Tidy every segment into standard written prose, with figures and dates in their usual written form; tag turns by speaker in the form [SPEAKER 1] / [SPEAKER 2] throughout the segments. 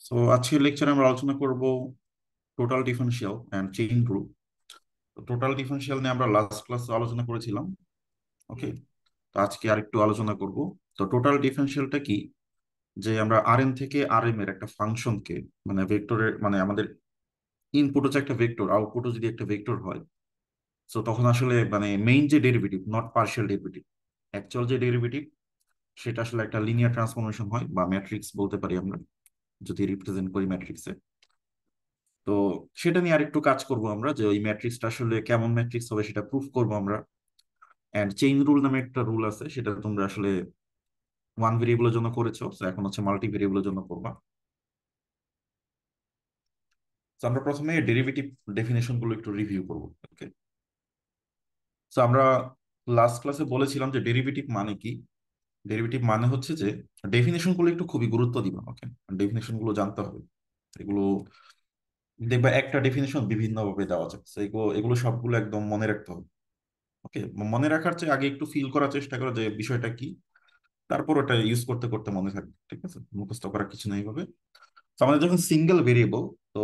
[SPEAKER 1] তো আজকের লেকচারে আমরা আলোচনা করব total differential and chain rule. Total differential নিয়ে আমরা লাস্ট ক্লাসে আলোচনা করেছিলাম। ওকে, তো আজকে আরেকটু আলোচনা করব। তো টোটাল ডিফারেনশিয়ালটা কি? যে আমরা আর এন থেকে আর এম এর একটা ফাংশনকে, মানে ভেক্টরের, মানে আমাদের ইনপুট হচ্ছে একটা ভেক্টর, আউটপুটও যদি একটা ভেক্টর হয়, তো তখন আসলে মানে মেইন যে derivative, not partial derivative, actual যে ডেরিভেটিভ, সেটা আসলে একটা লিনিয়ার ট্রান্সফরমেশন হয় বা ম্যাট্রিক্স বলতে পারি আমরা, যদি রিপ্রেজেন্ট করি ম্যাট্রিক্সে। তো সেটা নিয়ে আরেকটু কাজ করব আমরা, যে ওই ম্যাট্রিক্সটা আসলে কেমন ম্যাট্রিক্স হবে সেটা প্রুফ করব আমরা। এন্ড চেইন রুল নামে একটা রুল আছে, সেটা তোমরা আসলে ওয়ান ভেরিয়েবলের জন্য করেছো, তো এখন হচ্ছে মাল্টি ভেরিয়েবলের জন্য করবা। তো আমরা প্রথমে ডেরিভেটিভ ডেফিনেশন গুলো একটু রিভিউ করব। ওকে, তো আমরা লাস্ট ক্লাসে বলেছিলাম যে ডেরিভেটিভ মানে কি। ডেরিভেটিভ মানে হচ্ছে যে, ডেফিনেশন গুলো একটু খুবই গুরুত্ব দিবা। ওকে, ডেফিনেশন গুলো জানতে হবে। এগুলো দেখবা একটা ডেফিনেশন বিভিন্ন ভাবে দেওয়া যায়, তো এগুলো এগুলো সবগুলো একদম মনে রাখতে হবে। ওকে, মনে রাখার চেয়ে আগে একটু ফিল করার চেষ্টা করো যে বিষয়টা কি, তারপর ওটা ইউজ করতে করতে মনে থাকবে। ঠিক আছে, মুখস্থ করার কিছু নেই ভাবে। তো আমাদের যখন সিঙ্গেল ভেরিয়েবল, তো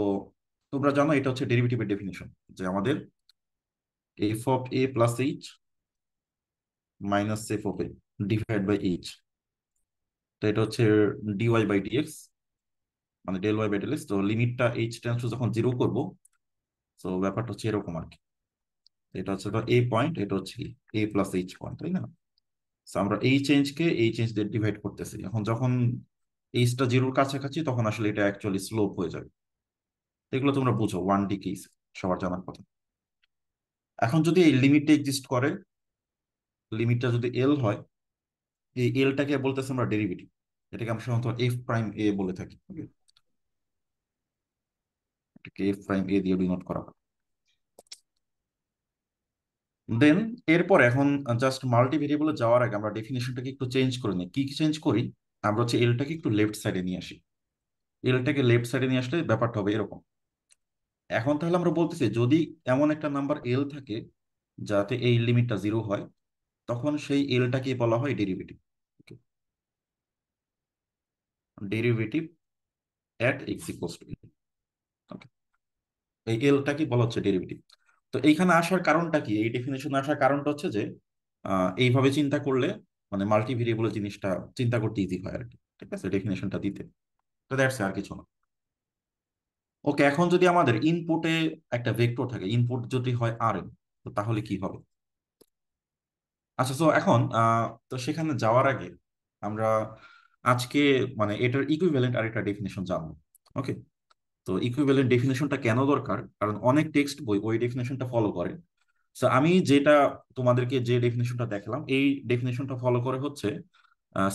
[SPEAKER 1] তোমরা জানো এটা হচ্ছে ডেরিভেটিভের ডেফিনেশন, যে আমাদের F of A plus H minus F of A divide by H. তো এটা হচ্ছে ডিওয়াই বাই ডিএক্স, মানে del Y by del X. তো লিমিটটা এইচ টেন্স টু যখন জিরো করবো, তো ব্যাপারটা হচ্ছে এরকম আর কি। এটা হচ্ছে এ পয়েন্ট, এটা হচ্ছে এ প্লাস এইচ পয়েন্ট, তাই না? So আমরা এই চেঞ্জকে এই চেঞ্জ দিয়ে ডিভাইড করতেছি, এখন যখন এইচটা জিরোর কাছাকাছি তখন আসলে এটা অ্যাকচুয়ালি স্লোপ হয়ে যাবে। এগুলো তোমরা বুঝো, ওয়ান ডি কেস সবার জানার কথা। এখন যদি এই লিমিটটা এক্সিস্ট করে, লিমিটটা যদি এল হয়, এই এলটাকে বলতেছে আমরা ডেরিভেটিভ। এটাকে আমরা সাধারণত এফ প্রাইম এ বলে থাকি। Okay? এটাকে এফ প্রাইম এ দিয়ে ডিনোট করা হয়। দেন এরপর এখন জাস্ট মাল্টি ভেরিয়েবলে যাওয়ার আগে আমরা ডেফিনেশনটাকে একটু চেঞ্জ করে নিই। কি কি চেঞ্জ করি? আমরা হচ্ছে এলটাকে একটু লেফট সাইডে নিয়ে আসি। এলটাকে লেফট সাইডে নিয়ে আসলে ব্যাপারটা হবে এরকম। এখন তাহলে আমরা বলতেছি, যদি এমন একটা নাম্বার এল থাকে যাতে এই লিমিটটা জিরো হয়, তখন সেই এলটাকে বলা হয় derivative. Derivative at x equals to, এই এলটাকে বলা হচ্ছে ডেরিভেটিভ। তো এইখানে আসার কারণটা কি, এই ডেফিনেশনে আসার কারণটা হচ্ছে যে এইভাবে চিন্তা করলে মানে মাল্টি ভেরিয়েবলের জিনিসটা চিন্তা করতে ইজি হয় আর কি। ঠিক আছে, ডেফিনেশনটা দিতে। তো দ্যাটস আর কিছু না। ওকে, এখন যদি আমাদের ইনপুটে একটা ভেক্টর থাকে, ইনপুট যদি হয় আর এন, তো তাহলে কি হবে? আচ্ছা, তো এখন তো সেখানে যাওয়ার আগে আমরা আজকে মানে এটার ইকুইভ্যালেন্ট আর একটা ডেফিনেশন জানবো। ওকে, তো ইকুইভ্যালেন্ট ডেফিনেশনটা কেন দরকার, কারণ অনেক টেক্সট বই ওই ডেফিনেশনটা ফলো করে। তো আমি যেটা তোমাদেরকে যে ডেফিনেশনটা দেখালাম, এই ডেফিনেশনটা ফলো করে হচ্ছে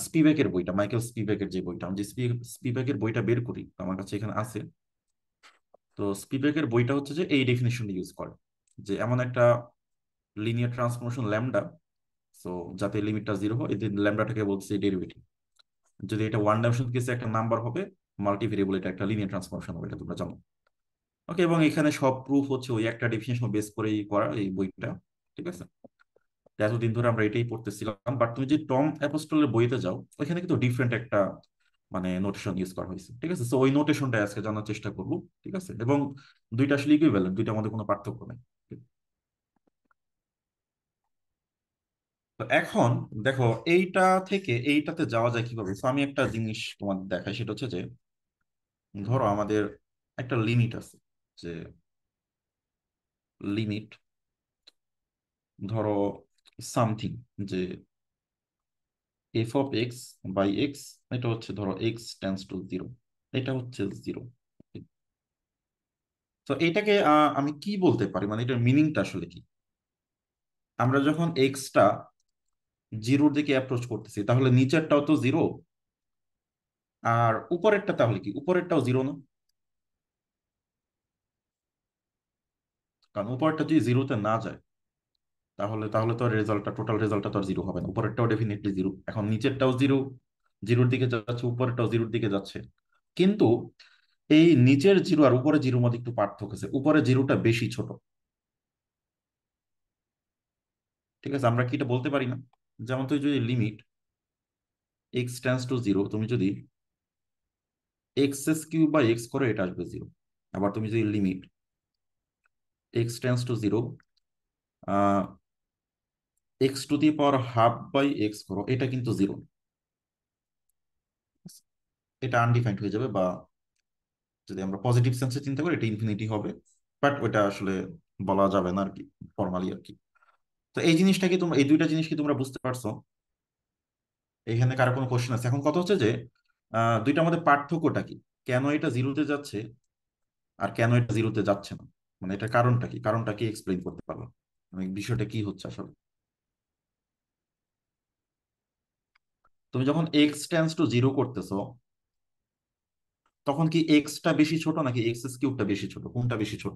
[SPEAKER 1] স্পিভেকের বইটা, মাইকেল স্পিভেকের যে বইটা, আমি যে স্পিভেকের বইটা বের করি আমার কাছে এখানে আছে। তো স্পিভেকের বইটা হচ্ছে যে এই ডেফিনেশন ইউজ করে, যে এমন একটা লিনিয়ার ট্রান্সফরমেশন ল্যামডা, সো যাতে লিমিটটা জিরো হয়, এই ল্যামডাটাকে বলছে ডেরিভেটিভ। যদি এটা ওয়ান ডাইমেনশন কেসে একটা নাম্বার হবে, মাল্টি ভেরিয়েবল এটা একটা লিনিয়ার ট্রান্সফরমেশন হবে, এটা তোমরা জানো। ওকে, এবং এখানে সব প্রুফ হচ্ছে ওই একটা ডেফিনেশন বেস করেই করা এই বইটা। ঠিক আছে, তো এতদিন ধরে আমরা এটাই পড়তেছিলাম, বাট তুমি যদি টম অ্যাপোস্টলের বইতে যাও, ওইখানে কিন্তু ডিফারেন্ট একটা মানে নোটেশন ইউজ করা হয়েছে। ঠিক আছে, তো ওই নোটেশনটা আজকে জানার চেষ্টা করবো। ঠিক আছে, এবং দুইটা আসলে ইকুইভ্যালেন্ট, দুইটার মধ্যে কোনো পার্থক্য নেই। তো এখন দেখো, এইটা থেকে এইটাতে যাওয়া যায় কিভাবে। তো আমি একটা জিনিস তোমাদের দেখাই, সেটা হচ্ছে যে ধরো আমাদের একটা লিমিট আছে, যে লিমিট ধরো সামথিং, যে F of X by X, এটা হচ্ছে ধরো এক্স টেন্স টু জিরো, এটা হচ্ছে জিরো। তো এটাকে আমি কি বলতে পারি, মানে এটার মিনিংটা আসলে কি? আমরা যখন এক্সটা জিরোর দিকে অ্যাপ্রোচ করতেছি, তাহলে নিচেরটাও তো জিরো, আর উপরেরটা তাহলে কি, উপরেরটাও জিরো না? কারণ উপরেরটা যদি জিরোতে না যায়, তাহলে তাহলে তো রেজাল্টটা, টোটাল রেজাল্টটা তো আর জিরো হবে না। উপরেরটাও ডেফিনেটলি জিরো, এখন নিচেরটাও জিরো, জিরোর দিকে যাচ্ছে, উপরেরটাও জিরোর দিকে যাচ্ছে। কিন্তু এই নিচের জিরো আর উপরে জিরোর মধ্যে একটু পার্থক্য আছে, উপরে জিরোটা বেশি ছোট। ঠিক আছে, আমরা কি এটা বলতে পারি না? যেমন তুই যদি limit x tends to zero, তুমি যদি x³ বাই এক্স করে এটা আসবে 0। আবার তুমি যদি limit x tends to 0 x⁻½ by X করো, এটা কিন্তু 0, এটা আনডিফাইন্ড হয়ে যাবে, বা যদি আমরা পজিটিভ সেন্সে চিন্তা করি এটা ইনফিনিটি হবে, বাট ওটা আসলে বলা যাবে না আর কি, ফর্মালি আর কি। তো এই জিনিসটা কি তোমরা, এই দুইটা জিনিস কি তোমরা বুঝতে পারছো? এখানে কারো কোনো কোশ্চেন আছে? এখন কথা হচ্ছে যে দুইটার মধ্যে পার্থক্যটা কি, কেন এটা জিরোতে যাচ্ছে আর কেন এটা জিরোতে যাচ্ছে না, মানে এটা কারণটা কি এক্সপ্লেইন করতে পারবো, মানে বিষয়টা কি হচ্ছে আসলে। তুমি যখন x টেন্ডস টু 0 করতেছো, তখন কি এক্সটা বেশি ছোট নাকি x³ বেশি ছোট, কোনটা বেশি ছোট?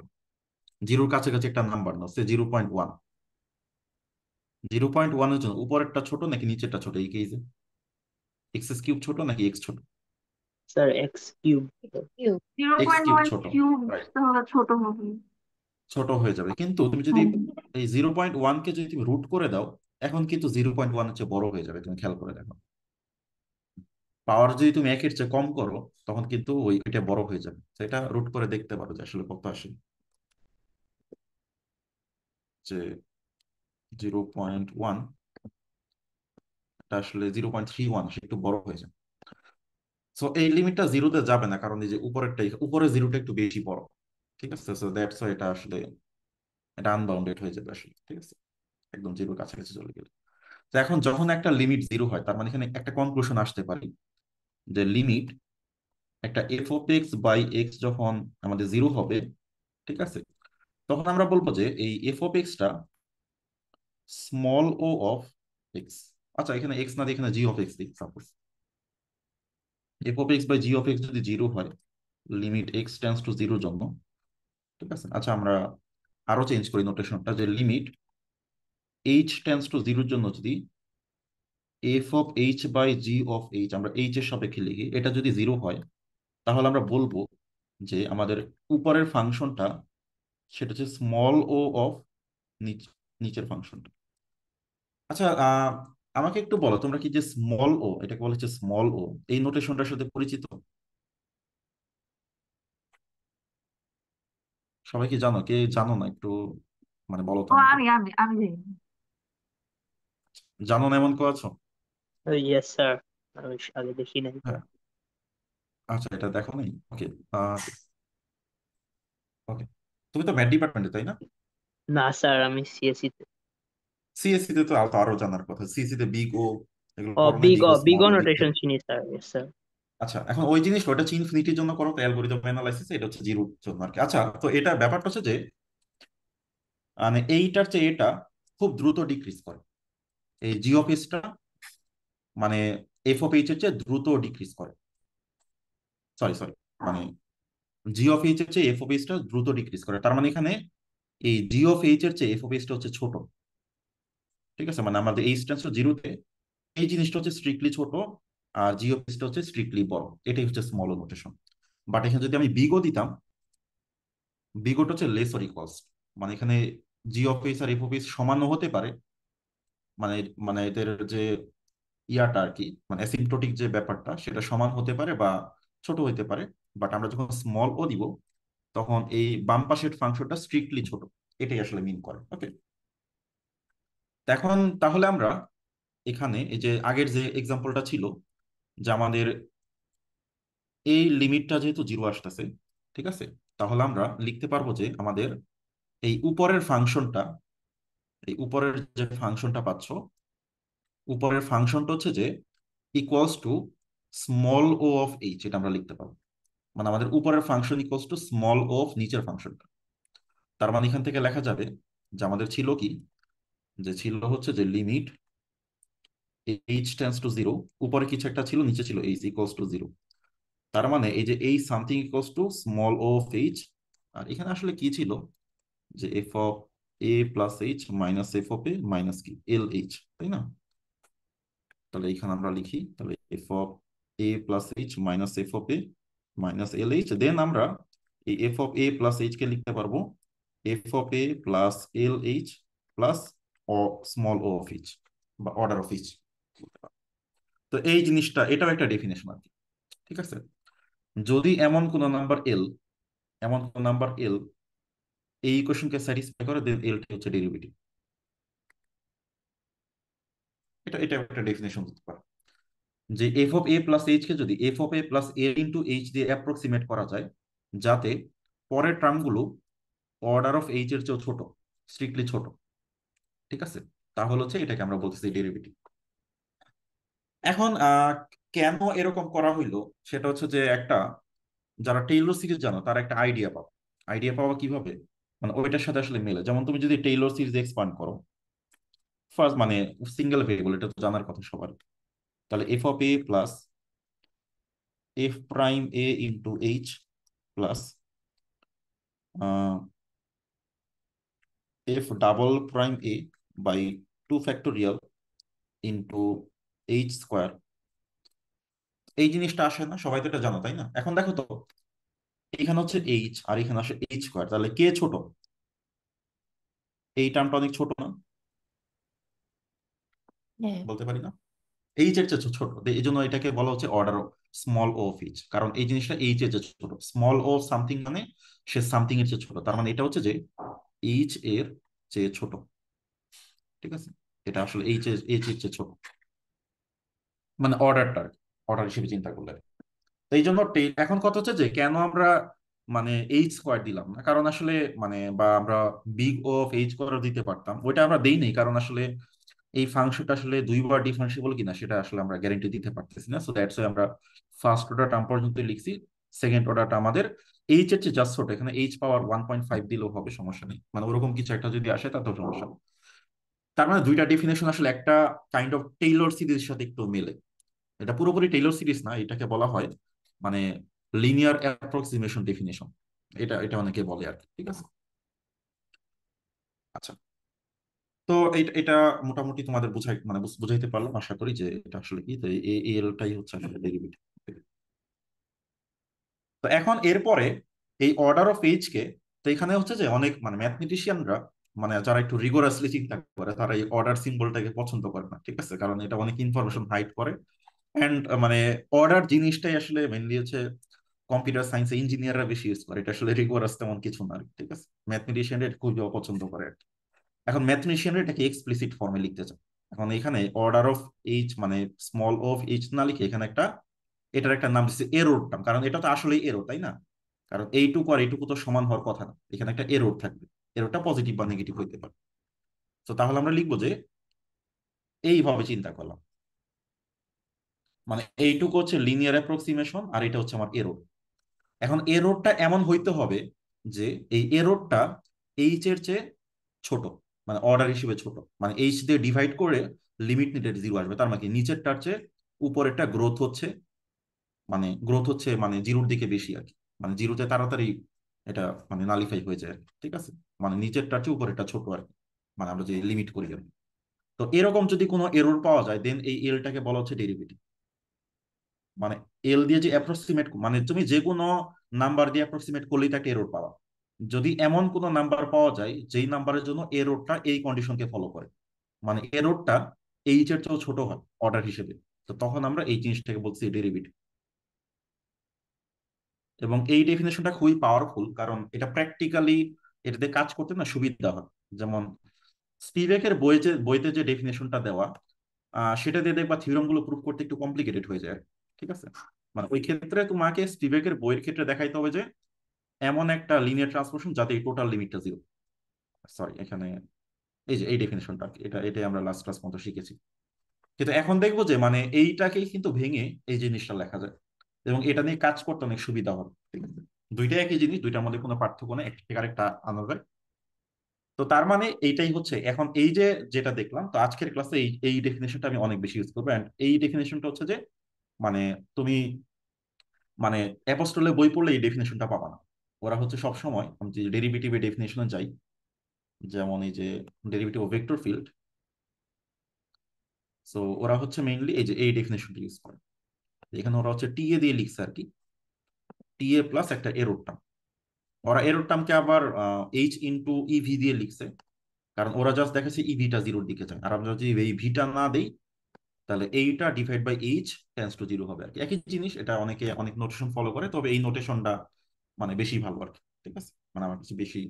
[SPEAKER 1] জিরোর কাছাকাছি একটা নাম্বার নাও, সে 0.1। 0.1 এর জন্য উপরেরটা ছোট নাকি নিচেরটা ছোট এই কেসে? x³ ছোট নাকি এক্স ছোট?
[SPEAKER 2] Sir x cube.
[SPEAKER 3] Zero point
[SPEAKER 1] x³
[SPEAKER 3] one
[SPEAKER 1] ছোট,
[SPEAKER 3] কিউব
[SPEAKER 1] রাইট,
[SPEAKER 3] তাহলে ছোট হবে।
[SPEAKER 1] ছোট হয়ে যাবে। কিন্তু তুমি যদি
[SPEAKER 3] হ্যাঁ।
[SPEAKER 1] এই 0.1 কে যদি তুমি রুট করে দাও, এখন কিন্তু 0.1 এর চেয়ে বড় হয়ে যাবে, তুমি খেয়াল করে দেখো। পাওয়ার যদি তুমি একের চেয়ে কম করো, তখন কিন্তু ওইটা বড় হয়ে যাবে। তো এটা রুট করে দেখতে পারো যে আসলে কত আসে, যে 0.1, এটা আসলে 0.31 আসে, একটু বড় হয়ে যায়। সো এই লিমিটটা জিরোতে যাবে না, কারণ এই যে উপরের জিরোটা একটু বেশি বড়। ঠিক আছে, সো দ্যাটস এটা আসলে এটা আনবাউন্ডেড হয়ে যাবে আসলে, ঠিক আছে, একদম জিরোর কাছাকাছি চলে গেলে। তো এখন যখন একটা লিমিট 0 হয়, তার মানে এখানে একটা কনক্লুশন আসতে পারি যে লিমিট একটা f(x) যখন আমাদের 0 হবে, ঠিক আছে, তখন আমরা বলবো যে এই f(x)টা অফ x। আচ্ছা, এখানে x না দিয়ে এখানে g(x) দিই সাপোজ। f(x)/g(x) যদি 0 হয়, লিমিট x টেন্ডস টু 0 জন্য, ঠিক আছে। আচ্ছা, আমরা আরো চেঞ্জ করি নোটেশনটা, যে লিমিট h টেন্ডস টু 0 জন্য যদি f(h/g(h) আমরা h এর সাপেক্ষে লিখি, এটা যদি 0 হয়, তাহলে আমরা বলবো যে আমাদের উপরের ফাংশনটা সেটা হচ্ছে ও অফ নিচের ফাংশনটা। আচ্ছা, আমাকে একটু বলো, তোমরা কি যে এটাকে বলা হচ্ছে ও, এই নোটেশনটার সাথে পরিচিত? সবাই কি জানো? কে জানো না একটু মানে বলো তো
[SPEAKER 3] ও
[SPEAKER 1] আমাকে।
[SPEAKER 3] আমি জানি।
[SPEAKER 1] জানো না এমন কেউ আছো?
[SPEAKER 2] ইয়েস স্যার, আমি আগে দেখি নাই তো।
[SPEAKER 1] হ্যাঁ, আচ্ছা, এটা দেখো নাই, ওকে। ওকে, তুমি তো ম্যাথ ডিপার্টমেন্টে, তাই না?
[SPEAKER 2] না স্যার, আমি সিএসসি তে।
[SPEAKER 1] সিএসসি তে তো তো আরো জানার কথা, সিএসসি তে বিগ ও এগুলো
[SPEAKER 2] ও
[SPEAKER 1] পড়ো নাই,
[SPEAKER 2] বিগ
[SPEAKER 1] বিগ
[SPEAKER 2] ও
[SPEAKER 1] ও
[SPEAKER 2] বিগ
[SPEAKER 1] স্মল
[SPEAKER 2] ও
[SPEAKER 1] ও লিখতে।
[SPEAKER 2] নোটেশন চিনি স্যার, ইয়েস স্যার।
[SPEAKER 1] আচ্ছা, এখন ওই জিনিস ওটা হচ্ছে ইনফিনিটির জন্য করো, তো অ্যালগরিদম অ্যানালাইসিস এটা হচ্ছে জিরোর জন্য আর কি। আচ্ছা, তো এটা ব্যাপারটা হচ্ছে যে মানে এইটার চেয়ে এটা খুব দ্রুত ডিক্রিজ করে, এই টা মানে এর চেয়ে দ্রুত ডিক্রিজ করে। সরি সরি, মানে এর চেয়ে টা দ্রুত ডিক্রিজ করে, তার মানে এখানে এই এর চেয়ে টা হচ্ছে ছোট। ঠিক আছে, মানে আমাদের এই টেন্ডস টু 0-তে এই জিনিসটা হচ্ছে স্ট্রিক্টলি ছোট, আর টা হচ্ছে স্ট্রিক্টলি বড়, এটাই হচ্ছে স্মল নোটেশন। বাট এখানে যদি আমি বিগও দিতাম, বিগটা হচ্ছে লেস অর ইকুয়ালস, মানে এখানে আর সমানও হতে পারে, মানে মানে এদের যে ইয়াটা আর কি, মানে অ্যাসিম্পটোটিক যে ব্যাপারটা সেটা সমান হতে পারে বা ছোট হইতে পারে। বাট আমরা যখন ও দিব, তখন এই বাম পাশের ফাংশনটা স্ট্রিক্টলি ছোট, এটাই আসলে মিন করে। ওকে, এখন তাহলে আমরা এখানে এই যে আগের যে এক্সাম্পলটা ছিল, যে আমাদের এই লিমিটটা যেহেতু 0 আসতেছে, ঠিক আছে, তাহলে আমরা লিখতে পারবো যে আমাদের এই উপরের ফাংশনটা, এই উপরের যে ফাংশনটা পাচ্ছ, উপরের ফাংশনটা হচ্ছে যে equals to O of H, এটা আমরা লিখতে পারবো। মানে আমাদের উপরের function equals to O of নিচের ফাংশনটা। তার মানে এখান থেকে লেখা যাবে যে আমাদের ছিল কি, যে ছিল হচ্ছে যে লিমিট h টেন্ডস টু 0, উপরে কিছু একটা ছিল, নিচে ছিল এইচ ইকুয়ালস টু 0। তার মানে এই যে এই something equals to O of H, আর এখানে আসলে কি ছিল, যে f(a+h মাইনাস f(a) মাইনাস কি LH, তাই না? তাহলে এখানে আমরা লিখি, তাহলে f(a+h minus f(a) minus LH, দেন আমরা এই f(a+h) কে লিখতে পারবো f(a plus LH plus O of H, বা অর্ডার অফ এইচ। তো এই জিনিসটা, এটাও একটা ডেফিনেশন আর কি, ঠিক আছে। যদি এমন কোন নাম্বার এল, এমন কোন নাম্বার এল এই ইকুয়েশনকে স্যাটিসফাই করে, দেন এলটি হচ্ছে ডেরিভেটিভ। এটা এটা একটা ডেফিনেশন দিতে পারে যে F of A plus H কে যদি F of A plus A into H দিয়ে অ্যাপ্রক্সিমেট করা যায়, যাতে পরের টার্মগুলো অর্ডার অফ এইচ এর চেয়েও ছোট, স্ট্রিক্টলি ছোট, ঠিক আছে, তাহলে হচ্ছে এটাকে আমরা বলতেছি ডেরিভেটিভ। এখন কেন এরকম করা হইলো সেটা হচ্ছে যে একটা, যারা টেইলর সিরিজ জানো তারা একটা আইডিয়া পাবো। আইডিয়া পাওয়া কিভাবে, মানে ওইটার সাথে আসলে মেলে। যেমন তুমি যদি টেইলর সিরিজ এক্সপান্ড করো, ফার্স্ট মানে সিঙ্গেল ভেরিয়েবল, এটা তো জানার কথা সবার, তাহলে F of A plus F prime A into H plus F double prime A by 2 factorial into H square. এই জিনিসটা আসে না, সবাই তো এটা জানো তাই না? এখন দেখো তো, এখানে হচ্ছে এইচ আর এখানে আসে এইচ স্কোয়ার, তাহলে কে ছোট? এই টার্মটা অনেক ছোট না?
[SPEAKER 3] হ্যাঁ।
[SPEAKER 1] বলতে পারি না, এইচ এর চেয়ে ছোট, এই জন্য এটাকে বলা হচ্ছে order small O of H, কারণ এই জিনিসটা এইচ এর চেয়ে ছোট। স্মল ও সামথিং মানে সে সামথিং এর চেয়ে ছোট, তার মানে এটা হচ্ছে যে এইচ এর চেয়ে ছোট, ঠিক আছে। এটা আসলে এইচ এর চেয়ে ছোট, মানে অর্ডারটা, অর্ডার হিসেবে চিন্তা করলে। তো এই জন্য এখন কথা হচ্ছে যে কেন আমরা মানে এইচ স্কোয়ার দিলাম না, কারণ আসলে মানে, বা আমরা big O of H square দিতে পারতাম, ওইটা আমরা দেই নাই, কারণ আসলে এই ফাংশনটা আসলে দুইবার ডিফারেন্সিয়েবল কিনা সেটা আসলে আমরা গ্যারান্টি দিতে পারতেছি না। সো দ্যাটস ওয়াই আমরা ফার্স্ট অর্ডার টার্ম পর্যন্ত লিখছি, সেকেন্ড অর্ডারটা আমাদের এইচ এর চেয়ে জাস্ট ছোট, এখানে এইচ পাওয়ার 1.5 দিলেও হবে, সমস্যা নেই, মানে ওরকম কিছু একটা যদি আসে তাতেও সমস্যা নেই। তার মানে দুইটা ডেফিনেশন আসলে একটা কাইন্ড অফ টেইলর সিরিজের সাথে একটু মেলে। এটা পুরোপুরি টেইলর সিরিজ না, এটাকে বলা হয় মানে লিনিয়ার অ্যাপ্রক্সিমেশন ডেফিনেশন, এটা এটা অনেকে বলে আর কি, ঠিক আছে। আচ্ছা, তো এটা এটা মোটামুটি তোমাদের বুঝাই মানে বুঝাইতে পারলাম আশা করি, যে এটা আসলে কি, তো এই এলটাই হচ্ছে আসলে ডেরিভেটিভ। তো এখন এরপরে এই অর্ডার অফ এইচ কে, তো এখানে হচ্ছে যে অনেক মানে ম্যাথমেটিশিয়ানরা, মানে যারা একটু রিগোরাসলি চিন্তা করে, তারা এই অর্ডার সিম্বলটাকে পছন্দ করে না, ঠিক আছে, কারণ এটা অনেক ইনফরমেশন হাইড করে। অ্যান্ড মানে অর্ডার জিনিসটাই আসলে মেনলি হচ্ছে কম্পিউটার সায়েন্স ইঞ্জিনিয়াররা বেশি ইউজ করে, এটা আসলে রিগোরাস তেমন কিছু না, ঠিক আছে। ম্যাথমেটিশিয়ানরা এটা খুবই অপছন্দ করে আর কি। এখন ম্যাথমেটিশিয়ানরা এটাকে এক্সপ্লিসিট ফর্মে লিখতে চায়। এখন এখানে অর্ডার অফ এইচ মানে স্মল অফ এইচ না লিখে এখানে একটা, এটার একটা নাম দিচ্ছে এরর টার্ম, কারণ এটা তো আসলেই এরর তাই না, কারণ এইটুকু আর এইটুকু তো সমান হওয়ার কথা না, এখানে একটা এরর থাকবে, এররটা পজিটিভ বা নেগেটিভ হইতে পারে। তো তাহলে আমরা লিখবো যে এইভাবে চিন্তা করলাম, মানে এইটুকু হচ্ছে লিনিয়ার অ্যাপ্রক্সিমেশন আর এটা হচ্ছে আমার এরর। এখন এররটা এমন হইতে হবে যে এই এররটা এইচ এর চেয়ে ছোট, মানে অর্ডার হিসেবে ছোট, মানে এইচ দিয়ে ডিভাইড করে লিমিট নিতে জিরো আসবে, তার মানে কি নিচেরটার চেয়ে উপরেরটা গ্রোথ হচ্ছে, মানে গ্রোথ হচ্ছে মানে জিরোর দিকে বেশি আর কি, মানে জিরোতে তাড়াতাড়ি এটা মানে নালিফাই হয়ে যায় আর কি, ঠিক আছে। মানে নিচেরটার চেয়ে উপরেরটা ছোট আর কি, মানে আমরা যে লিমিট করি আর কি। তো এরকম যদি কোনো এরর পাওয়া যায়, দেন এই এলটাকে বলা হচ্ছে ডেরিভেটিভ। মানে এল দিয়ে যে অ্যাপ্রক্সিমেট, মানে তুমি যে কোনো নাম্বার দিয়ে অ্যাপ্রক্সিমেট করলেই তাকে এরর পাওয়া, যদি এমন কোনো নাম্বার পাওয়া যায় যেই নাম্বারের জন্য এররটা এই কন্ডিশনকে ফলো করে, মানে এররটা এইচ এর চেয়েও ছোট হয় অর্ডার হিসেবে, তো তখন আমরা এই জিনিসটাকে বলছি ডেরিভেটিভ। এবং এই ডেফিনেশনটা খুবই পাওয়ারফুল, কারণ এটা প্র্যাকটিক্যালি এটাতে কাজ করতে না সুবিধা হয়। যেমন স্পিভেকের বইতে যে ডেফিনেশনটা দেওয়া, সেটা দিয়ে দেখবা থিওরেম গুলো প্রুভ করতে একটু কমপ্লিকেটেড হয়ে যায়, ঠিক আছে। মানে ওই ক্ষেত্রে তোমাকে স্পিভেকের বইয়ের ক্ষেত্রে দেখাইতে হবে যে এমন একটা লিনিয়ার ট্রান্সফরমেশন যাতে এই টোটাল লিমিটটা জিরো। সরি, এখানে এই যে এই ডেফিনেশনটা, এটাই আমরা লাস্ট ক্লাস মতো শিখেছি। কিন্তু এখন দেখবো যে মানে এইটাকেই কিন্তু ভেঙে এই জিনিসটা লেখা যায়, এবং এটা নিয়ে কাজ করতে অনেক সুবিধা হবে, ঠিক আছে। দুইটাই একই জিনিস, দুইটার মধ্যে কোনো পার্থক্য নেই, একটা থেকে আরেকটা আলাদা। তো তার মানে এইটাই হচ্ছে এখন এই যে যেটা দেখলাম, তো আজকের ক্লাসে এই এই ডেফিনেশনটা আমি অনেক বেশি ইউজ করবো। এন্ড এই ডেফিনেশনটা হচ্ছে যে মানে তুমি মানে অ্যাপস্টলের বই পড়লে এই ডেফিনেশনটা পাবা না। ওরা হচ্ছে সব সময় আমি যে ডেরিভেটিভের ডেফিনেশনে যাই, যেমন এই যে derivative of vector field, so ওরা হচ্ছে মেইনলি এই যে এই ডেফিনেশনটা ইউজ করে। এখানে ওরা হচ্ছে টি এ দিয়ে লিখছে আর কি, টি এ প্লাস একটা এরর টার্ম। ওরা এরর টার্মকে আবার এইচ ইন্টু ইভি দিয়ে লিখছে, কারণ ওরা জাস্ট দেখেছে ইভিটা জিরোর দিকে যায়, আর আমরা যদি এই ভিটা না দেই তাহলে এইটা divide by H tends to zero হবে আর কি। একই জিনিস, এটা অনেকে অনেক নোটেশন ফলো করে, তবে এই নোটেশনটা মানে বেশি ভালো আর কি। ঠিক আছে, মানে আমার কাছে বেশি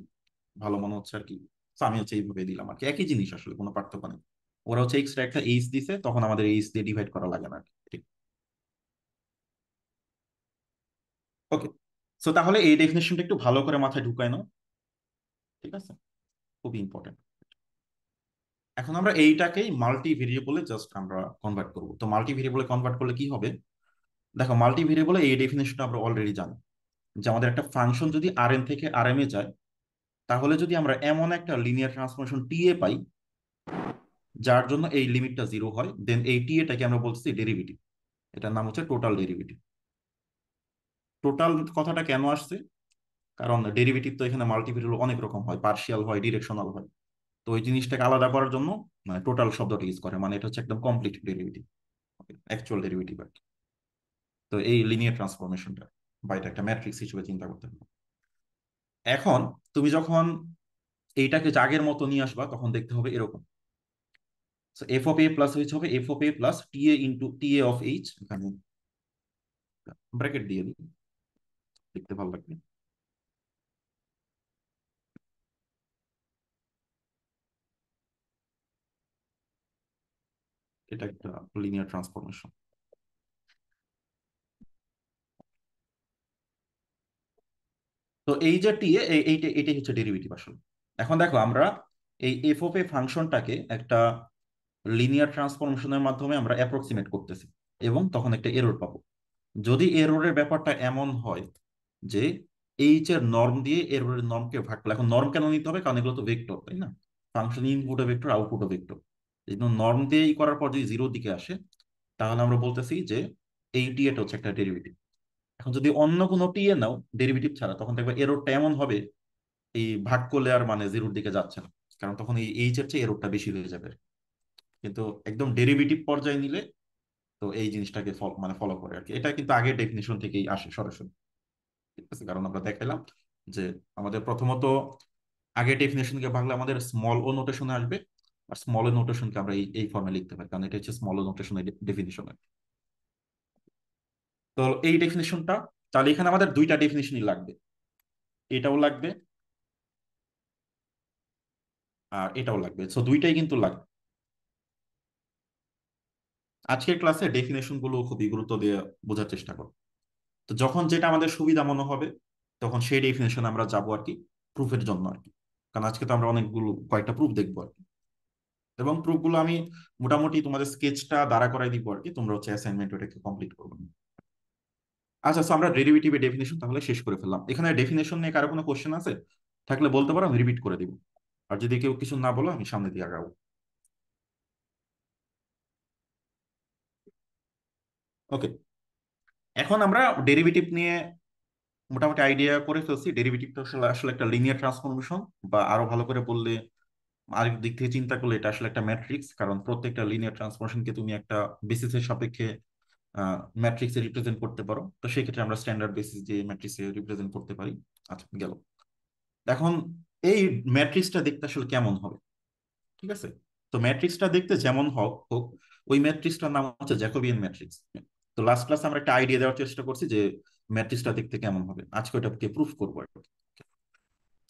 [SPEAKER 1] ভালো মনে হচ্ছে আর কি। তো আমি হচ্ছে এইভাবে দিলাম আর কি, একই জিনিস আসলে কোনো পার্থক্য নেই। ওরা হচ্ছে এক্সট্রা একটা এইচ দিছে, তখন আমাদের এইচ দিয়ে ডিভাইড করা লাগে না আর কি। ঠিক। ওকে, সো তাহলে এই ডেফিনেশনটা একটু ভালো করে মাথায় ঢুকায় নাও। ঠিক আছে, খুবই ইম্পর্টেন্ট। এখন আমরা এইটাকেই মাল্টি ভেরিয়েবলে জাস্ট আমরা কনভার্ট করব। তো মাল্টি ভেরিয়েবলে কনভার্ট করলে কি হবে? দেখো, মাল্টি ভেরিয়েবলে এই ডেফিনেশনটা আমরা অলরেডি জানি, যে আমাদের একটা ফাংশন যদি আর এন থেকে আর এম এ যায়, তাহলে যদি আমরা এমন একটা লিনিয়ার ট্রান্সফরমেশন টি এ পাই যার জন্য এই লিমিটটা জিরো হয়, দেন এই টি এটাকে আমরা বলতেছি ডেরিভেটিভ। এটার নাম হচ্ছে টোটাল ডেরিভেটিভ। টোটাল কথাটা কেন আসছে? কারণ ডেরিভেটিভ তো এখানে মাল্টি ভেরিয়েবল অনেক রকম হয়, পার্শিয়াল হয়, ডিরেকশনাল হয়। তো ওই জিনিসটাকে আলাদা করার জন্য মানে টোটাল শব্দটা ইউজ করে, মানে এটা হচ্ছে একদম কমপ্লিট ডেরিভেটিভ, অ্যাকচুয়াল ডেরিভেটিভ আর কি। তো এই লিনিয়ার ট্রান্সফরমেশনটা বা এটা একটা ম্যাট্রিক্স হিসেবে চিন্তা করতে হবে। এখন তুমি যখন এইটাকে জাগের মতো নিয়ে আসবা, তখন দেখতে হবে এরকম। F of A plus H হবে F of A plus T A into T A of H. এখানে ব্র্যাকেট দিয়ে দিই, দেখতে ভালো লাগবে। এটা একটা লিনিয়ার ট্রান্সফরমেশন। তো এই যে টি এ, এইটাই হচ্ছে ডেরিভেটিভ আসলে। এখন দেখো, আমরা এই এফ অফ এ ফাংশনটাকে একটা লিনিয়ার ট্রান্সফরমেশনের মাধ্যমে আমরা অ্যাপ্রক্সিমেট করতেছি, এবং তখন একটা এরর পাবো। যদি এররের ব্যাপারটা এমন হয় যে এইচ এর নর্ম দিয়ে এররের নর্মকে ভাগ করলে, এখন নর্ম কেন নিতে হবে? কারণ এগুলো তো ভেক্টর, তাই না? ফাংশন ইনপুটও ভেক্টর, আউটপুটও ভেক্টর। এই জন্য নর্ম দিয়ে করার পর যদি জিরোর দিকে আসে, তাহলে আমরা বলতেছি যে এই টি এটা হচ্ছে একটা ডেরিভেটিভ। এখন যদি অন্য কোনো টি এ নাও ডেরিভেটিভ ছাড়া, তখন দেখবে এররটা এমন হবে, এই ভাগ করলে আর মানে জিরোর দিকে যাচ্ছে না, কারণ তখন এই এইচ এর চেয়ে এররটা বেশি হয়ে যাবে। কিন্তু একদম ডেরিভেটিভ পর্যায়ে নিলে তো এই জিনিসটাকে মানে ফলো করে আর কি। এটা কিন্তু আগের ডেফিনেশন থেকেই আসে সরাসরি। ঠিক আছে, কারণ আমরা দেখাইলাম যে আমাদের প্রথমত আগের ডেফিনেশনকে ভাগলে আমাদের স্মল ও নোটেশনে আসবে, আর স্মল ও নোটেশনকে আমরা এই ফর্মে লিখতে পারি, কারণ এটা হচ্ছে স্মল ও নোটেশনের ডেফিনেশন। তো এই ডেফিনেশনটা, তাহলে এখানে আমাদের দুইটা ডেফিনেশনই লাগবে, এটাও লাগবে আর এটাও লাগবে। সো দুইটাই কিন্তু লাগবে। আজকের ক্লাসে ডেফিনেশন গুলো খুবই গুরুত্ব দিয়ে বোঝার চেষ্টা করো। তো যখন যেটা আমাদের সুবিধা মনে হবে, তখন সেই ডেফিনেশন আমরা যাবো আর কি, প্রুফের জন্য আর কি। কারণ আজকে তো আমরা অনেকগুলো কয়েকটা প্রুফ দেখবো আর কি। এবং প্রুফগুলো আমি মোটামুটি তোমাদের স্কেচটা দাঁড়া করাই দিব আর কি, তোমরা হচ্ছে অ্যাসাইনমেন্ট ওটাকে কমপ্লিট করবে। আচ্ছা, so আমরা ডেরিভেটিভের ডেফিনেশন তাহলে শেষ করে ফেললাম। এখানে ডেফিনেশন নিয়ে কারো কোনো কোশ্চেন আছে থাকলে বলতে পারো, আমি রিপিট করে দিব। আর যদি কেউ কিছু না বলো, আমি সামনে দিয়ে আগাবো। ওকে, এখন আমরা ডেরিভেটিভ নিয়ে মোটামুটি আইডিয়া করে ফেলছি। ডেরিভেটিভটা আসলে আসলে একটা লিনিয়ার ট্রান্সফরমেশন, বা আরো ভালো করে বললে, আরেক দিক থেকে চিন্তা করলে এটা আসলে একটা ম্যাট্রিক্স, কারণ প্রত্যেকটা লিনিয়ার ট্রান্সফরমেশনকে তুমি একটা বেসিসের সাপেক্ষে ম্যাট্রিক্সে রিপ্রেজেন্ট করতে পারো। তো সেই ক্ষেত্রে আমরা স্ট্যান্ডার্ড বেসিস দিয়ে ম্যাট্রিক্সে রিপ্রেজেন্ট করতে পারি। আচ্ছা, গেল। এখন এই ম্যাট্রিক্সটা দেখতে আসলে কেমন হবে? ঠিক আছে, তো ম্যাট্রিক্সটা দেখতে যেমন হোক হোক, ওই ম্যাট্রিক্সটার নাম হচ্ছে জ্যাকোবিয়ান ম্যাট্রিক্স। তো লাস্ট ক্লাসে আমরা একটা আইডিয়া দেওয়ার চেষ্টা করছি যে ম্যাট্রিক্সটা দেখতে কেমন হবে, আজকে ওটাকে প্রুফ করবো আর কি।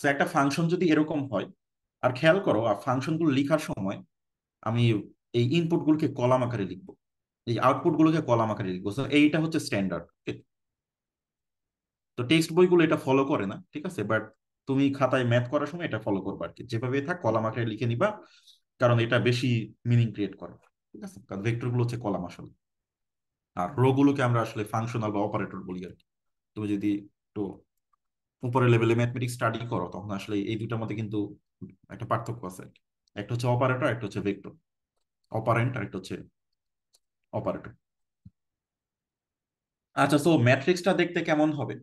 [SPEAKER 1] তো একটা ফাংশন যদি এরকম হয়, আর খেয়াল করো ফাংশনগুলো লেখার সময় আমি এই ইনপুট গুলোকে কলাম আকারে লিখবো, এই আউটপুট গুলোকে কলাম আকারে লিখবো। So এইটা হচ্ছে স্ট্যান্ডার্ড। তো টেক্সট বইগুলো এটা ফলো করে না, ঠিক আছে, বাট তুমি খাতায় ম্যাথ করার সময় এটা ফলো করবে আর কি, যেভাবে থাক কলাম আকারে লিখে নিবা, কারণ এটা বেশি মিনিং ক্রিয়েট করে। ঠিক আছে, কারণ ভেক্টর গুলো হচ্ছে কলাম আসলে, আর রো গুলোকে আমরা আসলে ফাংশনাল বা অপারেটর বলি আর কি। তুমি যদি একটু উপরের লেভেলে ম্যাথমেটিক্স স্টাডি করো, তখন আসলে এই দুটার মধ্যে কিন্তু একটা পার্থক্য আছে আর কি। একটা হচ্ছে অপারেটর, একটা হচ্ছে ভেক্টর। অপারেন্ট আর একটা হচ্ছে অপারেটর। আচ্ছা, সো ম্যাট্রিক্সটা দেখতে কেমন হবে?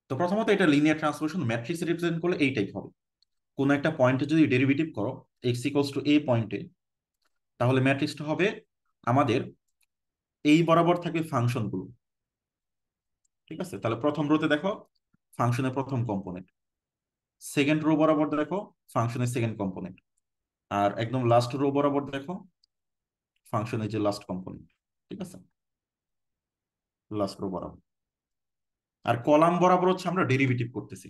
[SPEAKER 1] তো প্রথমত এটা লিনিয়ার ট্রান্সফরমেশন, ম্যাট্রিক্স রিপ্রেজেন্ট করলে এই টাইপ হবে। কোন একটা পয়েন্টে যদি ডেরিভেটিভ করো এক্স ইকুয়ালস টু এ পয়েন্টে, তাহলে ম্যাট্রিক্সটা হবে আমাদের এই বরাবর থাকবে ফাংশনগুলো। ঠিক আছে, তাহলে প্রথম রোতে দেখো ফাংশনের প্রথম কম্পোনেন্ট, সেকেন্ড রো বরাবর দেখো ফাংশনের সেকেন্ড কম্পোনেন্ট, আর একদম লাস্ট রো বরাবর দেখো ফাংশনের যে লাস্ট কম্পোনেন্ট। ঠিক আছে, লাস্ট রো বরাবর। আর কলাম বরাবর হচ্ছে আমরা ডেরিভেটিভ করতেছি।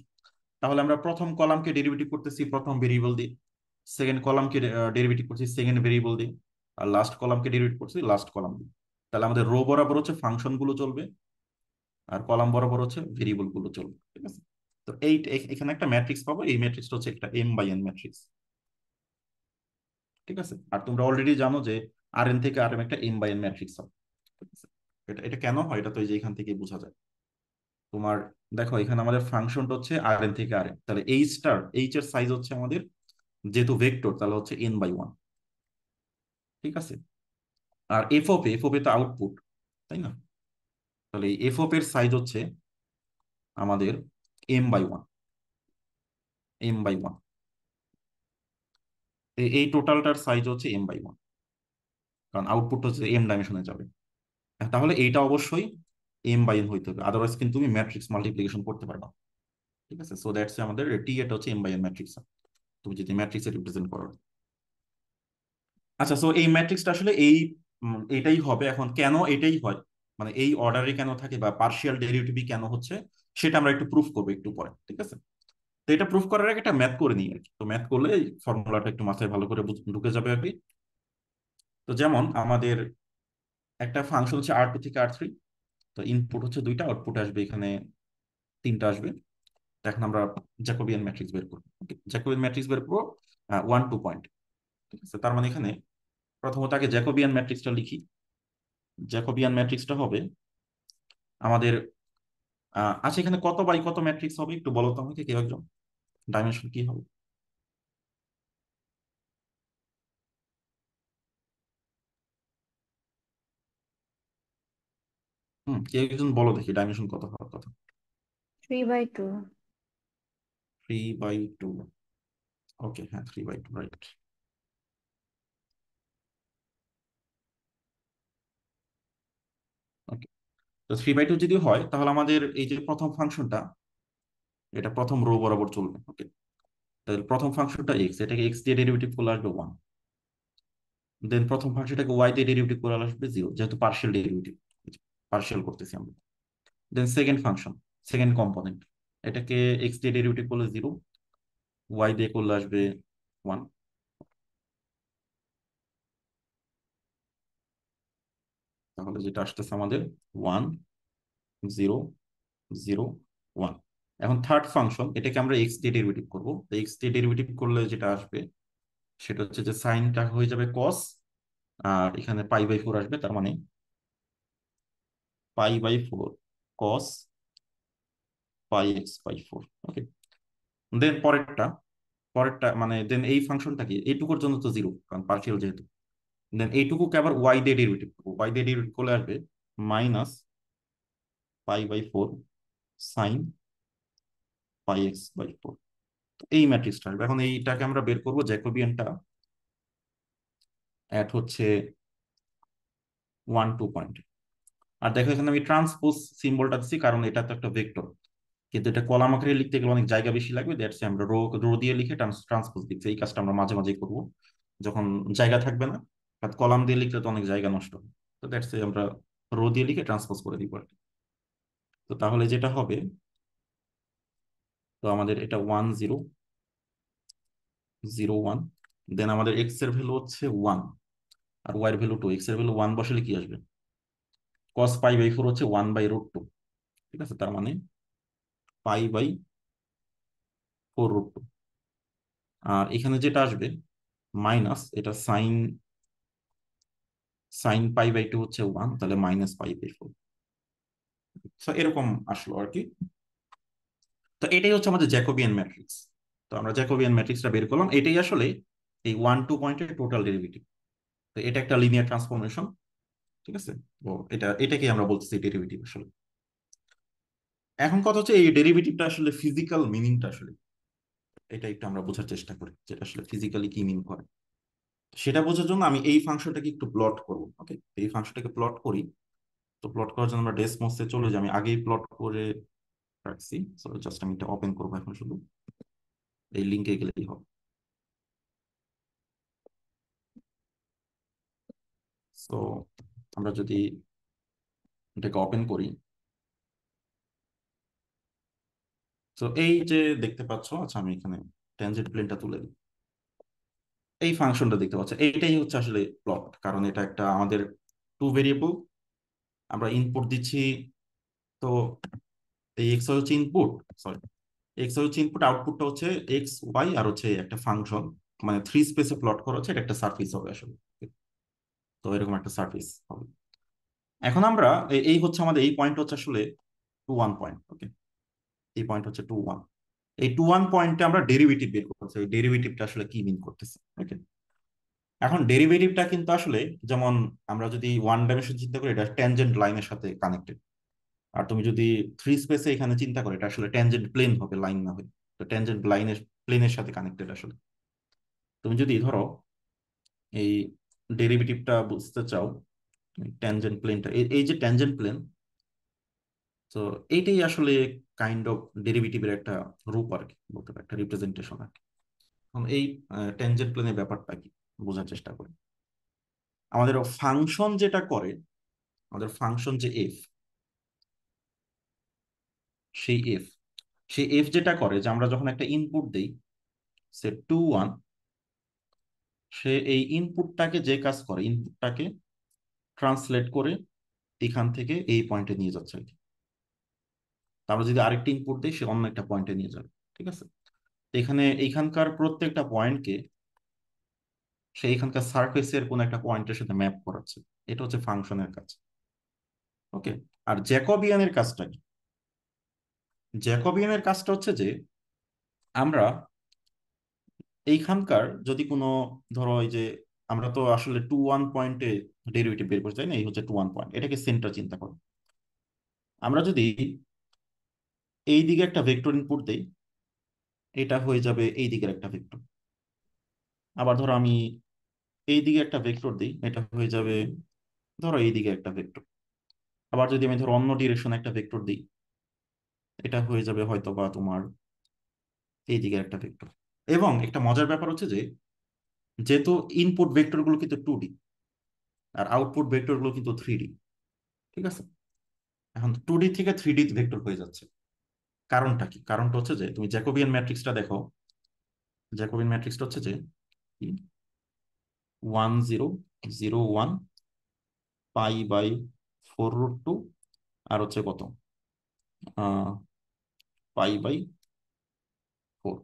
[SPEAKER 1] তাহলে আমরা প্রথম কলামকে ডেরিভেটিভ করতেছি প্রথম ভেরিয়েবল দিয়ে, সেকেন্ড কলামকে ডেরিভেটিভ করছি সেকেন্ড ভেরিয়েবল দিয়ে, আর লাস্ট কলামকে ডেরিভেটিভ করছি লাস্ট কলাম দিয়ে। তাহলে আমাদের রো বরাবর হচ্ছে ফাংশন গুলো চলবে, আর কলাম বরাবর হচ্ছে ভেরিয়েবল গুলো চলবে। ঠিক আছে, তো এখানে একটা ম্যাট্রিক্স পাবো, এই ম্যাট্রিক্সটা হচ্ছে একটা m/n ম্যাট্রিক্স। ঠিক আছে, আর তোমরা অলরেডি জানো যে Rn থেকে Rm একটা m/n ম্যাট্রিক্স হবে। ঠিক আছে, এটা এটা কেন হয় এটা তো এই যে এখান থেকে বোঝা যায়। তোমার দেখো এখানে আমাদের ফাংশনটা হচ্ছে Rn থেকে Rm, তাহলে এইচ এর সাইজ হচ্ছে আমাদের, যেহেতু ভেক্টর তাহলে হচ্ছে n/1। ঠিক আছে, আর এফ তো আউটপুট, তাই না? তাহলে এই এর সাইজ হচ্ছে আমাদের m/1, m/1। এই টোটালটার সাইজ হচ্ছে m/1, কারণ আউটপুট হচ্ছে m ডাইমেনশনে যাবে। তাহলে এইটা অবশ্যই m/n হইতে হবে, আদারওয়াইজ কিন্তু তুমি ম্যাট্রিক্স মাল্টিপ্লিকেশন করতে পারবা। ঠিক আছে, সো দ্যাটস আমাদের টি, এটা হচ্ছে m/n ম্যাট্রিক্স তুমি যদি ম্যাট্রিক্সে রিপ্রেজেন্ট করো। আচ্ছা, সো এই ম্যাট্রিক্সটা আসলে এটাই হবে। এখন কেন এটাই হয়, মানে এই অর্ডারে কেন থাকে বা পার্শিয়াল ডেরিভেটিভ কেন হচ্ছে, সেটা আমরা একটু প্রুফ করবো একটু পরে। ঠিক আছে, তো এটা প্রুফ করার আগে একটা ম্যাথ করে নিই আর কি। তো ম্যাথ করলে ফর্মুলাটা একটু মাথায় ভালো করে ঢুকে যাবে আর কি। তো যেমন আমাদের একটা ফাংশন হচ্ছে R2 থেকে R3, তো ইনপুট হচ্ছে দুইটা, আউটপুট আসবে এখানে তিনটা আসবে। তো এখন আমরা জ্যাকোবিয়ান ম্যাট্রিক্স বের করবো। জ্যাকোবিয়ান ম্যাট্রিক্স বের করবো 1-2 পয়েন্ট। ঠিক আছে, তার মানে এখানে প্রথমত আগে জ্যাকোবিয়ান ম্যাট্রিক্সটা লিখি। জ্যাকোবিয়ান ম্যাট্রিক্সটা হবে আমাদের আচ্ছা, এখানে কত বাই কত ম্যাট্রিক্স হবে একটু বলো তো আমাকে কেউ একজন, ডাইমেনশন কি হবে? কেউ একজন বলো দেখি ডাইমেনশন কত হওয়ার কথা।
[SPEAKER 3] 3/2।
[SPEAKER 1] 3/2। ওকে, হ্যাঁ 3/2, রাইট। ওকে, তো 3/2 যদি হয় তাহলে আমাদের এই যে প্রথম ফাংশনটা, এটা প্রথম রো বরাবর চলবে। ওকে, তাহলে প্রথম ফাংশনটা এক্স, এটাকে এক্স দিয়ে ডেরিভেটিভ করলে আসবে 1। দেন প্রথম ফাংশনটাকে ওয়াই দিয়ে ডেরিভেটিভ করলে আসবে 0, যেহেতু পার্শিয়াল ডেরিভেটিভ, পার্শিয়াল করতেছি আমরা। Then second function, second component, এটাকে এক্স দিয়ে ডেরিভেটিভ করলে 0, ওয়াই দিয়ে করলে আসবে 1। তাহলে যেটা আসতেছে আমাদের 1, 0, 0, 1। এখন থার্ড ফাংশন, এটাকে আমরা এক্স দিয়ে ডেরিভেটিভ করবো। এক্স দিয়ে ডেরিভেটিভ করলে যেটা আসবে সেটা হচ্ছে যে সাইনটা হয়ে যাবে কস, আর এখানে π/4 আসবে, তার মানে π/4 কস πx/4। ওকে, দেন পরেরটা মানে দেন এই ফাংশনটা কি, এইটুকুর জন্য তো 0 কারণ পার্শিয়াল যেহেতু। দেন এইটুকুকে আবার ওয়াই দিয়ে ডেরিভেটিভ করবো, ওয়াই দিয়ে ডেরিভেটিভ করলে আসবে -π/4 সাইন πx/4। এই ম্যাট্রিক্সটা আসবে। এখন এইটাকে আমরা বের করবো জ্যাকোবিয়ানটা অ্যাট হচ্ছে 1-2 পয়েন্ট। আর দেখো এখানে আমি ট্রান্সপোজ সিম্বলটা দিচ্ছি কারণ এটা তো একটা ভেক্টর, কিন্তু এটা কলাম আকারে লিখতে গেলে অনেক জায়গা বেশি লাগবে, দ্যাটস আমরা রো রো দিয়ে লিখে ট্রান্সপোজ দিচ্ছি। এই কাজটা আমরা মাঝে মাঝে করবো যখন জায়গা থাকবে না, বাট কলাম দিয়ে লিখলে তো অনেক জায়গা নষ্ট হবে। তো দ্যাটস আমরা রো দিয়ে লিখে ট্রান্সপোজ করে দিব আর কি। তো তাহলে যেটা হবে, তো আমাদের এটা 1, 0, 0, 1। দেন আমাদের এক্স এর ভ্যালু হচ্ছে 1, আর ওয়াই এর ভ্যালু 2। এক্স এর ভ্যালু 1 বসালে কি আসবে, cos π/4 হচ্ছে 1/√2। ঠিক আছে, তার মানে π/4√2। আর এখানে যেটা আসবে মাইনাস, এটা সাইন সাইন π/2 হচ্ছে 1, তাহলে -π/4। তো এরকম আসলো আর কি। তো এটাই হচ্ছে আমাদের জ্যাকোবিয়ান ম্যাট্রিক্স। তো আমরা জ্যাকোবিয়ান ম্যাট্রিক্সটা বের করলাম, এটাই আসলে এই 1-2 পয়েন্টের টোটাল ডেরিভেটিভ। তো এটা একটা লিনিয়ার ট্রান্সফরমেশন। ঠিক আছে, তো এটাকে আমরা বলতেছি ডেরিভেটিভ আসলে। এখন কথা হচ্ছে এই ডেরিভেটিভটা আসলে ফিজিক্যাল মিনিংটা আসলে, এটা একটু আমরা বোঝার চেষ্টা করি যেটা আসলে ফিজিক্যালি কি মিন করে। সেটা বোঝার জন্য আমি এই ফাংশনটাকে একটু প্লট করবো। ওকে, এই ফাংশনটাকে প্লট করি। তো প্লট করার জন্য আমরা ডেসমসে চলে যাই, আমি আগেই প্লট করে রাখছি। সো জাস্ট আমি এটা ওপেন করবো এখন, শুধু এই লিঙ্কে গেলেই হবে। সো আমরা যদি এটাকে ওপেন করি, তো এই যে দেখতে পাচ্ছ, আচ্ছা আমি এখানে ট্যানজেন্ট প্লেনটা তুলে দিই, এই ফাংশনটা দেখতে পাচ্ছ, এইটাই হচ্ছে আসলে প্লট, কারণ এটা একটা আমাদের টু ভেরিয়েবল, আমরা ইনপুট দিচ্ছি। তো এই এক্স হচ্ছে ইনপুট, সরি, এক্স হচ্ছে ইনপুট, আউটপুটটা হচ্ছে এক্স ওয়াই, আর হচ্ছে একটা ফাংশন, মানে থ্রি স্পেসে প্লট করা হচ্ছে, এটা একটা সারফেস হবে আসলে। তো এরকম একটা সারফেস হবে। এখন আমরা এই হচ্ছে আমাদের এই পয়েন্ট হচ্ছে আসলে 2 1 পয়েন্ট, ওকে। এই পয়েন্ট হচ্ছে 2 1, এই 2 1 পয়েন্টে আমরা ডেরিভেটিভ বের করতেছি, এই ডেরিভেটিভটা আসলে কি মিন করতেছে, ওকে। এখন ডেরিভেটিভটা কিন্তু আসলে, যেমন আমরা যদি ওয়ান ডাইমেনশন চিন্তা করি, এটা ট্যানজেন্ট লাইনের সাথে কানেক্টেড। আর তুমি যদি থ্রি স্পেসে এখানে চিন্তা করো, এটা আসলে ট্যানজেন্ট প্লেন হবে, লাইন না হবে। তো ট্যানজেন্ট লাইনের প্লেনের সাথে কানেক্টেড আসলে। তুমি যদি ধরো এই ডেরিভেটিভটা বুঝতে চাও, ট্যানজেন্ট প্লেনটা, এই যে ট্যানজেন্ট প্লেন, তো এইটাই আসলে কাইন্ড অফ ডেরিভেটিভের একটা রূপ আর কি, বলতে পারো একটা রিপ্রেজেন্টেশন আর কি। এখন এই ট্যানজেন্ট প্লেনের ব্যাপারটা কি বোঝার চেষ্টা করি। আমাদের ফাংশন যেটা করে, আমাদের ফাংশন যে এফ, সেই এফ সেই এফ যেটা করে যে আমরা যখন একটা ইনপুট দেই, সে 2 1, সে এই ইনপুটটাকে যে কাজ করে, ইনপুটটাকে ট্রান্সলেট করে এখান থেকে এই পয়েন্টে নিয়ে যাচ্ছে আর কি। তারপর যদি আরেকটা ইনপুট দেয়, সে অন্য একটা পয়েন্টে নিয়ে যাবে, ঠিক আছে। তো এখানে এইখানকার প্রত্যেকটা পয়েন্টকে সে এখানকার সারফেসের কোন একটা পয়েন্টের সাথে ম্যাপ করাচ্ছে। এটা হচ্ছে ফাংশনের কাজ, ওকে। আর জ্যাকবিয়ানের কাজটা কি? জ্যাকবিয়ানের কাজটা হচ্ছে যে আমরা এইখানকার যদি কোনো, ধরো এই যে আমরা তো আসলে 2 1 পয়েন্টে ডেরিভেটিভ বের করতে চাই না, এই হচ্ছে 2 1 পয়েন্ট, এটাকে সেন্টার চিন্তা করো। আমরা যদি এই দিকে একটা ভেক্টর ইনপুট দেই, এটা হয়ে যাবে এই দিকের একটা ভেক্টর। আবার ধরো আমি এই দিকে একটা ভেক্টর দিই, এটা হয়ে যাবে ধরো এই দিকে একটা ভেক্টর। আবার যদি আমি ধরো অন্য ডিরেকশনে একটা ভেক্টর দিই, এটা হয়ে যাবে হয়তো বা তোমার এই দিকে একটা ভেক্টর। এবং একটা মজার ব্যাপার হচ্ছে যে, যেহেতু ইনপুট ভেক্টর গুলো কিন্তু 2D, আর আউটপুট ভেক্টর গুলো কিন্তু 3D, ঠিক আছে। এখন 2D থেকে 3D ভেক্টর হয়ে যাচ্ছে। কারণটা কি? কারণটা হচ্ছে যে তুমি জ্যাকোবিয়ান ম্যাট্রিক্সটা দেখো, জ্যাকোবিয়ান ম্যাট্রিক্সটা হচ্ছে যে 1 0 0 1 π/4√2, আর হচ্ছে কত, π/4।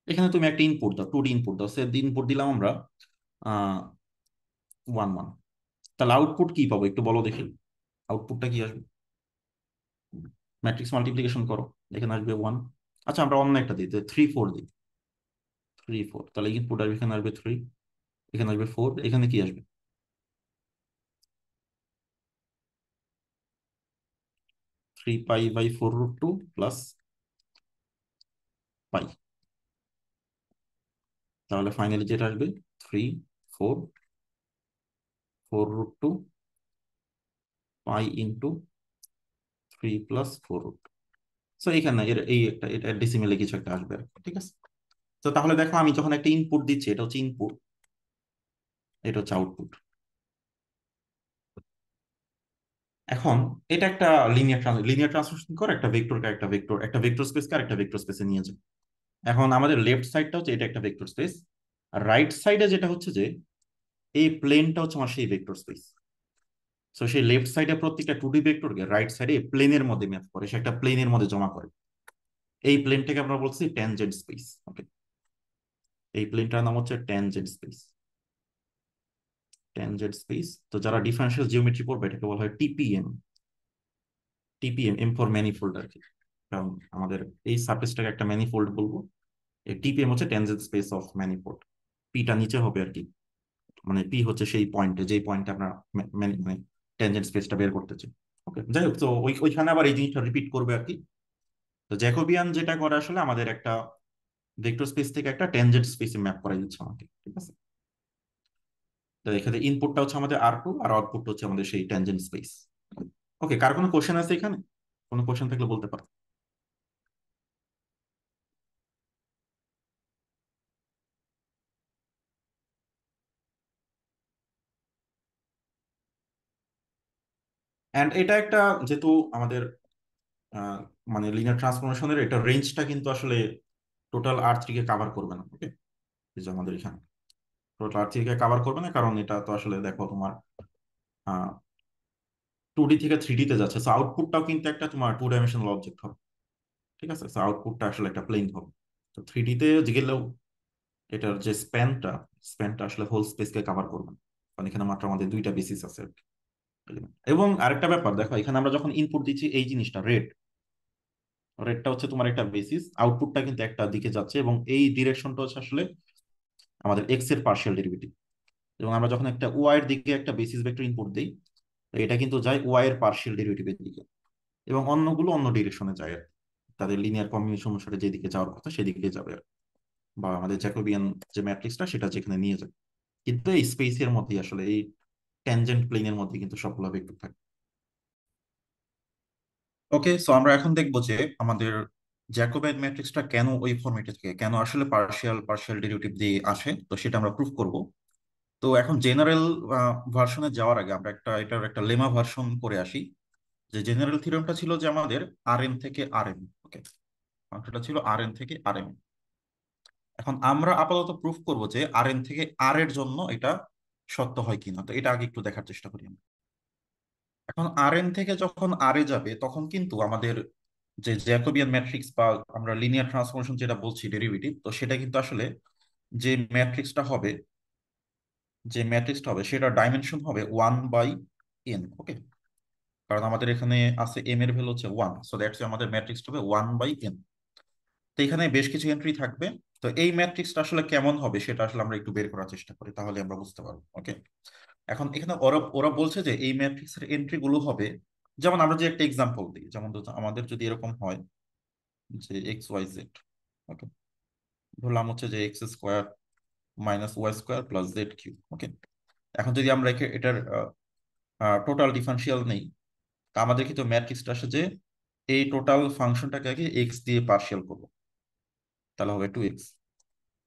[SPEAKER 1] এখানে তুমি একটা ইনপুট দাও, 2D ইনপুট দাও, সে ইনপুট দিলাম আমরা 1 1। তাহলে আউটপুট কি পাবো একটু বলো দেখি, আউটপুটটা কি আসবে? ম্যাট্রিক্স মাল্টিপ্লিকেশন করো, এখানে আসবে 1। আচ্ছা আমরা অন্য একটা দিই, 3 4 দিই, 3 4, তাহলে ইনপুট আসবে, এখানে আসবে 3, এখানে আসবে 4, এখানে কি আসবে? 3 π/4√2 প্লাস পাই। তাহলে ফাইনালি যেটা আসবে 3 4 4√2 π × 3 + 4√2। সো এখানে এই একটা, এটা ডেসিমেলে কিছু একটা আসবে আর কি, ঠিক আছে। তো তাহলে দেখো, আমি যখন একটা ইনপুট দিচ্ছি, এটা হচ্ছে ইনপুট, এটা হচ্ছে আউটপুট। এখন এটা একটা লিনিয়ার ট্রান্সফরমেশন করে একটা ভেক্টরকে একটা ভেক্টর স্পেসকে আর একটা ভেক্টর স্পেসে নিয়ে যায়। এখন আমাদের লেফট সাইডটা হচ্ছে এটা একটা ভেক্টর স্পেস, আর রাইট সাইডে যেটা হচ্ছে যে এই প্লেনটা হচ্ছে আমার সেই ভেক্টর স্পেস। সো সেই লেফট সাইডে প্রত্যেকটা 2D ভেক্টরকে রাইট সাইডে প্লেনের মধ্যে ম্যাপ করে, সে একটা প্লেনের মধ্যে জমা করে। এই প্লেনটাকে আমরা বলছি ট্যানজেন্ট স্পেস, ওকে। এই প্লেনটার নাম হচ্ছে ট্যানজেন্ট স্পেস, ট্যানজেন্ট স্পেস। তো যারা ডিফারেন্সিয়াল জিওমেট্রি পড়বে, এটাকে বলা হয় TPM, TPM, M for manifold আর কি। কারণ আমাদের এই সারফেসটাকে একটা ম্যানিফোল্ড বলবো, এই টিপিএম হচ্ছে ট্যানজেন্ট স্পেস অফ ম্যানিফোল্ড। পিটা নিচে হবে আর কি, মানে পি হচ্ছে সেই পয়েন্টে, যেই পয়েন্টে আমরা মানে ট্যানজেন্ট স্পেসটা বের করতে চাই, ওকে। যাই হোক, তো ওইখানে আবার এই জিনিসটা রিপিট করবে আর কি। তো জ্যাকোবিয়ান যেটা করে আসলে, আমাদের একটা ভেক্টর স্পেস থেকে একটা ট্যানজেন্ট স্পেসে ম্যাপ করাই দিচ্ছে আমাকে, ঠিক আছে। তো এখানে ইনপুটটা হচ্ছে আমাদের R2, আর আউটপুট হচ্ছে আমাদের সেই ট্যানজেন্ট স্পেস, ওকে। কার কোনো কোশ্চেন আছে এখানে? কোনো কোশ্চেন থাকলে বলতে পারো। অ্যান্ড এটা একটা, যেহেতু আমাদের আহ, মানে লিনিয়ার ট্রান্সফরমেশনের এটা রেঞ্জটা কিন্তু আসলে টোটাল R3 কে কাভার করবে না। ওকে, এই যে আমাদের এখানে টোটাল R3 কে কাভার করবে না, কারণ এটা তো আসলে দেখো তোমার 2D থেকে 3D তে যাচ্ছে, সো আউটপুটটাও কিন্তু একটা তোমার 2 ডাইমেনশনাল অবজেক্ট হবে। ঠিক আছে, সো আউটপুটটা আসলে একটা প্লেন হবে। তো 3D তে গেলেও এটার যে স্প্যানটা আসলে হোল স্পেসকে কাভার করবে না, কারণ এখানে মাত্র আমাদের 2টা বেসিস আছে আর কি, element। এবং আরেকটা ব্যাপার দেখো, এখানে আমরা যখন ইনপুট দিচ্ছি এই জিনিসটা রেডটা হচ্ছে তোমার একটা বেসিস, আউটপুটটা কিন্তু একটা দিকে যাচ্ছে, এবং এই ডিরেকশনটা হচ্ছে আসলে আমাদের এক্স এর পার্শিয়াল ডেরিভেটিভ। এবং আমরা যখন একটা ওয়াই এর দিকে একটা বেসিস ভেক্টর ইনপুট দিই, তো এটা কিন্তু যায় ওয়াই এর পার্শিয়াল ডেরিভেটিভের দিকে, এবং অন্যগুলো অন্য ডিরেকশনে যায় আর কি। তাদের লিনিয়ার কম্বিনেশন অনুসারে যেদিকে যাওয়ার কথা সেদিকে যাবে আর কি। বা আমাদের জ্যাকোবিয়ান যে ম্যাট্রিক্সটা সেটা যেখানে নিয়ে যায়, কিন্তু এই স্পেসের মধ্যেই আসলে এই ট্যানজেন্ট প্লেনের মধ্যে কিন্তু সবগুলো ভেক্টর থাকে। ওকে, সো আমরা এখন দেখবো যে আমাদের জ্যাকোবাইন ম্যাট্রিক্সটা কেন ওই ফরম্যাটে থাকে, কেন আসলে পার্শিয়াল পার্শিয়াল ডেরিভেটিভ দিয়ে আসে, তো সেটা আমরা প্রুফ করব। তো এখন জেনারেল ভার্সনে যাওয়ার আগে আমরা এটার একটা লেমা ভার্সন করে আসি। যে জেনারেল থিওরেমটা ছিল যে আমাদের Rn থেকে Rm, ওকে, ফাংশনটা ছিল Rn থেকে Rm। এখন আমরা আপাতত প্রুফ করব যে Rn থেকে R এর জন্য এটা সত্য হয় কিনা, তো এটা আগে একটু দেখার চেষ্টা করি আমরা। এখন Rn থেকে যখন R এ যাবে তখন কিন্তু আমাদের যে জ্যাকোবিয়ান ম্যাট্রিক্স বা আমরা লিনিয়ার ট্রান্সফরমেশন যেটা বলছি ডেরিভেটিভ, তো সেটা কিন্তু আসলে যে ম্যাট্রিক্সটা হবে সেটা ডাইমেনশন হবে 1/n। ওকে, কারণ আমাদের এখানে আছে m এর ভ্যালু হচ্ছে 1, সো দ্যাটস আমাদের ম্যাট্রিক্সটা হবে 1/n। তো এখানে বেশ কিছু এন্ট্রি থাকবে। তো এই ম্যাট্রিক্সটা আসলে কেমন হবে সেটা আসলে আমরা একটু বের করার চেষ্টা করি, তাহলে আমরা বুঝতে পারবো। ওকে, এখন এখানে ওরা ওরা বলছে যে এই ম্যাট্রিক্সের এন্ট্রি গুলো হবে, যেমন আমরা যে একটা এক্সাম্পল দিই, যেমন আমাদের যদি এরকম হয় যে এক্স ওয়াই জেড, ওকে, ধরলাম হচ্ছে যে x² - y² + z³ ওকে। এখন যদি আমরা এটার টোটাল ডিফারেন্সিয়াল নেই, তা আমাদের কিন্তু ম্যাট্রিক্সটা আসে যে এই টোটাল ফাংশনটাকে আগে এক্স দিয়ে পার্শিয়াল করবো, তাহলে হবে 2x।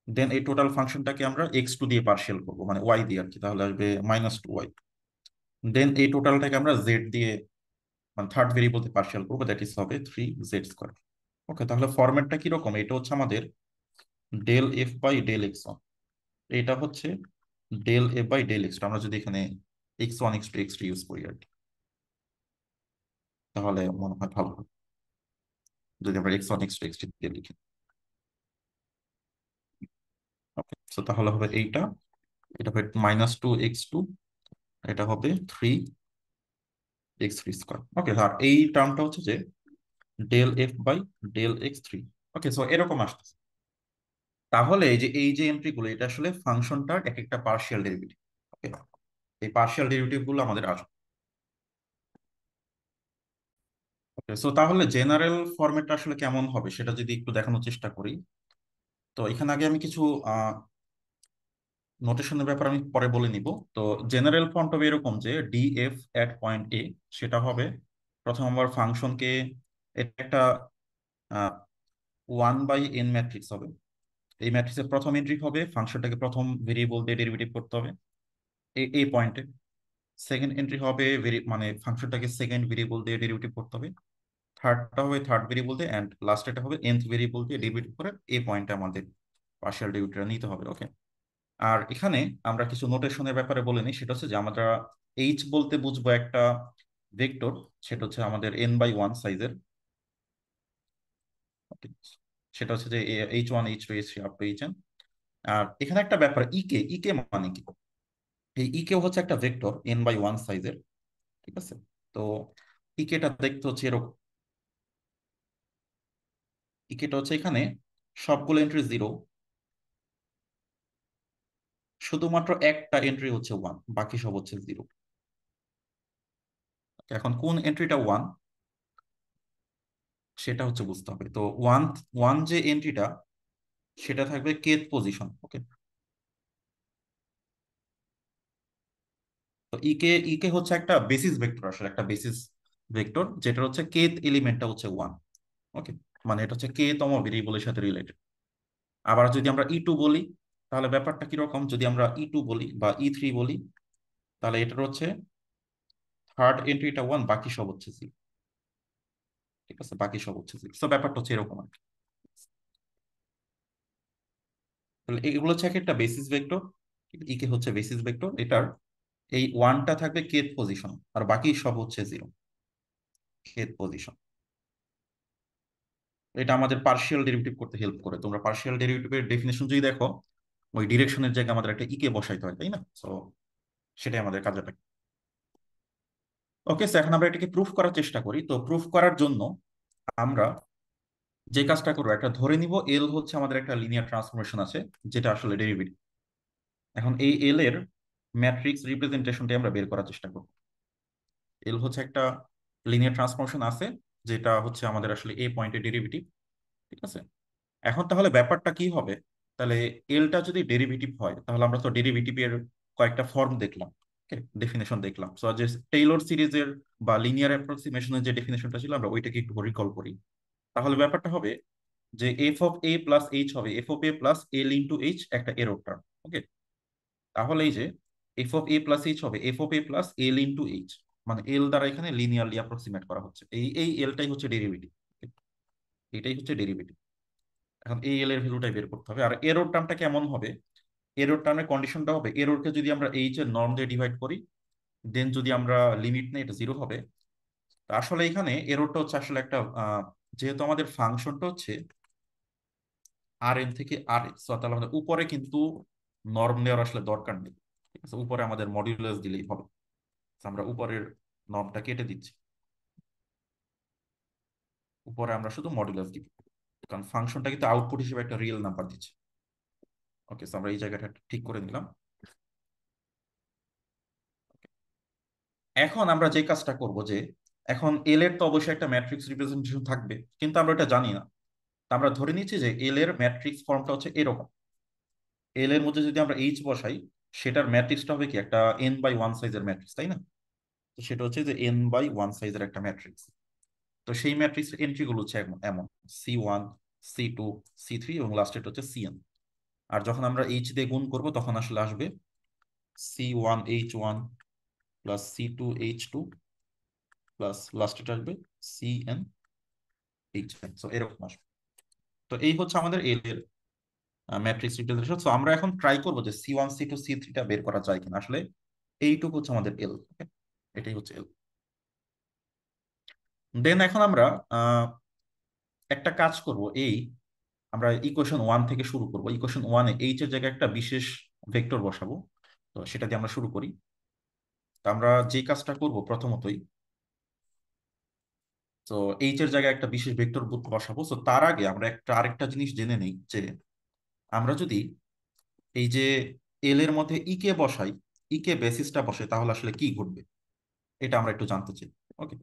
[SPEAKER 1] দেন এই টোটাল ফাংশনটাকে আমরা x2 দিয়ে পার্শিয়াল করবো, মানে y দিয়ে আর কি, তাহলে আসবে -2y। দেন এই টোটালটাকে আমরা z দিয়ে, মানে থার্ড ভেরিয়েবলতে পার্শিয়াল করবো, দ্যাট ইজ হবে 3z²। ওকে, তাহলে ফরম্যাটটা কিরকম, এটা হচ্ছে আমাদের ∂f/∂x1, এটা হচ্ছে ∂f/∂x2। আমরা যদি এখানে x1 x2 x3 ইউজ করি আর কি, তাহলে মনে হয় ভালো হবে যদি আমরা x1 x2 x3 দিয়ে লিখি। ওকে, সো তাহলে হবে এটা হবে -2x2, এটা হবে 3x3²। ওকে, আর এই টার্মটা হচ্ছে যে ∂f/∂x3। ওকে, সো এরকম আসতেছে। তাহলে এই যে এন্ট্রি গুলো, এটা আসলে ফাংশনটার এক একটা পার্শিয়াল ডেরিভেটিভ। ওকে, এই পার্শিয়াল ডেরিভেটিভ গুলো আমাদের আসবে। ওকে, সো তাহলে জেনারেল ফরম্যাটটা আসলে কেমন হবে সেটা যদি একটু দেখানোর চেষ্টা করি। তো এখানে আগে আমি কিছু নোটেশনের ব্যাপারে আমি পরে বলে নিব। তো জেনারেল ফর্মটা হবে এরকম যে df@point A, সেটা হবে প্রথম আমার ফাংশনকে, এটা একটা 1/n ম্যাট্রিক্স হবে। এই ম্যাট্রিক্সের প্রথম এন্ট্রি হবে ফাংশনটাকে প্রথম ভেরিয়েবল দিয়ে ডেরিভেটিভ করতে হবে এই পয়েন্টে। সেকেন্ড এন্ট্রি হবে মানে ফাংশনটাকে সেকেন্ড ভেরিয়েবল দিয়ে ডেরিভেটিভ করতে হবে। থার্ডটা হবে থার্ড ভেরিয়েবল দিয়ে, অ্যান্ড লাস্টেরটা হবে nth ভেরিয়েবল দিয়ে ডেরিভেটিভ করে এই পয়েন্টে আমাদের পার্শিয়াল ডেরিভেটিভটা নিতে হবে। ওকে, আর এখানে আমরা কিছু নোটেশনের ব্যাপারে বলে নিই। সেটা হচ্ছে যে আমরা এইচ বলতে বুঝবো একটা ভেক্টর, সেটা হচ্ছে আমাদের n/1 সাইজের। সেটা হচ্ছে যে h1 h2 h3 up to hn। আর এখানে একটা ব্যাপার, ইকে মানে কি, এই ইকে হচ্ছে একটা ভেক্টর n/1 সাইজের। ঠিক আছে, তো ইকেটা দেখতে হচ্ছে এরকম। ইকেটা হচ্ছে এখানে সবগুলো এন্ট্রি 0, শুধুমাত্র একটা এন্ট্রি হচ্ছে 1, বাকি সব হচ্ছে 0। এখন কোন এন্ট্রিটা 1 সেটা হচ্ছে বুঝতে হবে। তো ওয়ান ওয়ান যে এন্ট্রিটা সেটা থাকবে kth পজিশন। ওকে, তো ইকে হচ্ছে একটা বেসিস ভেক্টর, আসলে একটা বেসিস ভেক্টর যেটা হচ্ছে kth এলিমেন্টটা হচ্ছে 1। ওকে, মানে এটা হচ্ছে তম ভেরিয়েবলের সাথে রিলেটেড। আবার যদি আমরা ই2 বলি, তাহলে ব্যাপারটা কিরকম, যদি আমরা ই2 বলি বা ই3 বলি, তাহলে এটার হচ্ছে থার্ড এন্ট্রিটা 1, বাকি সব হচ্ছে 0। ঠিক আছে, বাকি সব হচ্ছে 0। তো ব্যাপারটা হচ্ছে এরকম আর কি। তাহলে এগুলো হচ্ছে একটা বেসিস ভেক্টর, ইকে হচ্ছে বেসিস ভেক্টর, এটার এই 1টা থাকবে kth পজিশন, আর বাকি সব হচ্ছে 0 kth পজিশন। এটা আমাদের পার্শিয়াল ডেরিভেটিভ করতে হেল্প করে। তোমরা পার্শিয়াল ডেরিভেটিভের ডেফিনেশন যদি দেখো, ওই ডিরেকশনের জায়গায় আমাদের একটা ইকে বসাইতে হয়, তাই না? সো সেটাই আমাদের কাজে লাগে। ওকে, এখন আমরা এটাকে প্রুফ করার চেষ্টা করি। তো প্রুফ করার জন্য আমরা যে কাজটা করবো, একটা ধরে নিব এল হচ্ছে আমাদের একটা লিনিয়ার ট্রান্সফরমেশন আছে, যেটা আসলে ডেরিভেটিভ। এখন এই এল এর ম্যাট্রিক্স রিপ্রেজেন্টেশনটি আমরা বের করার চেষ্টা করব। এল হচ্ছে একটা লিনিয়ার ট্রান্সফরমেশন আছে, যেটা হচ্ছে আমাদের আসলে এ পয়েন্টের ডেরিভেটিভ। ঠিক আছে, এখন তাহলে ব্যাপারটা কি হবে? তাহলে এলটা যদি ডেরিভেটিভ হয়, তাহলে আমরা তো ডেরিভেটিভের কয়েকটা ফর্ম দেখলাম, ডেফিনেশন দেখলাম। সো যে টেইলর সিরিজের বা লিনিয়ার অ্যাপ্রক্সিমেশনের যে ডেফিনেশনটা ছিল, আমরা ওইটাকে একটু রিকল করি। তাহলে ব্যাপারটা হবে যে F of A plus H হবে F of A plus L into H, একটা এরর টার্ম। ওকে, তাহলে এই যে F of A plus H হবে F of A plus L into H, মানে এল দ্বারা এখানে লিনিয়ারলি অ্যাপ্রক্সিমেট করা হচ্ছে। এই এই এলটাই হচ্ছে ডেরিভেটিভ, এটাই হচ্ছে ডেরিভেটিভ। এখন এই এল এর ভ্যালুটাই বের করতে হবে। আর এরর টার্মটা কেমন হবে? এরর টার্মের কন্ডিশনটা হবে, এররকে যদি আমরা এইচ এর নর্ম দিয়ে ডিভাইড করি, দেন যদি আমরা লিমিট নেই, এটা 0 হবে। তো আসলে এখানে এররটা হচ্ছে আসলে একটা যেহেতু আমাদের ফাংশনটা হচ্ছে আর এন থেকে আর এক্স, তাহলে আমাদের উপরে কিন্তু নর্ম নেওয়ার আসলে দরকার নেই। ঠিক আছে, উপরে আমাদের মডিউলাস দিলেই হবে। তো আমরা উপরের নর্মটা কেটে দিচ্ছি, উপরে আমরা শুধু মডিউলাস দিব, কারণ ফাংশনটা কিন্তু আউটপুট হিসেবে একটা রিয়েল নাম্বার দিচ্ছে। ওকে, আমরা এই জায়গাটা ঠিক করে নিলাম। এখন আমরা যে কাজটা করব, যে এখন এল এর তো অবশ্যই একটা ম্যাট্রিক্স রিপ্রেজেন্টেশন থাকবে, কিন্তু আমরা এটা জানি না। তা আমরা ধরে নিচ্ছি যে এল এর ম্যাট্রিক্স ফর্মটা হচ্ছে এরকম। এল এর মধ্যে যদি আমরা এইচ বসাই, সেটার ম্যাট্রিক্সটা হবে কি একটা n/1 সাইজের ম্যাট্রিক্স, তাই না? তো সেটা হচ্ছে যে n/1 সাইজের একটা ম্যাট্রিক্স। তো সেই ম্যাট্রিক্স এন্ট্রি গুলো হচ্ছে এমন এমন C1, C2, C3 এবং লাস্টের হচ্ছে Cn। আর যখন আমরা এইচ দিয়ে গুণ করব, তখন আসলে আসবে C1H1 প্লাস C2H2 প্লাস লাস্টের আসবে CnHn। তো এরকম আসবে। তো এই হচ্ছে আমাদের এল এর ম্যাট্রিক্স রিপ্রেজেন্টেশন। সো আমরা এখন ট্রাই করবো যে C1, C2, C3টা বের করা যায় কিনা। আসলে এইটুকু হচ্ছে আমাদের এল। এটাই হচ্ছে এল। দেন এখন আমরা আহ, একটা কাজ করব। আমরা ইকুয়েশন 1 থেকে শুরু করব। ইকুয়েশন 1-এ এইচ এর জায়গায় একটা বিশেষ ভেক্টর বসাবো। তো সেটা দিয়ে আমরা শুরু করি। তো আমরা যে কাজটা করব প্রথমতই, তো এইচ এর জায়গায় একটা বিশেষ ভেক্টর বসাবো। তো তার আগে আমরা আরেকটা জিনিস জেনে নেই, যে আমরা যদি এই যে এল এর মধ্যে ইকে বসাই, ইকে বেসিসটা বসাই, তাহলে আসলে কি ঘটবে এটা আমরা একটু জানতে চাই। ওকে,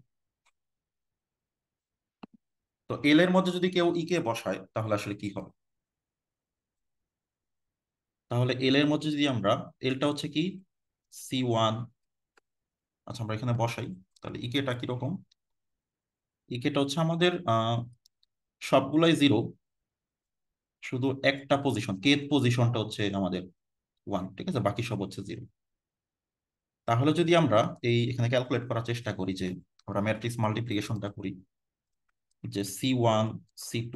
[SPEAKER 1] তো এল এর মধ্যে যদি কেউ ইকে বসায়, তাহলে আসলে কি হবে? তাহলে এল এর মধ্যে যদি আমরা, এলটা হচ্ছে কি C1, আচ্ছা আমরা এখানে বসাই। তাহলে ইকেটা কিরকম? ইকেটা হচ্ছে আমাদের সবগুলাই 0, শুধু একটা পজিশন kth পজিশনটা হচ্ছে আমাদের 1। ঠিক আছে, বাকি সব হচ্ছে 0। তাহলে যদি আমরা এখানে ক্যালকুলেট করার চেষ্টা করি, যে আমরা ম্যাট্রিক্স মাল্টিপ্লিকেশনটা করি, যে C1, C2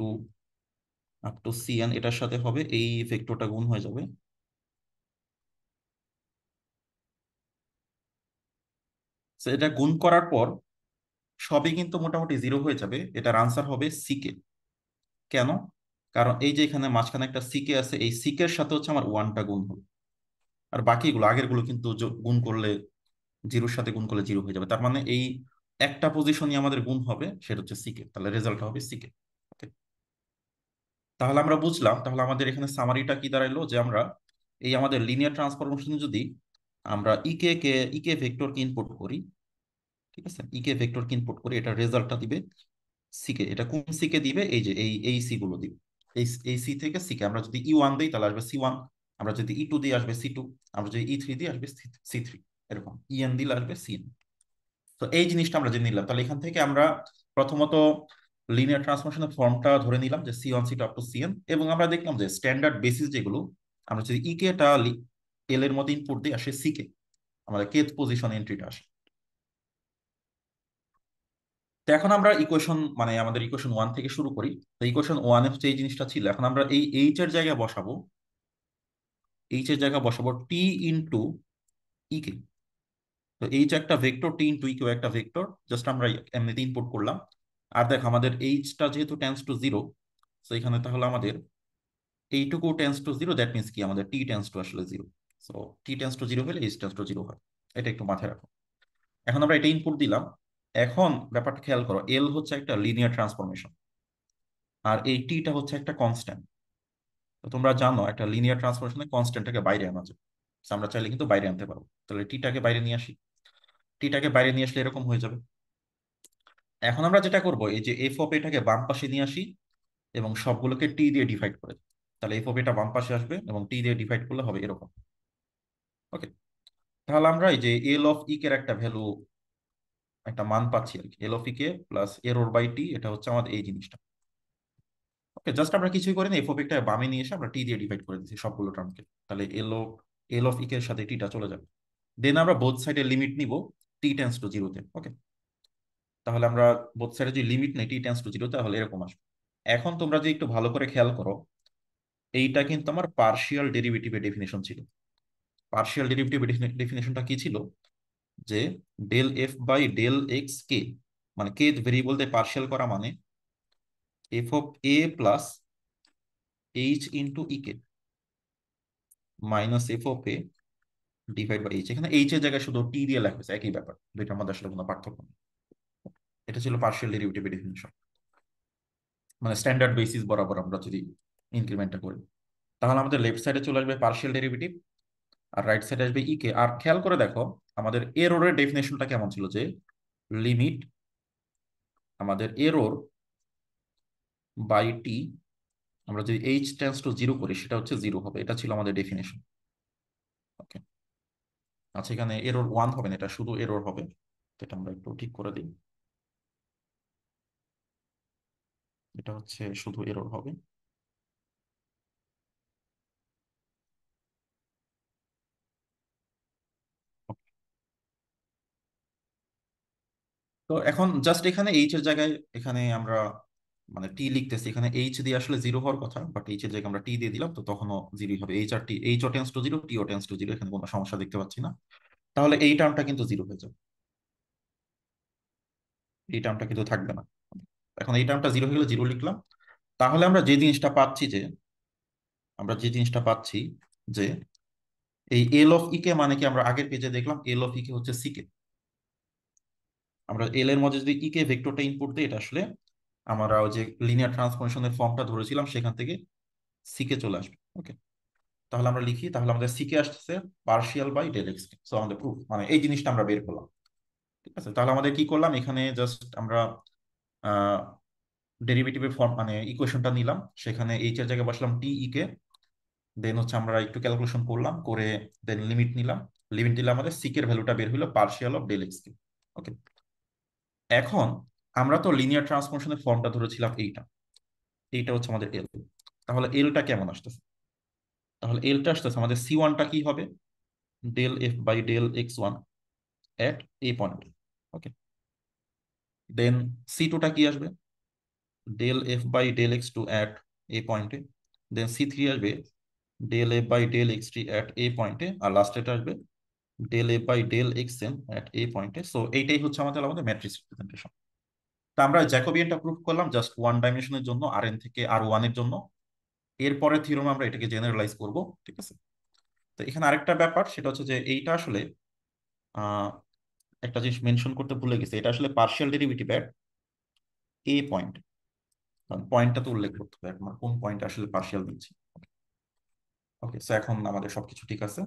[SPEAKER 1] up to Cn, এটার সাথে হবে এই ভেক্টরটা গুণ হয়ে যাবে। তো এটা গুণ করার পর সবই কিন্তু মোটামুটি 0 হয়ে যাবে। এটার আনসার হবে সিকে। কেন? কারণ এই যে এখানে মাঝখানে একটা সিকে আছে, এই সিকের সাথে হচ্ছে আমার 1টা গুণ হবে। আর বাকিগুলো আগের গুলো কিন্তু গুণ করলে, 0-র সাথে গুণ করলে 0 হয়ে যাবে। তার মানে এই একটা পজিশনই আমাদের গুণ হবে, সেটা হচ্ছে সিকে। তাহলে রেজাল্ট হবে সিকে। ওকে, তাহলে আমরা বুঝলাম। তাহলে আমাদের এখানে সামারিটা কি দাঁড়াইলো, যে আমরা এই আমাদের লিনিয়ার ট্রান্সফরমেশনে যদি আমরা ইকে ভেক্টরকে ইনপুট করি, ঠিক আছে, ইকে ভেক্টরকে ইনপুট করি, এটা রেজাল্টটা দিবে সিকে। এটা কোন সিকে দিবে? এই যে এই সি গুলো দিবে। এই সি থেকে সিকে আমরা যদি E1 দিই, তাহলে আসবে C1। আমরা যদি E2 দিই, আসবে C2। আমরা যদি E3 দিই, আসবে C3। এরকম En দিলে আসবে Cn। তো এই জিনিসটা আমরা জেনে নিলাম। তাহলে এখান থেকে আমরা প্রথমত লিনিয়ার ট্রান্সফরমেশনের ফর্মটা ধরে নিলাম, যে C1, C2 up to Cn। এবং আমরা দেখলাম যে স্ট্যান্ডার্ড বেসিস যেগুলো, আমরা যদি ইকেটা এল এর মধ্যে ইনপুট দিই, আসে সিকে, আমাদের kth পজিশন এন্ট্রিটা আসে। তো এখন আমরা ইকুয়েশন মানে আমাদের ইকুয়েশন 1 থেকে শুরু করি। তো ইকুয়েশন 1 এর যে জিনিসটা ছিল, এখন আমরা এই এইচ এর জায়গায় বসাবো, এইচ এর জায়গায় বসাবো টি ইনটু ই কে। তো এইচ একটা ভেক্টর, টি ইনটু ই কেও একটা ভেক্টর, জাস্ট আমরা এমনিতে ইনপুট করলাম। আর দেখ আমাদের এইচটা যেহেতু টেন্স টু জিরো, তো এখানে তাহলে আমাদের এইটুকু tense to zero, that means কি আমাদের টি টেন্স টু আসলে zero. So T tense to zero হলে এইচ টেন্স টু জিরো হয়, এটা একটু মাথায় রাখো। এখন আমরা এটা ইনপুট দিলাম। এখন ব্যাপারটা খেয়াল করো, এল হচ্ছে একটা লিনিয়ার ট্রান্সফরমেশন, আর এই টিটা হচ্ছে একটা কনস্ট্যান্ট। তো তোমরা জানো একটা লিনিয়ার ট্রান্সফরমেশনে কনস্ট্যান্টটাকে বাইরে আনা যায়। So আমরা চাইলে কিন্তু বাইরে আনতে পারবো। তাহলে টিটাকে বাইরে নিয়ে আসি, টিটাকে বাইরে নিয়ে আসলে এরকম হয়ে যাবে। এখন আমরা যেটা করব, এই যে এফ অফ এটাকে বাম পাশে নিয়ে আসি এবং সবগুলোকে টি দিয়ে ডিভাইড করে দিই। তাহলে এফ অফ এটা বাম পাশে আসবে এবং টি দিয়ে ডিভাইড করলে হবে এরকম। ওকে, তাহলে আমরা এই যে এল অফ ই এর একটা ভ্যালু, একটা মান পাচ্ছি আর কি, L of E K plus error by T, এটা হচ্ছে আমাদের এই জিনিসটা। ওকে, জাস্ট আমরা কিছুই করি না, এফ অফ একটা বামে নিয়ে এসে আমরা টি দিয়ে ডিভাইড করে দিচ্ছি সবগুলো টার্মকে। তাহলে এল অফ ই এর সাথে টিটা চলে যাবে। দেন আমরা বোথ সাইডে লিমিট নিব টি টেন্স টু জিরোতে। ওকে, তাহলে আমরা বোথ সাইডে যদি লিমিট নেই টি টেন্স টু জিরো, তাহলে এরকম আসবে। এখন তোমরা যদি একটু ভালো করে খেয়াল করো, এইটা কিন্তু আমার পার্শিয়াল ডেরিভেটিভের ডেফিনেশন ছিল। পার্শিয়াল ডেরিভেটিভ ডেফিনেশনটা কি ছিল, যে del F by del X K, মানে কে ভেরিয়েবল দিয়ে পার্শিয়াল করা মানে F of A plus H into E K minus F of A divide by H. এখানে এইচ এর জায়গায় শুধু টি দিয়ে লেখা হয়েছে, একই ব্যাপার, দুইটার মধ্যে আসলে কোনো পার্থক্য নেই। এটা ছিল পার্শিয়াল ডেরিভেটিভের ডেফিনেশন, মানে স্ট্যান্ডার্ড বেসিস বরাবর আমরা যদি ইনক্রিমেন্টটা করি, তাহলে আমাদের লেফট সাইডে চলে আসবে পার্শিয়াল ডেরিভেটিভ আর রাইট সাইডে আসবে ই কে। আর খেয়াল করে দেখো আমাদের এররের ডেফিনেশনটা কেমন ছিল, যে লিমিট আমাদের এরর বাই টি, আমরা যদি এইচ টেন্স টু জিরো করি সেটা হচ্ছে জিরো হবে, এটা ছিল আমাদের ডেফিনেশন। ওকে, আচ্ছা এখানে এরর ওয়ান হবে না, এটা শুধু এরর হবে, এটা আমরা একটু ঠিক করে দিই, এটা হচ্ছে শুধু এরর হবে। তো এখন জাস্ট এখানে এইচ এর জায়গায় এখানে আমরা মানে টি লিখতেছি, এখানে এইচ দিয়ে আসলে জিরো হওয়ার কথা, বাট এইচ এর জায়গায় আমরা টি দিয়ে দিলাম, তো তখনও জিরো হবে। এইচ আর টি, এইচ ও টেন্স টু জিরো, টি ও টেন্স টু জিরো, এখানে কোনো সমস্যা দেখতে পাচ্ছি না। তাহলে এই টার্মটা কিন্তু জিরো হয়ে যাবে, এই টার্মটা কিন্তু থাকবে না। এখন এই টার্মটা জিরো হয়ে গেলে জিরো লিখলাম। তাহলে আমরা যে জিনিসটা পাচ্ছি, যে এই এল অফ ই কে মানে কি, আমরা আগের পেজে দেখলাম এল অফ ই কে হচ্ছে সি কে। আমরা এল এর মধ্যে যদি ই কে ভেক্টরটা ইনপুট দিই, এটা আসলে আমরা ওই যে লিনিয়ার ট্রান্সফরমেশনের ফর্মটা ধরেছিলাম সেখান থেকে সি কে চলে আসবে। ওকে, তাহলে আমরা লিখি, তাহলে আমাদের সি কে আসছে partial by del X. So আমাদের প্রুফ মানে এই জিনিসটা আমরা বের করলাম। ঠিক আছে, তাহলে আমাদের কি করলাম, এখানে জাস্ট আমরা ডেরিভেটিভের ফর্ম মানে ইকুয়েশনটা নিলাম, সেখানে এইচ এর জায়গায় বসলাম টি ই কে, দেন হচ্ছে আমরা একটু ক্যালকুলেশন করলাম, করে দেন লিমিট নিলাম। লিমিট দিলে আমাদের সিক এর ভ্যালুটা বের হলো partial of del X cube. Okay, এখন আমরা তো লিনিয়ার ট্রান্সফরমেশনের ফর্মটা ধরেছিলাম এইটা, এইটা হচ্ছে আমাদের এল। তাহলে এলটা কেমন আসতেছে, তাহলে এলটা আসতেছে আমাদের সি ওয়ানটা কি হবে, del F by del X one at A point. Okay, then C টুটা কি আসবে, del F by del x two at A পয়েন্টে। দেন সি থ্রি আসবে del F by del X three at A পয়েন্টে। আর last এটা আসবে del F by del X N at A পয়েন্টে। সো এইটাই হচ্ছে আমাদের ম্যাট্রিক্স রিপ্রেজেন্টেশন। তা আমরা জ্যাকোবিয়ানটা প্রুফ করলাম জাস্ট ওয়ান ডাইমেনশনের জন্য, আর এন থেকে আর ওয়ান এর জন্য। এরপরে থিওরেম আমরা এটাকে জেনারেলাইজ করব। ঠিক আছে, তো এখানে আরেকটা ব্যাপার, সেটা হচ্ছে যে এইটা আসলে আহ একটা জিনিস মেনশন করতে ভুলে গেছি, এটা আসলে partial derivative at A point, কারণ পয়েন্টটা তো উল্লেখ করতে হবে আমার কোন পয়েন্টে আসলে পার্শিয়াল দিচ্ছি। ওকে, সো এখন আমাদের সবকিছু ঠিক আছে।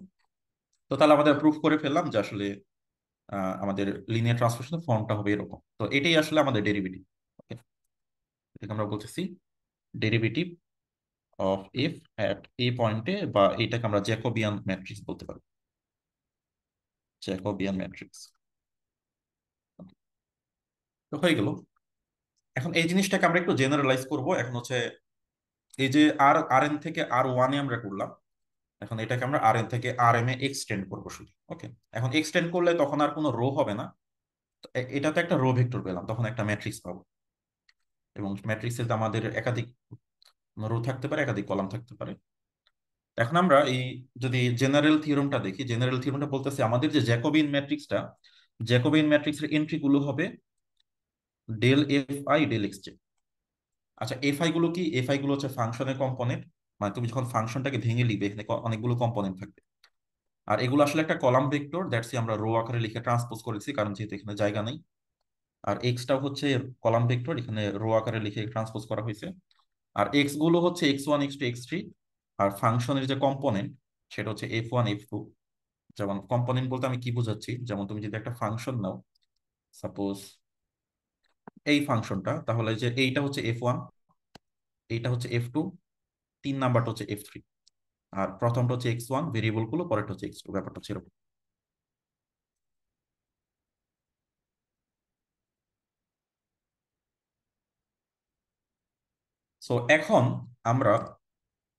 [SPEAKER 1] তো তাহলে আমাদের প্রুফ করে ফেললাম যে আসলে আমাদের লিনিয়ার ট্রান্সফরমেশনের ফর্মটা হবে এরকম। তো এটাই আসলে আমাদের ডেরিভেটিভ। ওকে, এটাকে আমরা বলতেছি derivative of F at a পয়েন্টে, বা এটাকে আমরা জ্যাকোবিয়ান ম্যাট্রিক্স বলতে পারি, জ্যাকোবিয়ান ম্যাট্রিক্স। তো হয়ে গেল। এখন এই জিনিসটাকে আমরা একটু জেনারেলাইজ করব। এখন হচ্ছে এই যে আর এন থেকে আর ওয়ানে আমরা করলাম, এখন এটাকে আমরা আর এন থেকে আর এম এ এক্সটেন্ড করবো শুধু। ওকে, এখন এক্সটেন্ড করলে তখন আর কোনো রো হবে না, এটা তো একটা রো ভেক্টর পেলাম, তখন একটা ম্যাট্রিক্স পাবো, এবং ম্যাট্রিক্সে তো আমাদের একাধিক রো থাকতে পারে, একাধিক কলাম থাকতে পারে। এখন আমরা এই যদি জেনারেল থিওরেমটা দেখি, জেনারেল থিওরেমটা বলতেছে আমাদের যে জ্যাকোবিয়ান ম্যাট্রিক্সটা, জ্যাকোবিয়ান ম্যাট্রিক্সের এন্ট্রি গুলো হবে del F I del X J. আচ্ছা, এফ আই গুলো কি? এফ আই গুলো হচ্ছে ফাংশনের কম্পোনেন্ট, মানে তুমি যখন ফাংশনটাকে ভেঙে লিখবে এখানে অনেকগুলো কম্পোনেন্ট থাকবে। আর এগুলো আসলে একটা কলাম ভেক্টর, দ্যাটস আমরা রো আকারে লিখে ট্রান্সপোজ করেছি, কারণ যেহেতু এখানে জায়গা নেই। আর এক্সটাও হচ্ছে কলাম ভেক্টর, এখানে রো আকারে লিখে ট্রান্সপোজ করা হয়েছে। আর এক্স গুলো হচ্ছে X one X two X three. আর ফাংশনের যে কম্পোনেন্ট সেটা হচ্ছে এফ ওয়ান এফ টু। যেমন কম্পোনেন্ট বলতে আমি কি বোঝাচ্ছি, যেমন তুমি যদি একটা ফাংশন নাও, সাপোজ এই ফাংশনটা, তাহলে যে এইটা হচ্ছে এফ ওয়ান, এইটা হচ্ছে এফ টু, 3 নাম্বারটা হচ্ছে এফ থ্রি। আর প্রথমটা হচ্ছে এক্স ওয়ান ভেরিয়েবল গুলো, পরেরটা হচ্ছে এক্স টু, ব্যাপারটা হচ্ছে এরকম। সো এখন আমরা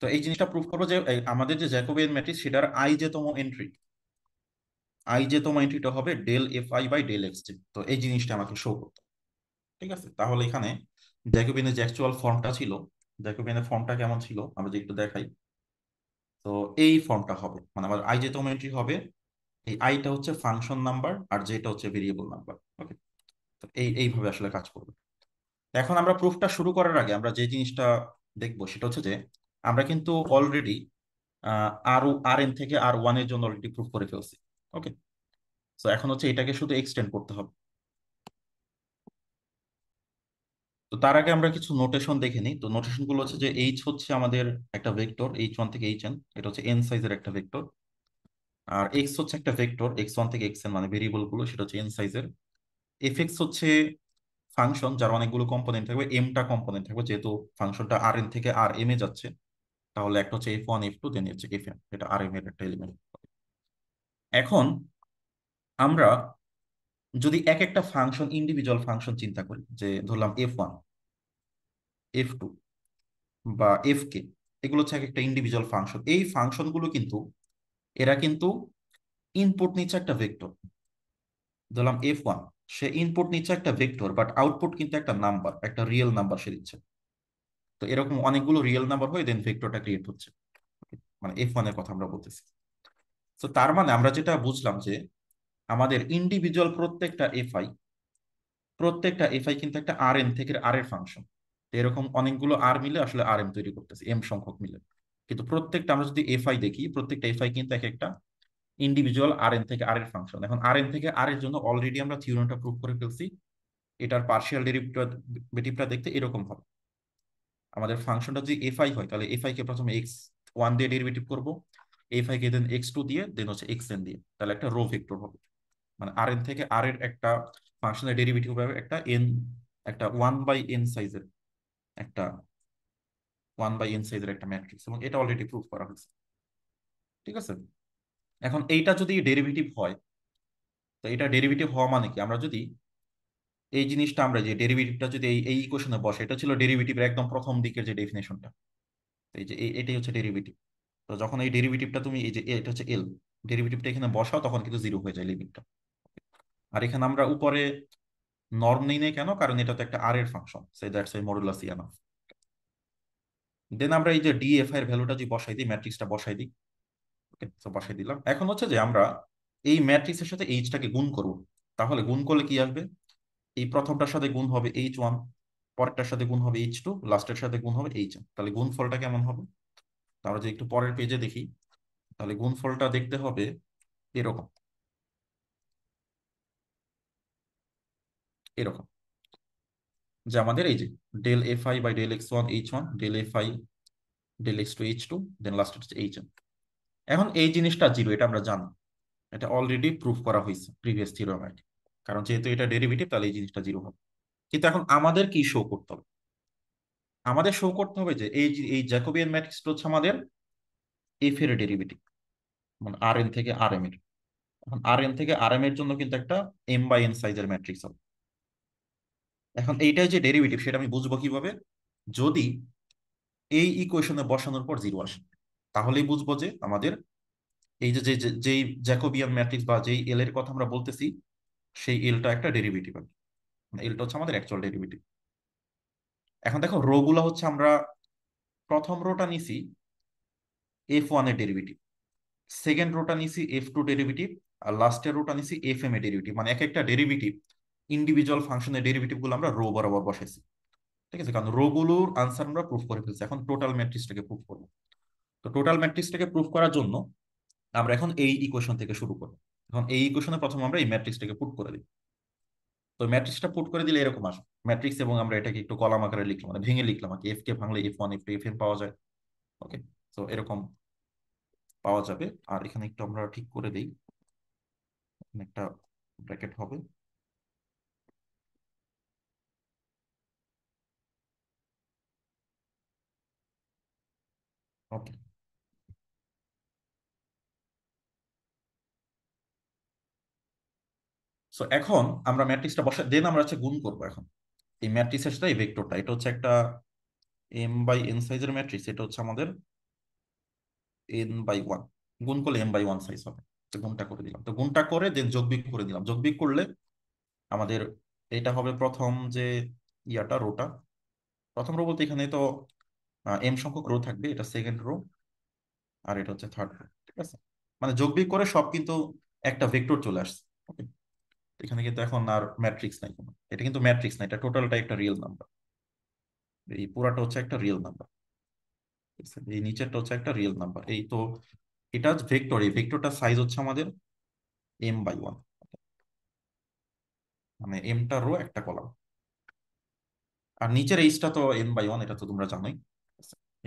[SPEAKER 1] তো এই জিনিসটা প্রুভ করবো যে আমাদের যে জ্যাকোবিয়ান ম্যাট্রিক্স সেটার আই যে তম এন্ট্রি, আই যে তম এন্ট্রিটা হবে del F I by del X J. তো এই জিনিসটা আমাকে শো করতে হবে। ঠিক আছে, তাহলে এখানে জ্যাকোবিয়ানের যে অ্যাকচুয়াল ফর্মটা ছিল, জ্যাকোবিয়ানের ফর্মটা কেমন ছিল আমরা যদি একটু দেখাই। তো এই ফর্মটা হবে, মানে আমার আই যে তম এন্ট্রি হবে, এই আইটা হচ্ছে ফাংশন নাম্বার আর যেটা হচ্ছে ভেরিয়েবল নাম্বার। ওকে, তো এইভাবে আসলে কাজ করবে। এখন আমরা প্রুফটা শুরু করার আগে আমরা যে জিনিসটা দেখবো সেটা হচ্ছে যে আমরা কিন্তু অলরেডি আর এন থেকে আর ওয়ান এর জন্য অলরেডি প্রুফ করে ফেলছি। ওকে, তো এখন হচ্ছে এটাকে শুধু এক্সটেন্ড করতে হবে। তো তার আগে আমরা কিছু নোটেশন দেখে নিই। তো নোটেশন গুলো হচ্ছে যে এইচ হচ্ছে আমাদের একটা ভেক্টর, এইচ ওয়ান থেকে এইচ এন, এটা হচ্ছে এন সাইজের একটা ভেক্টর। আর এক্স হচ্ছে একটা ভেক্টর, এক্স ওয়ান থেকে এক্স এন, মানে ভেরিয়েবল গুলো, সেটা হচ্ছে এন সাইজের। এফ এক্স হচ্ছে ফাংশন যার অনেকগুলো কম্পোনেন্ট থাকবে, এমটা কম্পোনেন্ট থাকবে, যেহেতু ফাংশনটা আর এন থেকে আর এম এ যাচ্ছে, তাহলে একটা হচ্ছে এফ ওয়ান এফ টু, দেন হচ্ছে এফ এন, এটা আর এম এর একটা এলিমেন্ট। এখন আমরা যদি এক একটা ফাংশন, ইন্ডিভিজুয়াল ফাংশন চিন্তা করি, যে ধরলাম এফ ওয়ান এফ টু বা এফ কে, এগুলো হচ্ছে এক একটা ইন্ডিভিজুয়াল ফাংশন। এই ফাংশনগুলো কিন্তু এরা কিন্তু ইনপুট নিচ্ছে একটা ভেক্টর। ধরলাম এফ ওয়ান, সে ইনপুট নিচ্ছে একটা ভেক্টর, বাট আউটপুট কিন্তু একটা নাম্বার, একটা রিয়েল নাম্বার সে দিচ্ছে। তো এরকম অনেকগুলো রিয়েল নাম্বার হয়ে দেন ভেক্টরটা ক্রিয়েট হচ্ছে, মানে এফ ওয়ান এর কথা আমরা বলতেছি। তো তার মানে আমরা যেটা বুঝলাম যে আমাদের ইন্ডিভিজুয়াল প্রত্যেকটা এফআই কিন্তু একটা আর এন থেকে আর এর ফাংশন। এরকম অনেকগুলো আর মিলে আসলে আর এম তৈরি করতেছে, এম সংখ্যক মিলে। কিন্তু প্রত্যেকটা আমরা যদি এফআই দেখি, প্রত্যেকটা এফআই কিন্তু এক একটা ইন্ডিভিজুয়াল আর এন থেকে আর এর ফাংশন। এখন আর এন থেকে আর এর জন্য অলরেডি আমরা থিওরেমটা প্রুভ করে ফেলছি। এটার পার্শিয়াল ডেরিভেটিভটা দেখতে এরকম হবে। আমাদের ফাংশনটা যদি এফআই হয়, তাহলে এফআই কে প্রথমে এক্স ওয়ান দিয়ে ডেরিভেটিভ করবো, এফআই কে দেন এক্স টু দিয়ে, দেন হচ্ছে এক্স এন দিয়ে, তাহলে একটা রো ভেক্টর হবে। মানে আর এন থেকে আর এর একটা ফাংশনের ডেরিভেটিভ হবে একটা এন, একটা একটা ওয়ান বাই এন সাইজের একটা ম্যাট্রিক্স, এবং এটা অলরেডি প্রুভ করা হয়েছে। ঠিক আছে, এখন এইটা যদি ডেরিভেটিভ হয়, তো এটা ডেরিভেটিভ হওয়া মানে কি, আমরা যদি এই জিনিসটা, আমরা যে ডেরিভেটিভটা যদি এই ইকুয়েশনে বসে, এটা ছিল ডেরিভেটিভের একদম প্রথম দিকের যে ডেফিনেশনটা, এই যে এটাই হচ্ছে ডেরিভেটিভ। তো যখন এই ডেরিভেটিভটা তুমি এই যে এটা হচ্ছে এল, ডেরিভেটিভটা এখানে বসাও, তখন কিন্তু জিরো হয়ে যায় লিমিটটা। আর এখানে আমরা উপরে নর্ম নেই নাই কেন, কারণ এটা তো একটা আর এর function, say that's Y modulus ইয়ানা। দেন আমরা এই যে ডিএফ এর ভ্যালুটা যদি বসাই দিই, ম্যাট্রিক্সটা বসাই দিই। ওকে, তো বসাই দিলাম। এখন হচ্ছে যে আমরা এই ম্যাট্রিক্সের সাথে এইচটাকে গুণ করব। তাহলে গুণ করলে কি আসবে, এই প্রথমটার সাথে গুণ হবে এইচ ওয়ান, পরেরটার সাথে গুণ হবে এইচ টু, লাস্টের সাথে গুণ হবে এইচ এন। তাহলে গুণফলটা কেমন হবে, তাহলে যদি একটু পরের পেজে দেখি, তাহলে গুণফলটা দেখতে হবে এরকম, এরকম যে আমাদের এই যে del F I by del X one H one, del F I del x two H two, then last হচ্ছে এইচ এন। এখন এই জিনিসটা জিরো, এটা আমরা জানি, এটা অলরেডি প্রুফ করা হয়েছে প্রিভিয়াস থিওরেমে। কারণ যেহেতু এটা ডেরিভেটিভ, তাহলে এই জিনিসটা জিরো হবে। কিন্তু এখন আমাদের কি শো করতে হবে, আমাদের শো করতে হবে যে এই জ্যাকোবিয়ান ম্যাট্রিক্সটা হচ্ছে আমাদের এফ এর ডেরিভেটিভ, মানে আর এন থেকে আর এম এর। এখন আর এন থেকে আর এম এর জন্য কিন্তু একটা এম বাই এন সাইজের ম্যাট্রিক্স হবে। এখন এইটাই যে ডেরিভেটিভ, সেটা আমি বুঝবো কিভাবে, যদি এই ইকুয়েশনে বসানোর পর জিরো আসে, তাহলেই বুঝবো যে আমাদের এই যে যেই জ্যাকোবিয়ান ম্যাট্রিক্স বা যেই এল এর কথা আমরা বলতেছি, সেই এলটা একটা ডেরিভেটিভ, মানে এলটা হচ্ছে আমাদের অ্যাকচুয়াল ডেরিভেটিভ। এখন দেখো রো গুলো হচ্ছে আমরা প্রথম রোটা নিছি F1 এর ডেরিভেটিভ, সেকেন্ড রোটা নিছি F2 ডেরিভেটিভ, আর লাস্টের রোটা নিছি Fm এর ডেরিভেটিভ। মানে এক একটা ডেরিভেটিভ, ইন্ডিভিজুয়াল ফাংশনের ডেরিভেটিভ গুলো আমরা রো বরাবর বসাইছি। ঠিক আছে, কারণ রো গুলোর আনসার আমরা প্রুফ করে ফেলছি, এখন টোটাল ম্যাট্রিক্সটাকে প্রুফ করবো। তো টোটাল ম্যাট্রিক্সটাকে প্রুফ করার জন্য আমরা এখন এই ইকুয়েশন থেকে শুরু করবো। এখন এই ইকুয়েশনে প্রথম আমরা এই ম্যাট্রিক্সটাকে পুট করে দিই। তো ম্যাট্রিক্সটা পুট করে দিলে এরকম আসবে ম্যাট্রিক্স, এবং আমরা এটাকে একটু কলাম আকারে লিখলাম, মানে ভেঙে লিখলাম আর কি। এফ কে ভাঙলে F1 F2 Fn পাওয়া যায়। ওকে, তো এরকম পাওয়া যাবে। আর এখানে একটু আমরা ঠিক করে দিই, এখানে একটা ব্র্যাকেট হবে। ওকে, সো এখন আমরা ম্যাট্রিক্সটা বসা দেন আমরা হচ্ছে গুণ করবো এখন এই ম্যাট্রিক্সের সাথে এই ভেক্টরটা। এটা হচ্ছে একটা m/n সাইজের ম্যাট্রিক্স, এটা হচ্ছে আমাদের n/1, গুণ করলে m/1 সাইজ হবে। তো গুণটা করে দিলাম, তো গুণটা করে দেন যোগ বিয়োগ করে দিলাম। যোগ বিয়োগ করলে আমাদের এটা হবে প্রথম যে ইয়াটা রোটা। প্রথম রো বলতে এখানে তো এম সংখ্যক রো থাকবে, এটা সেকেন্ড রো, আর এটা হচ্ছে থার্ড রো। ঠিক আছে, মানে যোগ বিয়োগ করে সব কিন্তু একটা ভেক্টর চলে আসছে। ওকে, এখানে কিন্তু এখন আর ম্যাট্রিক্স নাই কোনো, এটা কিন্তু ম্যাট্রিক্স না, এটা টোটালটা একটা রিয়েল নাম্বার। এই পুরাটা হচ্ছে একটা রিয়েল নাম্বার, এই নিচেরটা হচ্ছে একটা রিয়েল নাম্বার। এই তো এটা ভেক্টর, এই ভেক্টরটার সাইজ হচ্ছে আমাদের m/1, মানে এমটা রো একটা কলাম। আর নিচের এইচটা তো n/1, এটা তো তোমরা জানোই,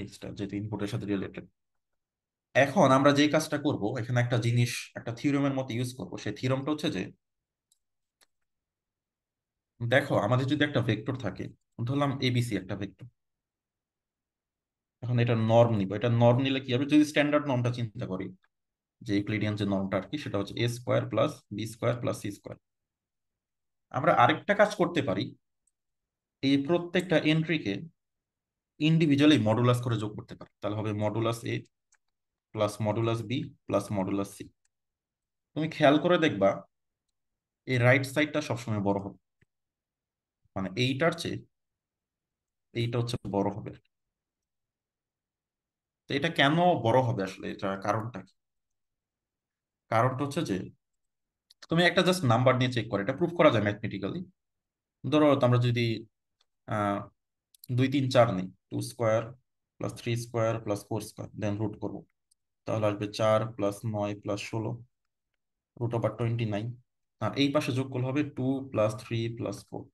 [SPEAKER 1] এইচটা যেহেতু ইনপুটের সাথে রিলেটেড। এখন আমরা যে কাজটা করব, এখানে একটা জিনিস, একটা থিওরেমের মতো ইউজ করব। সেই থিওরেমটা হচ্ছে যে, দেখো আমাদের যদি একটা ভেক্টর থাকে, ধরলাম এবিসি একটা ভেক্টর। এখন এটা নর্ম নিব, এটা নর্ম নিলে কি হবে, যদি স্ট্যান্ডার্ড নর্মটা চিন্তা করি, যে ইউক্লিডিয়ান যে নর্মটা আর কি, সেটা হচ্ছে a² + b² + c²। আমরা আরেকটা কাজ করতে পারি, এই প্রত্যেকটা এন্ট্রিকে ইন্ডিভিজুয়ালি মডুলাস করে যোগ করতে পারি, তাহলে হবে modulus a plus modulus b plus modulus c। তুমি খেয়াল করে দেখবা এই রাইট সাইডটা সবসময় বড় হবে, মানে এইটার চেয়ে এইটা হচ্ছে বড় হবে। তো এটা কেন বড় হবে আসলে, এটা কারণটা কি? কারণটা হচ্ছে যে, তুমি একটা জাস্ট নাম্বার নিয়ে চেক করো, এটা প্রুফ করা যায় ম্যাথমেটিক্যালি। ধরো আমরা যদি 2 3 4 নিই, 2² + 3² + 4² দেন রুট করবো, তাহলে আসবে 4 + 9 + 16 √/29। আর এই পাশে যোগ করলে হবে 2 + 3 + 4,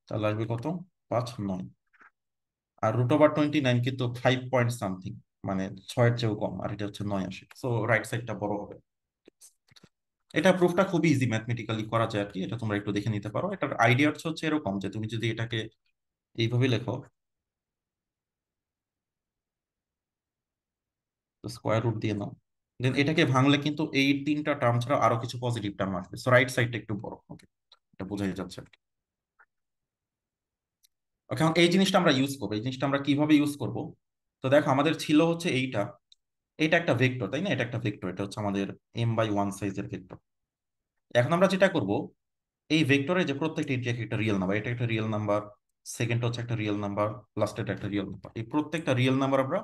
[SPEAKER 1] তাহলে আসবে কত, 5 9। আর √/29 কিন্তু 5 পয়েন্ট সামথিং, মানে 6-এর চেয়েও কম, আর এটা হচ্ছে 9 আসে, সো রাইট সাইডটা বড় হবে। এটা প্রুফটা খুবই ইজি, ম্যাথমেটিক্যালি করা যায় আর কি, এটা তোমরা একটু দেখে নিতে পারো। এটার আইডিয়া হচ্ছে এরকম যে, তুমি যদি এটাকে এইভাবে লেখো, তো স্কোয়ার রুট দিয়ে নাও, দেন এটাকে ভাঙলে কিন্তু এই 3টা টার্ম ছাড়া আরো কিছু পজিটিভ টার্ম আসবে, সো রাইট সাইডটা একটু বড়। ওকে, এটা বোঝাই যাচ্ছে আর কি। ওকে, এখন এই জিনিসটা আমরা ইউজ করবো, এই জিনিসটা আমরা কিভাবে ইউজ করব। তো দেখো আমাদের ছিল হচ্ছে এইটা, এটা একটা ভেক্টর তাই না, এটা একটা ভেক্টর, এটা হচ্ছে আমাদের m/1 সাইজের ভেক্টর। এখন আমরা যেটা করব, এই ভেক্টরে যে প্রত্যেকটা ইন্টিজার একটা রিয়েল নাম্বার, এটা একটা রিয়েল নাম্বার, সেকেন্ড হচ্ছে একটা রিয়েল নাম্বার, লাস্টের একটা রিয়েল নাম্বার, এই প্রত্যেকটা রিয়েল নাম্বার আমরা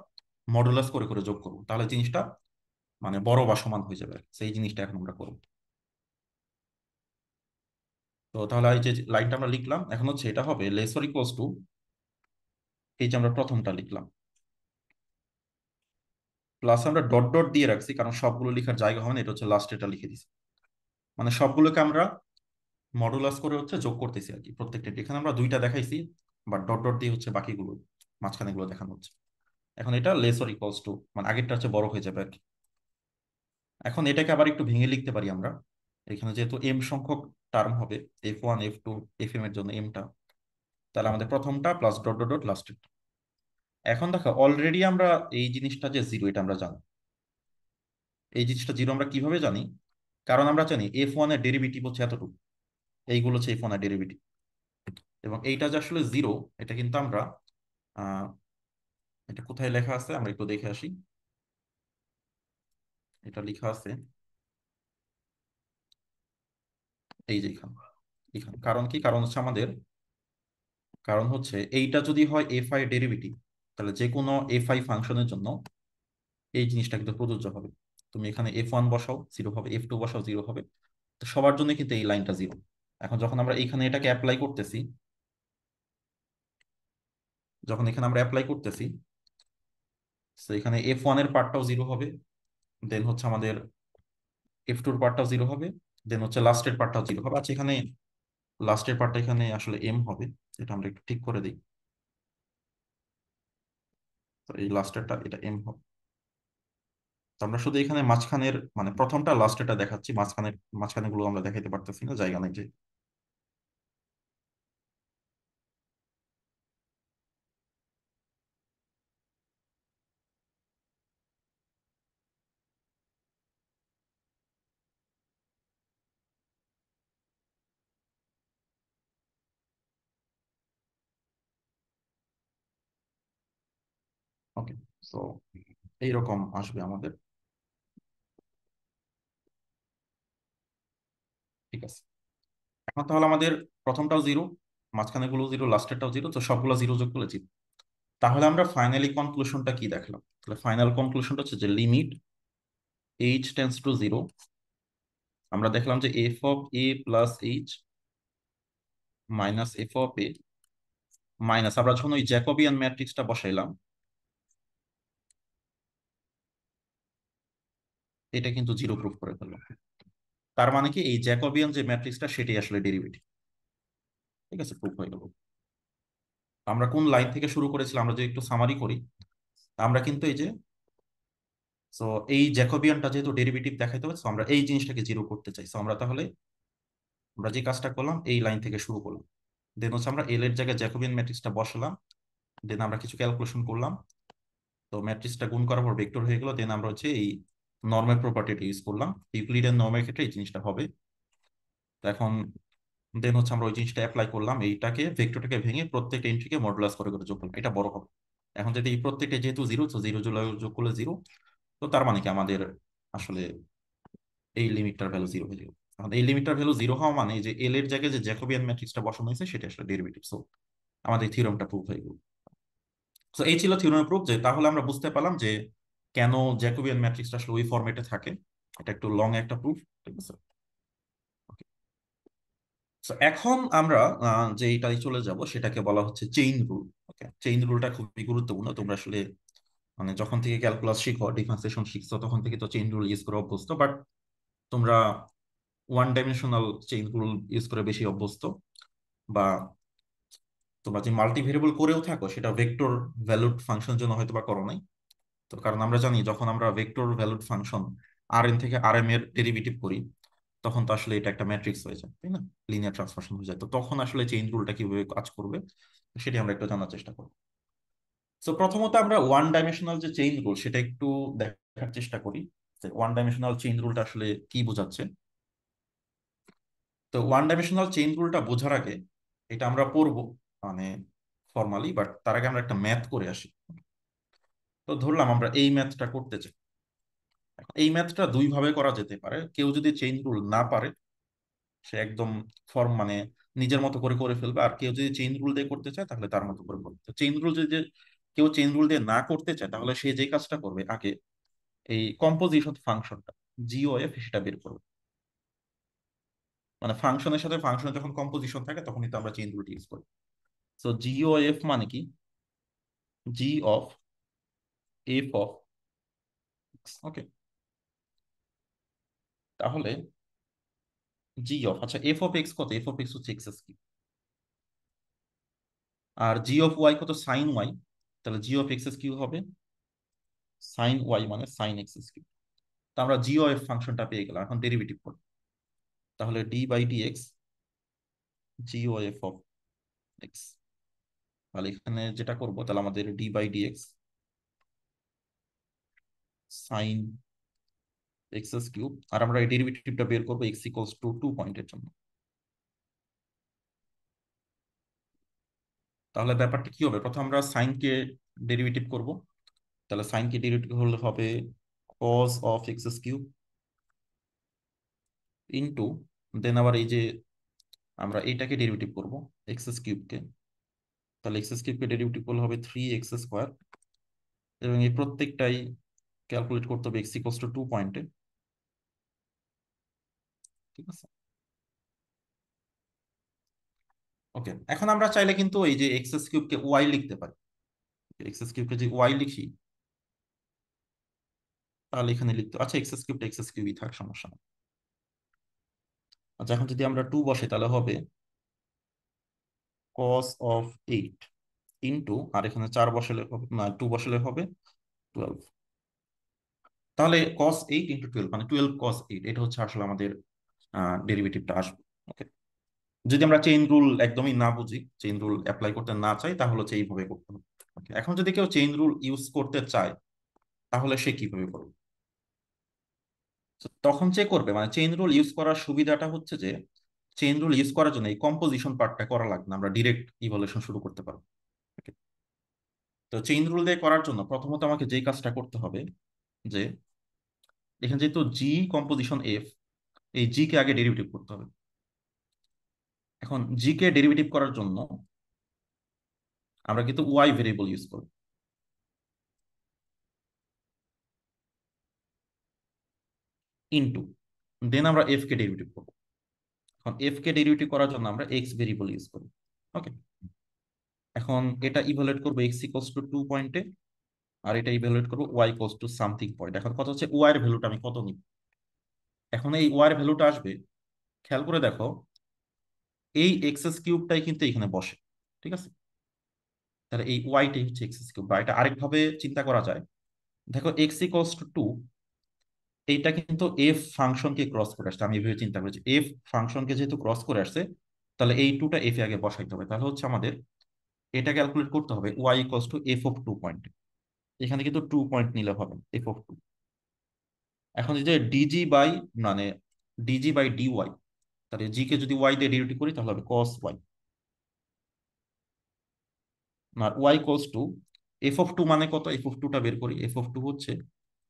[SPEAKER 1] মডুলাস করে করে যোগ করবো, তাহলে জিনিসটা মানে বড় বা সমান হয়ে যাবে। সেই জিনিসটা এখন আমরা করবো। তো তাহলে এই যে লাইনটা আমরা লিখলাম, এখন হচ্ছে এটা হবে লেস অর ইকুয়ালস টু, এই যে আমরা প্রথমটা লিখলাম, প্লাস আমরা ডট ডট দিয়ে রাখছি কারণ সবগুলো লেখার জায়গা হবে না, এটা হচ্ছে লাস্ট, এটা লিখে দিছি। মানে সবগুলোকে আমরা মডুলাস করে হচ্ছে যোগ করতেছি আর কি প্রত্যেকটা। এখানে আমরা 2টা দেখাইছি, বাট ডট ডট দিয়ে হচ্ছে বাকিগুলো, মাঝখানে গুলো দেখানো হচ্ছে। এখন এটা লেস অর ইকুয়ালস টু, মানে আগেরটা হচ্ছে বড় হয়ে যাবে আর কি। এখন এটাকে আবার একটু ভেঙে লিখতে পারি আমরা, এখানে যেহেতু এম সংখ্যক টার্ম হবে, F1 F2 Fm এর জন্য এমটা, তাহলে আমাদের প্রথমটা প্লাস ডট ডট ডট লাস্টের। এখন দেখো অলরেডি আমরা এই জিনিসটা যে জিরো, এটা আমরা জানি। এই জিনিসটা জিরো আমরা কিভাবে জানি, কারণ আমরা জানি F1 এর ডেরিভেটিভ হচ্ছে এতটুকু, এইগুলো হচ্ছে F1 এর ডেরিভেটিভ। এবং এইটা যে আসলে জিরো, এটা কিন্তু আমরা আহ এটা কোথায় লেখা আছে আমরা একটু দেখে আসি। এটা লেখা আছে এই যে এখানে এখানে কারণ কি, কারণ হচ্ছে আমাদের, কারণ হচ্ছে এইটা যদি হয় এফ আই ডেরিভেটিভ, তাহলে যে কোনো এফ আই ফাংশনের জন্য এই জিনিসটা কিন্তু প্রযোজ্য হবে। তুমি এখানে F1 বসাও 0 হবে, F2 বসাও 0 হবে, তো সবার জন্য কিন্তু এই লাইনটা 0। এখন যখন আমরা এখানে এটাকে অ্যাপ্লাই করতেছি, যখন এখানে আমরা অ্যাপ্লাই করতেছি, তো এখানে F1 এর পার্টটাও 0 হবে, দেন হচ্ছে আমাদের F2 এর পার্টটাও 0 হবে, দেন হচ্ছে লাস্টের পার্টটাও 0 হবে। আচ্ছা, এখানে লাস্টের পার্টটা এখানে আসলে M হবে, এটা আমরা একটু ঠিক করে দিই। তো এই লাস্টেরটা এটা M হবে। তো আমরা শুধু এখানে মাঝখানের মানে প্রথমটা লাস্টেরটা দেখাচ্ছি, মাঝখানে গুলো আমরা দেখাইতে পারতেছি না, জায়গা নেই যে। ওকে, তো এইরকম আসবে আমাদের। ঠিক আছে, এখন তাহলে আমাদের প্রথমটাও 0, মাঝখানে গুলো 0, লাস্টেরটাও 0, তো সবগুলো 0 যোগ করলে 0। তাহলে আমরা ফাইনালি কনক্লুশনটা কি দেখলাম? তাহলে ফাইনাল কনক্লুশনটা হচ্ছে যে লিমিট h টেন্ডস টু 0, আমরা দেখলাম যে f(a + h - f(a) মাইনাস, আমরা যখন ওই জ্যাকোবিয়ান ম্যাট্রিক্সটা বসাইলাম, এটা কিন্তু 0 প্রুফ করে ফেললাম। তার মানে কি, এই জ্যাকোবিয়ান যে ম্যাট্রিক্সটা সেটাই আসলে ডেরিভেটিভ। ঠিক আছে, প্রুফ হয়ে গেল। আমরা কোন লাইন থেকে শুরু করেছিলাম, আমরা যদি একটু সামারি করি, আমরা কিন্তু এই যে, সো এই জ্যাকোবিয়ানটা যেহেতু ডেরিভেটিভ দেখাইতে হবে, সো আমরা এই জিনিসটাকে 0 করতে চাই। সো আমরা তাহলে আমরা যে কাজটা করলাম, এই লাইন থেকে শুরু করলাম, দেন হচ্ছে আমরা এল এর জায়গায় জ্যাকোবিয়ান ম্যাট্রিক্সটা বসালাম, দেন আমরা কিছু ক্যালকুলেশন করলাম, তো ম্যাট্রিক্সটা গুণ করার পর ভেক্টর হয়ে গেল, দেন আমরা হচ্ছে এই নর্মের প্রপার্টিটা ইউজ করলাম। ইউক্লিডিয়ান নর্মের ক্ষেত্রে এই জিনিসটা হবে। তো এখন দেন হচ্ছে আমরা ওই জিনিসটা অ্যাপ্লাই করলাম, এইটাকে ভেক্টরটাকে ভেঙে প্রত্যেকটা এন্ট্রিকে মডুলাস করে করে যোগ করলাম, এটা বড় হবে। এখন যদি এই প্রত্যেকটা যেহেতু 0, তো 0 যোগ করলে 0, তো তার মানে কি আমাদের আসলে এই লিমিটটার ভ্যালু 0 হয়ে যাবে। এখন এই লিমিটটার ভ্যালু 0 হওয়া মানে যে এল এর জায়গায় যে জ্যাকোবিয়ান ম্যাট্রিক্সটা বসানো হয়েছে সেটা আসলে ডেরিভেটিভ। সো আমাদের থিওরেমটা প্রুভ হয়ে গেল। সো এই ছিল থিওরেমের প্রুফ, যে তাহলে আমরা বুঝতে পারলাম যে কেন জ্যাকোবিয়ান ম্যাট্রিক্সটা আসলে ওই ফরম্যাটে থাকে। এটা একটু লং একটা প্রুফ। ঠিক আছে, তো এখন আমরা যেটাই চলে যাব সেটাকে বলা হচ্ছে চেইন রুল। ওকে, চেইন রুলটা খুবই গুরুত্বপূর্ণ। তোমরা আসলে মানে যখন থেকে ক্যালকুলাস শিখো, ডিফারেন্সিয়েশন শিখছো, তখন থেকে তো চেইন রুল ইউজ করে অভ্যস্ত, বাট তোমরা one dimensional chain rule use করে বেশি অভ্যস্ত, বা তোমরা যে মাল্টি ভেরিয়েবল করেও থাকো সেটা ভেক্টর ভ্যালুড ফাংশনের জন্য হয়তো বা করো নাই। তো কারণ আমরা জানি যখন আমরা ভেক্টর ভ্যালুড ফাংশন Rn থেকে Rm এর ডেরিভেটিভ করি, তখন তো আসলে এটা একটা ম্যাট্রিক্স হয়ে যায়, তাই না? লিনিয়ার ট্রান্সফরমেশন হয়ে যায়। তো তখন আসলে চেইন রুলটা কিভাবে কাজ করবে সেটি আমরা একটু জানার চেষ্টা করব। তো প্রথমত আমরা ওয়ান ডাইমেনশনাল যে চেইন রুল সেটা একটু দেখার চেষ্টা করি, যে ওয়ান ডাইমেনশনাল চেইন রুলটা আসলে কি বোঝাচ্ছে। তো ওয়ান ডাইমেনশনাল চেইন রুলটা বোঝার আগে এটা আমরা পড়বো মানে ফর্মালি, বাট তার আগে আমরা একটা ম্যাথ করে আসি। তো ধরলাম আমরা এই ম্যাথটা করতে চাই। এখন এই ম্যাথটা দুই ভাবে করা যেতে পারে। কেউ যদি চেইন রুল না পারে, সে একদম ফর্ম মানে নিজের মতো করে করে ফেলবে, আর কেউ যদি চেইন রুল দিয়ে করতে চায় তাহলে তার মতো করে করবে। তো চেইন রুল যদি কেউ চেইন রুল দিয়ে না করতে চায়, তাহলে সে যে কাজটা করবে, আগে এই কম্পোজিশন ফাংশনটা জিওএফ সেটা বের করবে। মানে ফাংশনের সাথে ফাংশনের যখন কম্পোজিশন থাকে তখনই তো আমরা চেইন রুলটি ইউজ করি। সো জিওএফ মানে কি, G of F of, okay. তাহলে জি অফ, আচ্ছা এফ অফ এক্স কত? এফ অফ এক্স হচ্ছে এক্স কিউব, আর জি অফ ওয়াই কত? Sine Y. তাহলে জি অফ এক্স কিউব হবে সাইন ওয়াই মানে সাইন এক্স কিউব। তো আমরা জি অফ ফাংশনটা পেয়ে গেলাম। এখন ডেরিভেটিভ করি, তাহলে D by D X G O F of X. তাহলে এখানে যেটা করবো, তাহলে আমাদের D by D X sine X cube, আর আমরা এই ডেরিভেটিভটা বের করবো এক্স ইকুয়ালস টু 2 পয়েন্টের জন্য। তাহলে ব্যাপারটা কি হবে, প্রথম আমরা সাইনকে ডেরিভেটিভ করব। তাহলে সাইনকে ডেরিভেটিভ হলে হবে cos of X cube into then আবার এই যে আমরা এইটাকে ডেরিভেটিভ করব এক্স কিউবকে, তাহলে এক্স কিউবকে ডেরিভেটিভ করলে হবে 3x², এবং এই প্রত্যেকটাই ক্যালকুলেট করতে হবে এক্স ইকুয়ালস টু 2 পয়েন্টে। ঠিক আছে, ওকে। এখন আমরা চাইলে কিন্তু এই যে এক্স কিউবকে ওয়াই লিখতে পারি। এক্স কিউবকে যে ওয়াই লিখি তাহলে এখানে লিখতে, আচ্ছা এক্স কিউবই থাক, সমস্যা নেই। আচ্ছা এখন যদি আমরা 2 বসে তাহলে হবে cos অফ 8 ইন্টু, আর এখানে 4 বসালে হবে না, 2 বসালে হবে 12। তাহলে cos 8 ইন্টু 12 মানে 12 cos 8, এটা হচ্ছে আসলে আমাদের ডেরিভেটিভটা আসবে। ওকে, যদি আমরা চেইন রুল একদমই না বুঝি, চেইন রুল অ্যাপ্লাই করতে না চাই, তাহলে হচ্ছে এইভাবে করতে হবে। Okay, এখন যদি কেউ চেইন রুল ইউজ করতে চায় তাহলে সে কিভাবে করবে? So, তখন যে করবে মানে চেইন রুল ইউজ করার সুবিধাটা হচ্ছে যে চেইন রুল ইউজ করার জন্য এই কম্পোজিশন পার্টটা করা লাগবে না, আমরা ডিরেক্ট ইভালুয়েশন শুরু করতে পারবো। Okay, তো চেইন রুল দিয়ে করার জন্য প্রথমত আমাকে যে কাজটা করতে হবে যে এখানে যেহেতু জি কম্পোজিশন এফ, এই জি কে আগে ডেরিভেটিভ করতে হবে। এখন জি কে ডেরিভেটিভ করার জন্য আমরা কিন্তু ওয়াই ভেরিয়েবল ইউজ করব, ইনটু, দেন আমরা এফ কে ডেরিভেটিভ করব। এখন এফ কে ডেরিভেটিভ করার জন্য আমরা এক্স ভেরিয়েবল ইউজ করব। ওকে, এখন এটা ইভালুয়েট করবো এক্স ইকুয়ালস টু 2 পয়েন্টে, আর এটা ইভালুয়েট করবো Y equals to something point. এখন কথা হচ্ছে ওয়াই এর ভ্যালুটা আমি কত নিব। এখন এই ওয়াই এর ভ্যালুটা আসবে, খেয়াল করে দেখো, এই এক্স কিউবটাই কিন্তু এখানে বসে। ঠিক আছে, তাহলে এই ওয়াইটাই হচ্ছে এক্স কিউব, বা এটা আরেকভাবে চিন্তা করা যায়। দেখো এক্স ইকুয়ালস টু 2, এইটা কিন্তু এফ ফাংশনকে ক্রস করে আসছে। আমি এভাবে চিন্তা করেছি, এফ ফাংশনকে যেহেতু ক্রস করে আসছে, তাহলে এই টুটা এফ এ আগে বসাইতে হবে। তাহলে হচ্ছে আমাদের এটা ক্যালকুলেট করতে হবে Y equals to F of 2 point. এখানে কিন্তু 2 পয়েন্ট নিলে হবে এফ অফ 2। এখন এই যে ডিজি বাই মানে ডিজি বাই ডি ওয়াই, তাহলে জি কে যদি ওয়াই দিয়ে ডেরিভেটিভ করি তাহলে হবে কস ওয়াই, আর Y equals to F of 2 মানে কত, এফ অফ 2টা বের করি, এফ অফ 2 হচ্ছে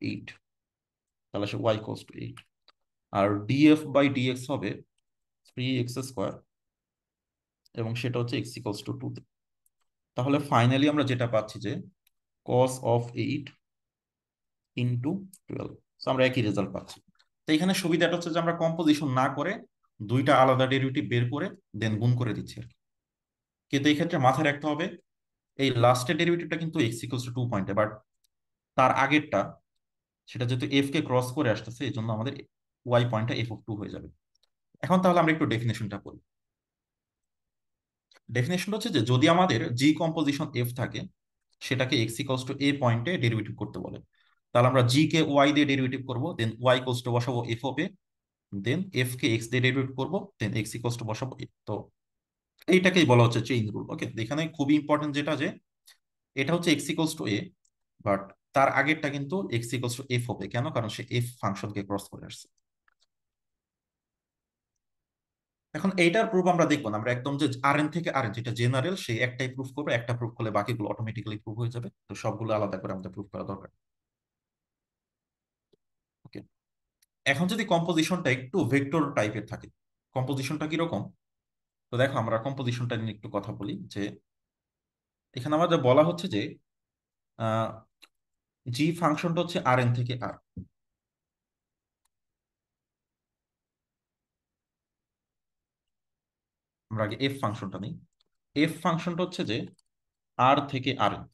[SPEAKER 1] 8, তাহলে সে ওয়াই ইকুয়ালস টু 8। আর ডিএফ বাই ডিএক্স হবে 3x², এবং সেটা হচ্ছে এক্স ইকুয়ালস টু 2। তাহলে ফাইনালি আমরা যেটা পাচ্ছি যে cos অফ 8 ইন্টু 12। আমরা একই রেজাল্ট পাচ্ছি। তো এখানে সুবিধাটা হচ্ছে যে আমরা কম্পোজিশন না করে দুইটা আলাদা ডেরিভেটিভ বের করে দেন গুণ করে দিচ্ছি আর কি। কিন্তু এই ক্ষেত্রে মাথায় রাখতে হবে এই লাস্টের ডেরিভেটিভটা কিন্তু এক্স ইকুয়ালস টু 2 পয়েন্টে, বাট তার আগেরটা সেটা যেহেতু এফ কে ক্রস করে আসতেছে, এই জন্য আমাদের ওয়াই পয়েন্টটা এফ অফ 2 হয়ে যাবে। এখন তাহলে আমরা একটু ডেফিনেশনটা করি। ডেফিনেশন হচ্ছে যে যদি আমাদের জি কম্পোজিশন এফ থাকে, সেটাকে এক্স ইকুয়ালস টু এ পয়েন্টে ডেরিভেটিভ করতে বলে, তাহলে আমরা জি কে ওয়াই দিয়ে ডেরিভেটিভ করবো, দেন ওয়াই ইকুয়ালস টু বসাবো F of A, then F K X দিয়ে ডেরিভেটিভ করবো, দেন এক্স ইকুয়ালস টু বসাবো এ। তো এইটাকেই বলা হচ্ছে চেইন রুল। ওকে, এখানে খুবই ইম্পর্টেন্ট যেটা যে এটা হচ্ছে x equals to A, but তার আগেরটা কিন্তু এক্স ইকুয়ালস টু এফ হবে। কেন? কারণ সে এফ ফাংশনকে ক্রস করে আসছে। এখন এইটার প্রুফ আমরা দেখবো না, আমরা একদম যে আর এন থেকে আর এন যেটা জেনারেল সেই একটাই প্রুফ করবো, একটা প্রুফ করলে বাকিগুলো অটোমেটিক্যালি প্রুফ হয়ে যাবে, তো সবগুলো আলাদা করে আমাদের প্রুফ করা দরকার। ওকে, এখন যদি কম্পোজিশনটা একটু ভেক্টর টাইপের থাকে, কম্পোজিশনটা কিরকম? তো দেখো আমরা কম্পোজিশনটা নিয়ে একটু কথা বলি যে এখানে আমাদের বলা হচ্ছে যে জি ফাংশনটা হচ্ছে আর এন থেকে আর। আমরা আগে এফ ফাংশনটা নিই। এফ ফাংশনটা হচ্ছে যে আর থেকে আর এন,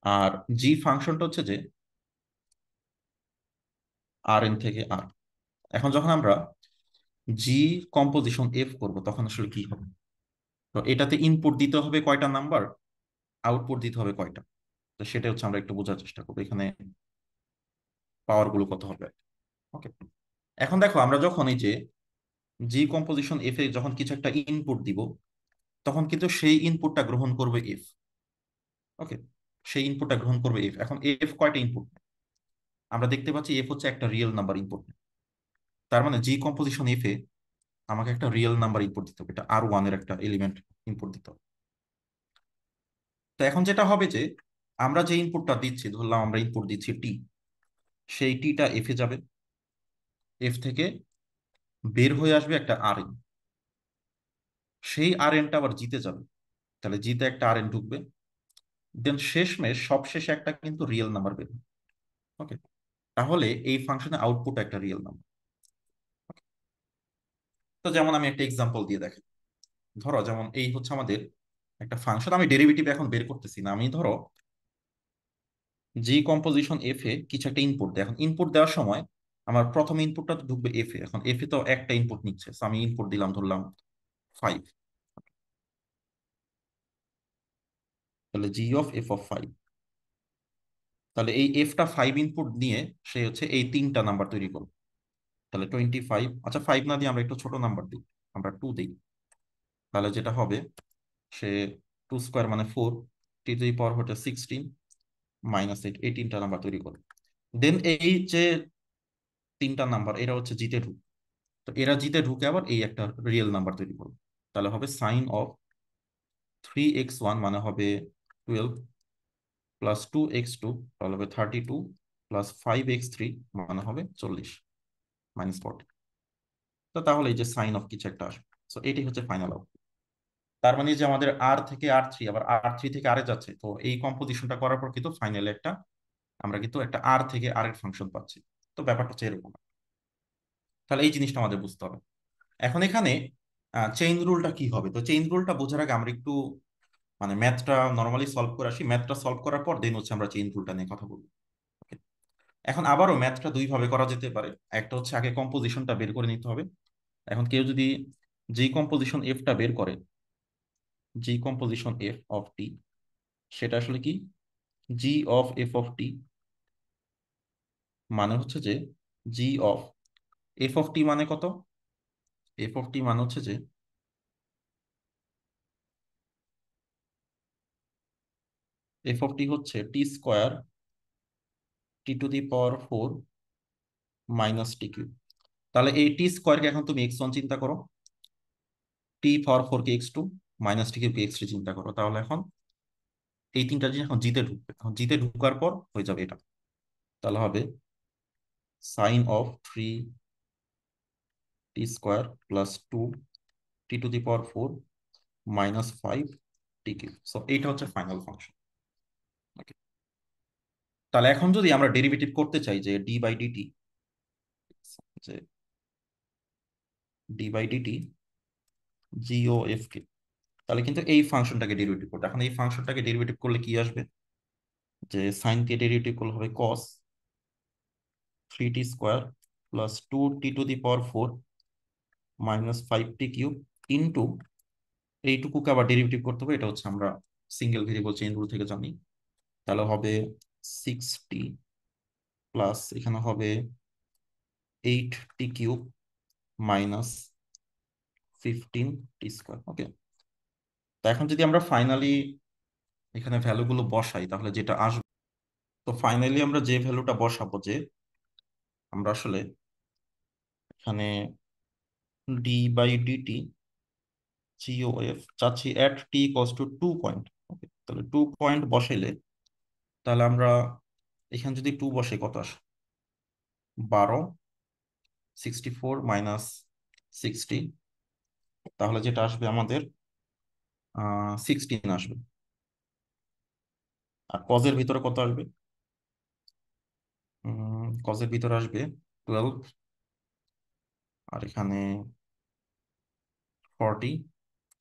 [SPEAKER 1] আর জি ফাংশনটা হচ্ছে যে আর এন থেকে আর। এখন যখন আমরা জি কম্পোজিশন এফ করব তখন আসলে কি হবে? তো এটাতে ইনপুট দিতে হবে কয়টা নাম্বার, আউটপুট দিতে হবে কয়টা, তো সেটা হচ্ছে আমরা একটু বোঝার চেষ্টা করবো এখানে পাওয়ার গুলো কত হবে। ওকে, এখন দেখো আমরা যখন এই যে জি কম্পোজিশন এফ এ যখন কিছু একটা ইনপুট দিব, তখন কিন্তু সেই ইনপুটটা গ্রহণ করবে এফ। ওকে, সেই ইনপুটটা গ্রহণ করবে এফ। এখন এফ কয়টা ইনপুট? আমরা দেখতে পাচ্ছি এফ হচ্ছে একটা রিয়েল নাম্বার ইনপুট। তার মানে জি কম্পোজিশন এফ এ আমাকে একটা রিয়েল নাম্বার ইনপুট দিতে হবে, এটা আর ওয়ান এর একটা এলিমেন্ট ইনপুট দিতে হবে। তো এখন যেটা হবে যে আমরা যে ইনপুটটা দিচ্ছি, ধরলাম আমরা ইনপুট দিচ্ছি টি, সেই টিটা এফ এ যাবে, এফ থেকে বের হয়ে আসবে একটা আর এন, সেই আর এনটা আবার জিতে যাবে, তাহলে জিতে একটা আর এন ঢুকবে, দেন শেষমেশ সবশেষে একটা কিন্তু রিয়েল নাম্বার বের হবে। ওকে, তাহলে এই ফাংশনের আউটপুট একটা রিয়েল নাম্বার। তো যেমন আমি একটা এক্সাম্পল দিয়ে দেখি, ধরো যেমন এই হচ্ছে আমাদের একটা ফাংশন, আমি ডেরিভেটিভ এখন বের করতেছি না, আমি ধরো জি কম্পোজিশন এফ এ কিছু একটা ইনপুট দেয়, এখন ইনপুট দেওয়ার সময় আমার প্রথম ইনপুটটা তো ঢুকবে এফ এ, এখন এফ এ তো একটা ইনপুট নিচ্ছে, so আমি ইনপুট দিলাম ধরলাম 5, তাহলে জি অফ এফ অফ 5, তাহলে এই এফটা 5 ইনপুট নিয়ে সে হচ্ছে এই তিনটা নাম্বার তৈরি করবে, তাহলে 25, আচ্ছা 5 না দিয়ে আমরা একটু ছোট নাম্বার দিই, আমরা 2 দিই, তাহলে যেটা হবে সে 2 স্কোয়ার মানে 4, টি টু দি পাওয়ার হচ্ছে 16 মাইনাস 8, এই তিনটা নাম্বার তৈরি করবে। দেন এই যে তিনটা নাম্বার এরা হচ্ছে জিতে ঢুক, তো এরা জিতে ঢুকে আবার এই একটা রিয়েল নাম্বার তৈরি করবে, তাহলে হবে সাইন অফ 3x1 মানে হবে 12 প্লাস 2x2 তাহলে হবে 32 প্লাস 5x3 মানে হবে 40 মাইনাস 40। তো তাহলে এই যে সাইন অফ কিছু একটা আসবে, তো এটি হচ্ছে ফাইনাল আউটপুট। তার মানে যে আমাদের আর থেকে আর থ্রি আবার আর থ্রি থেকে আরে যাচ্ছে, তো এই কম্পোজিশনটা করার পর কিন্তু ফাইনালি একটা আমরা কিন্তু একটা আর থেকে আর এর ফাংশন পাচ্ছি। তো ব্যাপারটা হচ্ছে এরকম, তাহলে এই জিনিসটা আমাদের বুঝতে হবে। এখন এখানে চেইন রুলটা কি হবে, তো চেইন রুলটা বোঝার আগে আমরা একটু মানে ম্যাথটা নর্মালি সলভ করে আসি, ম্যাথটা সলভ করার পর দেন হচ্ছে আমরা চেইন রুলটা নিয়ে কথা বলবো। Okay? এখন আবারও ম্যাথটা দুই ভাবে করা যেতে পারে, একটা হচ্ছে আগে কম্পোজিশনটা বের করে নিতে হবে। এখন কেউ যদি যেই কম্পোজিশন এফটা বের করে, যেই কম্পোজিশন এফ অফ টি, সেটা আসলে কি জি অফ এফ অফ টি, মানে হচ্ছে যে জি অফ এফ অফ টি মানে কত, এফ অফ টি মানে হচ্ছে যে এফ অফ টি হচ্ছে T square T to the power 4 minus T cube. তাহলে এই টি স্কোয়ারকে এখন তুমি x1 চিন্তা করো, টি পাওয়ার 4 কে x2 মাইনাস টি কিউব কে x3 চিন্তা করো, তাহলে এখন এই তিনটা জিনিস এখন জিতে ঢুকবে, এখন জিতে ঢুকার পর হয়ে যাবে এটা, তাহলে হবে sine of 3 T square plus 2 T to the power 4 minus 5 T cube. So এইটা হচ্ছে ফাইনাল ফাংশন। তাহলে এখন যদি আমরা ডেরিভেটিভ করতে চাই যে ডি বাই ডিটি, যে D by DT GO F কে, তাহলে কিন্তু এই ফাংশনটাকে ডেরিভেটিভ করতে, এখন এই ফাংশনটাকে ডেরিভেটিভ করলে কি আসবে, যে সাইন কে ডেরিভেটিভ করলে হবে cos 3t² plus 2 T to the power 4 minus 5 T cube into এইটুকুকে আবার ডেরিভেটিভ করতে হবে, এটা হচ্ছে আমরা সিঙ্গেল ভেরিয়েবল চেইন রুল থেকে জানি, তাহলে হবে 6t প্লাস এখানে হবে 8 টি কিউব মাইনাস 15 টি স্কোয়ার। ওকে, তো এখন যদি আমরা ফাইনালি এখানে ভ্যালুগুলো বসাই তাহলে যেটা আসবে, তো ফাইনালি আমরা যে ভ্যালুটা বসাবো, যে আমরা আসলে এখানে ডি বাই ডিটি জিওএফ চাচ্ছি এট টি ইকুয়ালস টু 2 পয়েন্ট। ওকে, তাহলে 2 পয়েন্ট বসাইলে তাহলে আমরা এখানে যদি 2 বসে কত আসে, 12, 64 মাইনাস 60, তাহলে যেটা আসবে আমাদের 16 আসবে। আর কজের ভিতরে কত আসবে, কজের ভিতরে আসবে 12, আর এখানে 40,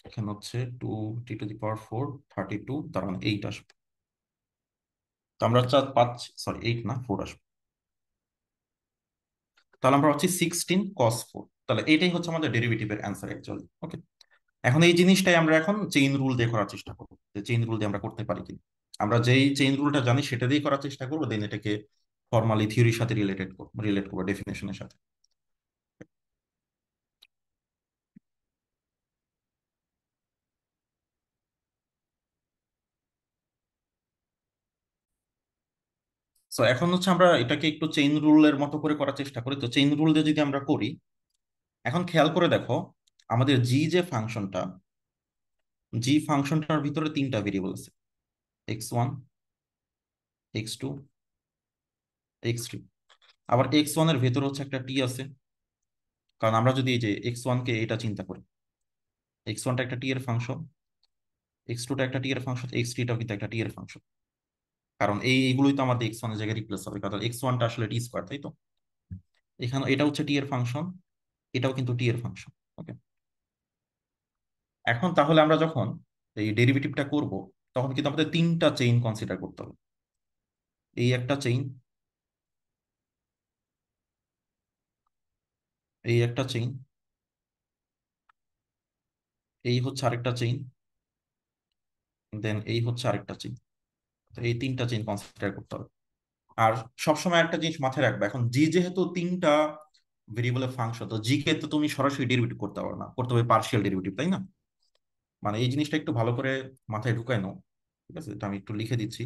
[SPEAKER 1] এখানে হচ্ছে 2 টি টু দি পাওয়ার 4 32, তার মানে 8 আসবে। তো আমরা পাচ্ছি, সরি 8 না 4 আসবে, তাহলে আমরা পাচ্ছি 16 cos 4। তাহলে এটাই হচ্ছে আমাদের ডেরিভেটিভের অ্যান্সার অ্যাকচুয়ালি। ওকে, এখন এই জিনিসটাই আমরা এখন চেইন রুল দিয়ে করার চেষ্টা করবো, যে চেইন রুল দিয়ে আমরা করতে পারি কিনা। আমরা যেই চেইন রুলটা জানি সেটা দিয়ে করার চেষ্টা করবো, দেন এটাকে ফর্মালি থিওরির সাথে রিলেট করবো ডেফিনেশনের সাথে। সো এখন হচ্ছে আমরা এটাকে একটু চেইন রুলের মতো করে করার চেষ্টা করি, তো চেইন রুল দিয়ে যদি আমরা করি, এখন খেয়াল করে দেখো আমাদের জি ফাংশনটার ভিতরে তিনটা ভেরিয়েবল আছে, x1, x2, x3, আবার x1 এর ভেতরে হচ্ছে একটা টি আছে, কারণ আমরা যদি এই যে x1 কে এটা চিন্তা করি, x1টা একটা টি এর ফাংশন, x2টা একটা টি এর ফাংশন, x3টাও কিন্তু একটা টি এর ফাংশন। কারণ এইগুলোই তো আমাদের x1 এর জায়গায় রিপ্লেস হবে, কারণ x1টা আসলে টি স্কোয়ার, তাই তো? এখানে এটা হচ্ছে টি এর ফাংশন, এটাও কিন্তু টি এর ফাংশন। ওকে, এখন তাহলে আমরা যখন এই ডেরিভেটিভটা করব, তখন কিন্তু আমাদের তিনটা চেইন কনসিডার করতে হবে। এই একটা চেইন, এই একটা চেইন, এই হচ্ছে আরেকটা চেইন, দেন এই হচ্ছে আরেকটা চেইন। তো এই তিনটা চেইন কনসিডার করতে হবে। আর সবসময় একটা জিনিস মাথায় রাখবে, এখন জি যেহেতু তিনটা ভেরিয়েবলের ফাংশন, তো জি কে তো তুমি সরাসরি ডেরিভেটিভ করতে পারবে না, করতে হবে পার্শিয়াল ডেরিভেটিভ, তাই না? মানে এই জিনিসটা একটু ভালো করে মাথায় ঢুকায় নাও। ঠিক আছে, এটা আমি একটু লিখে দিচ্ছি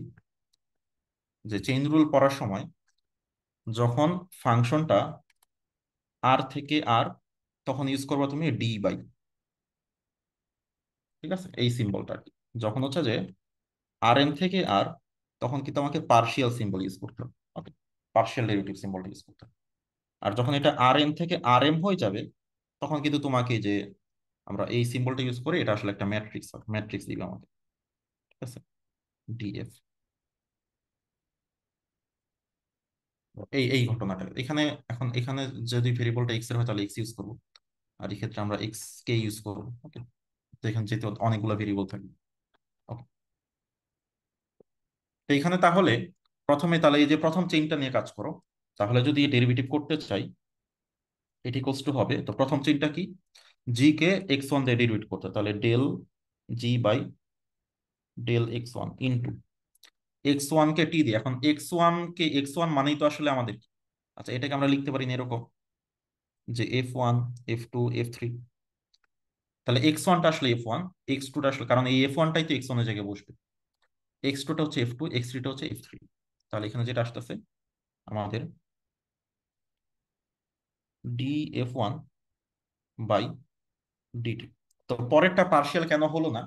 [SPEAKER 1] যে চেইন রুল পড়ার সময় যখন ফাংশনটা আর থেকে আর, তখন ইউজ করবা তুমি ডি বাই, ঠিক আছে, এই সিম্বলটা আর কি। যখন হচ্ছে যে আর এন থেকে আর, তখন কিন্তু আমাকে পার্শিয়াল সিম্বল ইউজ করতে হবে। ওকে, পার্শিয়াল ডেরিভেটিভ সিম্বলটা ইউজ করতে হবে। আর যখন এটা আর এন থেকে আর এম হয়ে যাবে, তখন কিন্তু তোমাকে যে আমরা এই সিম্বলটা ইউজ করি, এটা আসলে একটা ম্যাট্রিক্স, ম্যাট্রিক্স দিবে আমাকে। ঠিক আছে, ডিএফ। এই এই ঘটনাটা এখানে, এখন এখানে যদি ভেরিয়েবলটা এক্স এর হয় তাহলে এক্স ইউজ করবো, আর এই ক্ষেত্রে আমরা এক্স কে ইউজ করবো। ওকে, তো এখানে যেহেতু অনেকগুলো ভেরিয়েবল থাকবে। ওকে, তো এখানে তাহলে প্রথমে তাহলে এই যে প্রথম চেইনটা নিয়ে কাজ করো। তাহলে যদি ডেরিভেটিভ করতে চাই, এটি কোস টু হবে, তো প্রথম চেইনটা কি, জি কে x1 দিয়ে ডেরিভেট করতে, তাহলে del G by del x1 into x1 কে টি দিয়ে। এখন x1 মানেই তো আসলে আমাদের কি? আচ্ছা, এটাকে আমরা লিখতে পারি না এরকম যে f1 f2 f3। তাহলে x1টা আসলে f1, x2টা আসলে, কারণ এই f1টাই তো x1 এর জায়গায় বসবে, x2টা হচ্ছে f2, x3টা হচ্ছে f3। তাহলে এখানে যেটা আসতেছে আমাদের df1 বাই ডিটি। তো পরেরটা পার্শিয়াল কেন হলো না?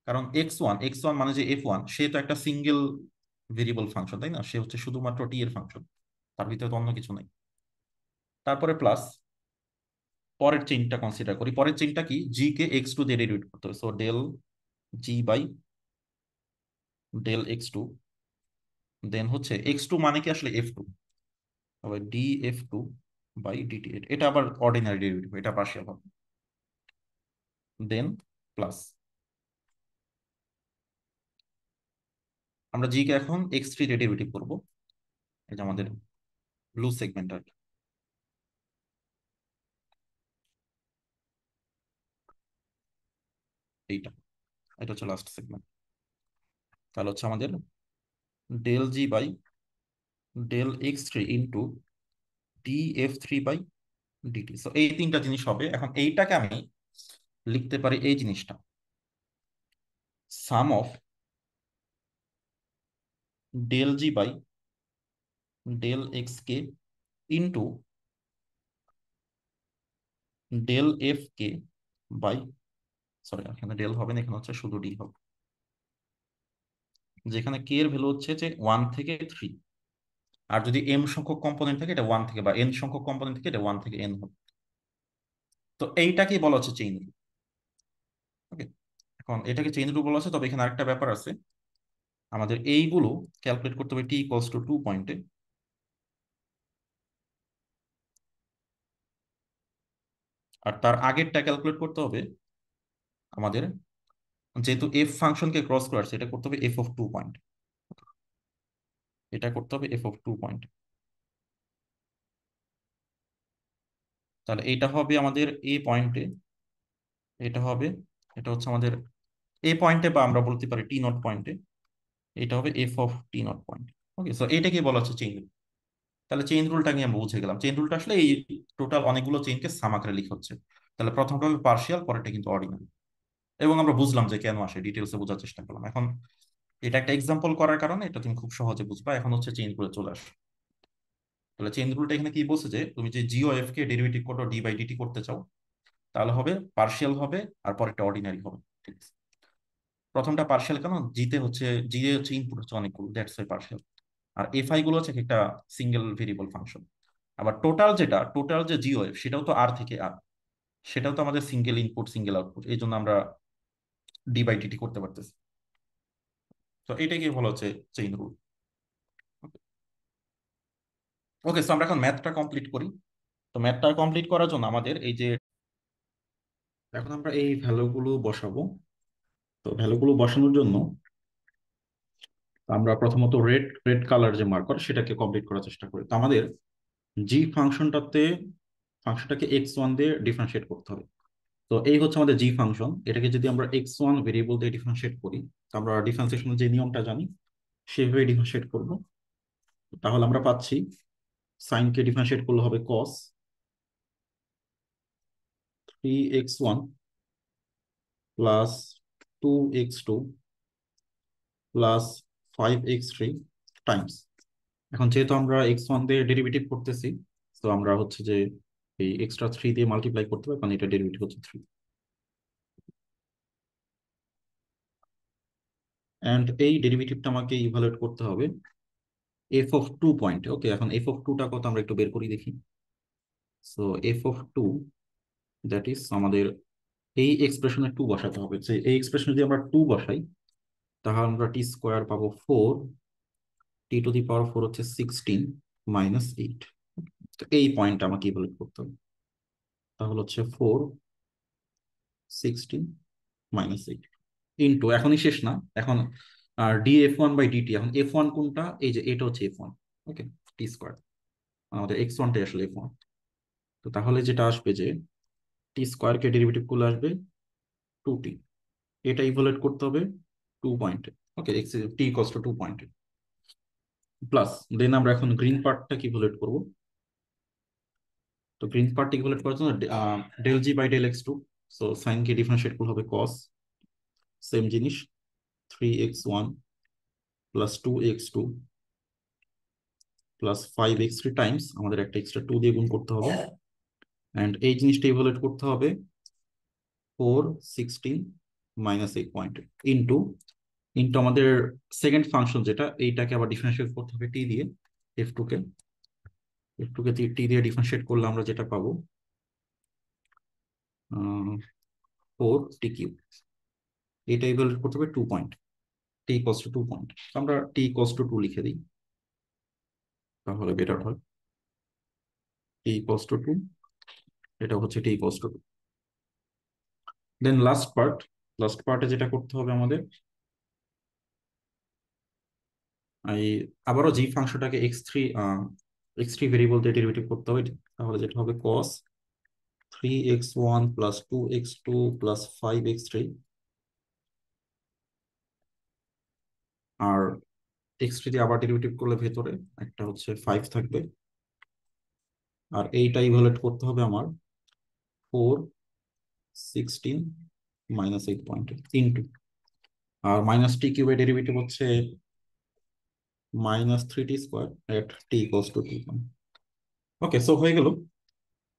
[SPEAKER 1] কারণ এক্স ওয়ান মানে যে f1, সে তো একটা সিঙ্গেল ভেরিয়েবল ফাংশন, তাই না? সে হচ্ছে শুধুমাত্র টি এর ফাংশন, তার ভিতরে তো অন্য কিছু নেই। তারপরে প্লাস পরের চেইনটা কনসিডার করি। পরের চেইনটা কি, জি কে x2 দিয়ে ডেরিভেট করতে হবে, so del G by del x2। Then হচ্ছে x2 মানে কি আসলে f2, আবার ডি f2 বাই ডিটি। এটা আবার অর্ডিনারি ডেরিভেটিভ, এটা পার্শিয়াল হবে। দেন প্লাস আমরা জি কে এখন x3 দিয়ে ডেরিভেটিভ করবো, এটা আমাদের ব্লু সেগমেন্ট আর কি। এইটা, এটা হচ্ছে লাস্ট সেগমেন্ট। তাহলে হচ্ছে আমাদের del G by del x3 into df3 by D T. So এই তিনটা জিনিস হবে। এখন এইটাকে আমি লিখতে পারি এই জিনিসটা, sum of del G by del X K into del F K by, sorry এখানে ডেল হবে না, এখানে হচ্ছে শুধু ডি হবে, যেখানে কে এর ভ্যালু হচ্ছে যে 1 থেকে 3। আর যদি এম সংখ্যক কম্পোনেন্ট থাকে, এটা 1 থেকে, বা এন সংখ্যক কম্পোনেন্ট থেকে এটা 1 থেকে এন হবে। তো এইটাকেই বলা হচ্ছে চেইন রুল। ওকে, এখন এটাকে চেইন রুল বলা হচ্ছে, তবে এখানে আরেকটা ব্যাপার আছে, আমাদের এইগুলো ক্যালকুলেট করতে হবে টি ইকুয়ালস টু 2 পয়েন্টে। আর তার আগেরটা ক্যালকুলেট করতে হবে আমাদের, যেহেতু এফ ফাংশনকে ক্রস করে আসছে, এটা করতে হবে এফ অফ 2 পয়েন্ট, এটা করতে হবে এফ অফ 2 পয়েন্ট। তাহলে এটা হবে আমাদের এ পয়েন্টে, এটা হবে, এটা হচ্ছে আমাদের এ পয়েন্টে, বা আমরা বলতে পারি টি নট পয়েন্টে, এটা হবে F of T not point. Okay, so এইটাকে বলা হচ্ছে চেইন রুল। তাহলে চেইন রুলটা নিয়ে আমরা বুঝে গেলাম। চেইন রুলটা আসলে এই টোটাল অনেকগুলো চেইনকে সাম আকারে লিখা হচ্ছে। তাহলে প্রথমটা হবে পার্শিয়াল, পরেরটা কিন্তু অর্ডিনারি। এবং আমরা বুঝলাম যে কেন আসে, ডিটেলসে বোঝার চেষ্টা করলাম। এখন এটা একটা এক্সাম্পল করার কারণে এটা তুমি খুব সহজে বুঝবা। এখন হচ্ছে চেইন রুলে চলে আসো। তাহলে চেইন রুলটা এখানে কি বলছে, যে তুমি যে জি ও এফ কে ডেরিভেটিভ করো ডি বাই ডিটি করতে চাও, তাহলে হবে পার্শিয়াল হবে, আর পরেরটা অর্ডিনারি হবে। ঠিক আছে, প্রথমটা পার্শিয়াল কেন, জিতে হচ্ছে, জি হচ্ছে ইনপুট হচ্ছে অনেকগুলো, দ্যাটস ওয়াই পার্শিয়াল। আর এফ আই গুলো হচ্ছে একটা সিঙ্গেল ভেরিয়েবল ফাংশন। আবার টোটাল যে জি ওয়েভ সেটাও তো আর থেকে আর, সেটাও তো আমাদের সিঙ্গেল ইনপুট সিঙ্গেল আউটপুট, এই জন্য আমরা ডি বাই ডিটি করতে পারতেছি। তো এটাকে বলা হচ্ছে চেইন রুল। ওকে, সো আমরা এখন ম্যাথটা কমপ্লিট করি। তো ম্যাথটা কমপ্লিট করার জন্য আমাদের এই যে এখন আমরা এই ভ্যালুগুলো বসাবো। তো ভ্যালুগুলো বসানোর জন্য আমরা প্রথমত রেড রেড কালার যে মার্কার সেটাকে কমপ্লিট করার চেষ্টা করি। তো আমাদের জি ফাংশনটাকে x1 দিয়ে ডিফারেন্সিয়েট করতে হবে। তো এই হচ্ছে আমাদের জি ফাংশন। এটাকে যদি আমরা x1 ভেরিয়েবল দিয়ে ডিফারেন্সিয়েট করি, তো আমরা ডিফারেন্সিয়েশনের যে নিয়মটা জানি সেভাবে ডিফারেন্সিয়েট করব। তাহলে আমরা পাচ্ছি সাইনকে ডিফারেন্সিয়েট করলে হবে cos 3x1 plus 2x2 plus 5x3 Times, এখন যেহেতু আমরা x1 দিয়ে ডেরিভেটিভ করতেছি, তো আমরা হচ্ছে যে এই এক্সট্রা 3 দিয়ে মাল্টিপ্লাই করতে হবে, কারণ এটা ডেরিভেটিভ হচ্ছে 3। এন্ড এই ডেরিভেটিভটা আমাকে ইভালুয়েট করতে হবে এফ অফ টু পয়েন্ট। ওকে, এখন এফ অফ টুটা কত আমরা একটু বের করি দেখি। So F of two, that is আমাদের এই এক্সপ্রেশনে টু বসাতে হবে। যে এই এক্সপ্রেশনে যদি আমরা টু বসাই, তাহলে আমরা টি স্কোয়ার পাবো 4, টি টু দি পাওয়ার 4 হচ্ছে 16 মাইনাস 8। তো এই পয়েন্ট আমাকে ইভালুয়েট করতে হবে। তাহলে হচ্ছে 4 16 মাইনাস 8 ইন্টু, এখনই শেষ না, এখন D F one by D T. এখন এফ ওয়ান কোনটা, এই যে এটা হচ্ছে F one. Okay, T square, আমাদের এক্স ওয়ানটাই আসলে এফ ওয়ান। তো তাহলে যেটা আসবে যে টি স্কোয়ারকে ডেরিভেটিভ করলে আসবে 2t, এটা ইভালুয়েট করতে হবে 2 পয়েন্টে। ওকে, এক্স টি ইকুয়ালস টু 2 পয়েন্টে প্লাস, দেন আমরা এখন গ্রিন পার্টটা কি ইভালুয়েট করবো। তো গ্রিন পার্ট ইভালুয়েট করার জন্য del G by del x two. So sine কে ডিফারেন্সিয়েট করলে হবে কস, সেম জিনিস 3x1 plus 2x2 plus 5x3 Times, আমাদের একটা এক্সট্রা 2 দিয়ে গুণ করতে হবে। এন্ড এই জিনিসটা ইভালুয়েট করতে হবে 4 16 মাইনাস 8 পয়েন্ট ইন্টু ইন্টু আমাদের সেকেন্ড ফাংশন যেটা, এইটাকে আবার ডিফারেন্সিয়েট করতে হবে টি দিয়ে। এফ টু কে টি দিয়ে ডিফারেন্সিয়েট করলে আমরা যেটা পাবো 4t কিউব। এটা ইভালুয়েট করতে হবে 2 point, T equals to 2 point. আমরা টি ইকুয়ালস টু 2 লিখে দিই, তাহলে বেটার হয়। টি ইকুয়ালস টু 2, এটা হচ্ছে টি ইকুয়ালস টু 2। দেন লাস্ট পার্টে যেটা করতে হবে আমাদের, এই আবারও জি ফাংশনটাকে এক্স থ্রি ভেরিয়েবল দিয়ে ডেরিভেটিভ করতে হবে। তাহলে যেটা হবে কস 3x1 plus 2x2 plus 5x3, আর x3 দিয়ে আবার ডেরিভেটিভ করলে ভেতরে একটা হচ্ছে 5 থাকবে। আর এইটা ইভালুয়েট করতে হবে আমার 4 16 মাইনাস 8 পয়েন্ট ইন্টু, আর মাইনাস টি কিউবের ডেরিভেটিভ হচ্ছে minus 3t square at T equals to 2। Okay, so হয়ে গেল।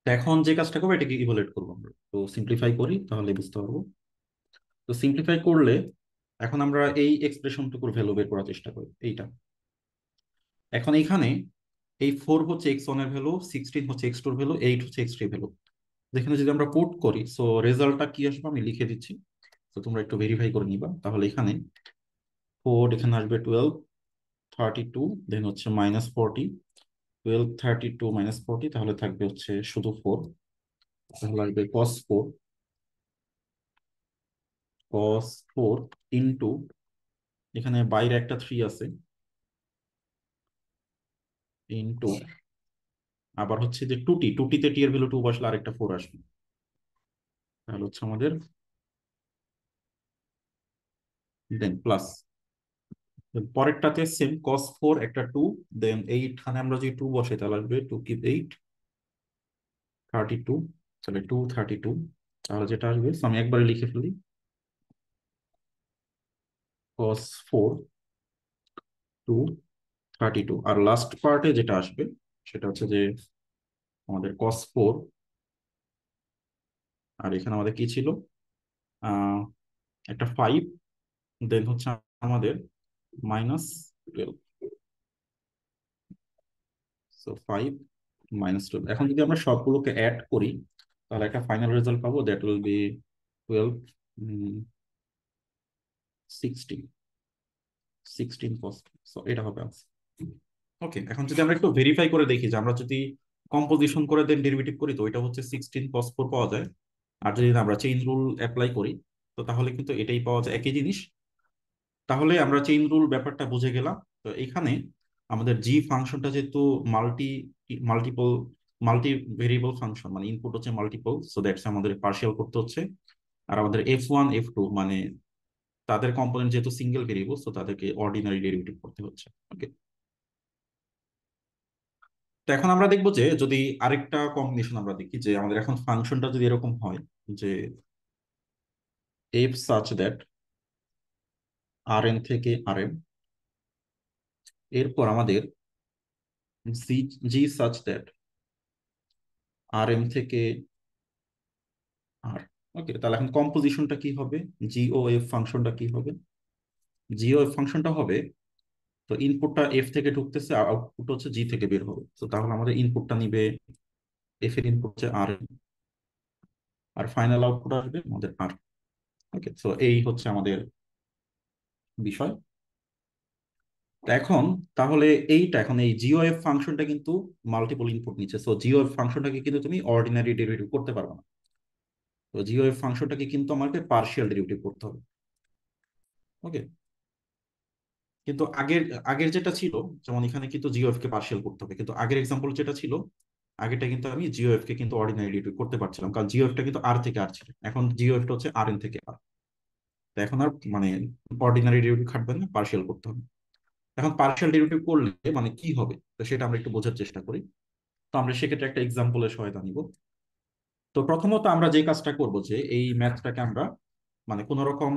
[SPEAKER 1] তো এখন যে কাজটা করবো এটাকে ইভালুয়েট করবো আমরা। তো সিম্পলিফাই করি তাহলে বুঝতে পারবো। তো সিম্পলিফাই করলে এখন আমরা এই এক্সপ্রেশনটুকুর ভ্যালু বের করার চেষ্টা করি, এইটা। এখন এইখানে এই 4 হচ্ছে x1 এর ভ্যালু, 16 হচ্ছে x2 এর ভ্যালু, 8 হচ্ছে x3 এর ভ্যালু। যেখানে যদি আমরা পুট করি, সো রেজাল্টটা কি আসবে আমি লিখে দিচ্ছি, তো তোমরা একটু ভেরিফাই করে নিবা। তাহলে এখানে 4, এখানে আসবে 12 32, দেন হচ্ছে মাইনাস 40, 12 32 মাইনাস 40, তাহলে থাকবে হচ্ছে শুধু 4। তাহলে আসবে cos 4 ইন্টু, এখানে বাইরে একটা 3 আছে, ইন্টু আবার হচ্ছে যে টুটিতে টি এর ভ্যালু 2 বসলে আরেকটা 4 আসবে। তাহলে হচ্ছে আমাদের দেন প্লাস, পরেরটাতে সেম cos 4 একটা 2, দেন এইখানে আমরা যদি 2 বসাই তাহলে আসবে 2 কিউব 8 32, তাহলে 232। তাহলে যেটা আসবে, so আমি একবারে লিখে ফেলি cos 4 232। আর লাস্ট পার্টে যেটা আসবে সেটা হচ্ছে যে আমাদের cos 4, আর এখানে আমাদের কি ছিল, আহ একটা 5, দেন হচ্ছে আমাদের মাইনাস 12। সো 5 -12। এখন যদি আমরা সবগুলোকে অ্যাড করি তাহলে একটা ফাইনাল রেজাল্ট পাবো, that will be 12, 16, 16 possible. So এটা হবে আনসার। ওকে, এখন যদি আমরা একটু ভেরিফাই করে দেখি যে আমরা যদি কম্পোজিশন করে দেন ডেরিভেটিভ করি তো এটা হচ্ছে 16 cos4 পাওয়া যায়। আর যদি আমরা চেইন রুল অ্যাপ্লাই করি তো তাহলে কিন্তু এটাই পাওয়া যায়, একই জিনিস। তাহলে আমরা চেইন রুল ব্যাপারটা বুঝে গেলাম। তো এখানে আমাদের জি ফাংশনটা যেহেতু মাল্টিপল মাল্টি ভেরিয়েবল ফাংশন, মানে ইনপুট হচ্ছে মাল্টিপল, সো দ্যাটস আমাদের পার্শিয়াল করতে হচ্ছে। আর আমাদের F1 F2 মানে তাদের কম্পোনেন্ট যেহেতু সিঙ্গেল ভেরিয়েবল, তো তাদেরকে অর্ডিনারি ডেরিভেটিভ করতে হচ্ছে। ওকে, তো এখন আমরা দেখবো যে যদি আরেকটা কম্বিনেশন আমরা দেখি, যে আমাদের এখন ফাংশনটা যদি এরকম হয় যে f such that Rn থেকে Rm, এরপর আমাদের g such that Rm থেকে R। ওকে, তাহলে এখন কম্পোজিশনটা কি হবে, জি ও এফ ফাংশনটা কি হবে? জি ও এফ ফাংশনটা হবে, তো ইনপুটটা এফ থেকে ঢুকতেছে, আউটপুট হচ্ছে জি থেকে বের হবে। তো তাহলে আমাদের ইনপুটটা নিবে, এফ এর ইনপুট হচ্ছে আর, আর ফাইনাল আউটপুট আসবে আমাদের আর। ওকে, তো এই হচ্ছে আমাদের বিষয়। তো এখন তাহলে এখন এই জিওএফ ফাংশনটা কিন্তু মাল্টিপল ইনপুট নিচ্ছে, সো জিওএফ ফাংশনটাকে কিন্তু তুমি অর্ডিনারি ডেরিভেটিভ করতে পারবে না। তো জিওএফ ফাংশনটাকে কিন্তু আমাকে পার্শিয়াল ডেরিভেটিভ করতে হবে। ওকে, কিন্তু আগের আগের যেটা ছিল, যেমন এখানে কিন্তু জিওএফ কে পার্শিয়াল করতে হবে, কিন্তু আগের এক্সাম্পল যেটা ছিল, আগেরটা কিন্তু আমি জিওএফ কে কিন্তু অর্ডিনারি ডেরিভেটিভ করতে পারছিলাম, কারণ জিওএফটা কিন্তু আর থেকে আর ছিল। এখন জিওএফটা হচ্ছে আর এন থেকে আর। তো এখন আর মানে অর্ডিনারি ডেরিভেটিভ খাটবে না, পার্শিয়াল করতে হবে। এখন পার্শিয়াল ডেরিভেটিভ করলে মানে কি হবে, তো সেটা আমরা একটু বোঝার চেষ্টা করি। তো আমরা সেক্ষেত্রে একটা এক্সাম্পলের সহায়তা নিব। তো প্রথমত আমরা যে কাজটা করব যে এই ম্যাথটাকে আমরা মানে কোন রকম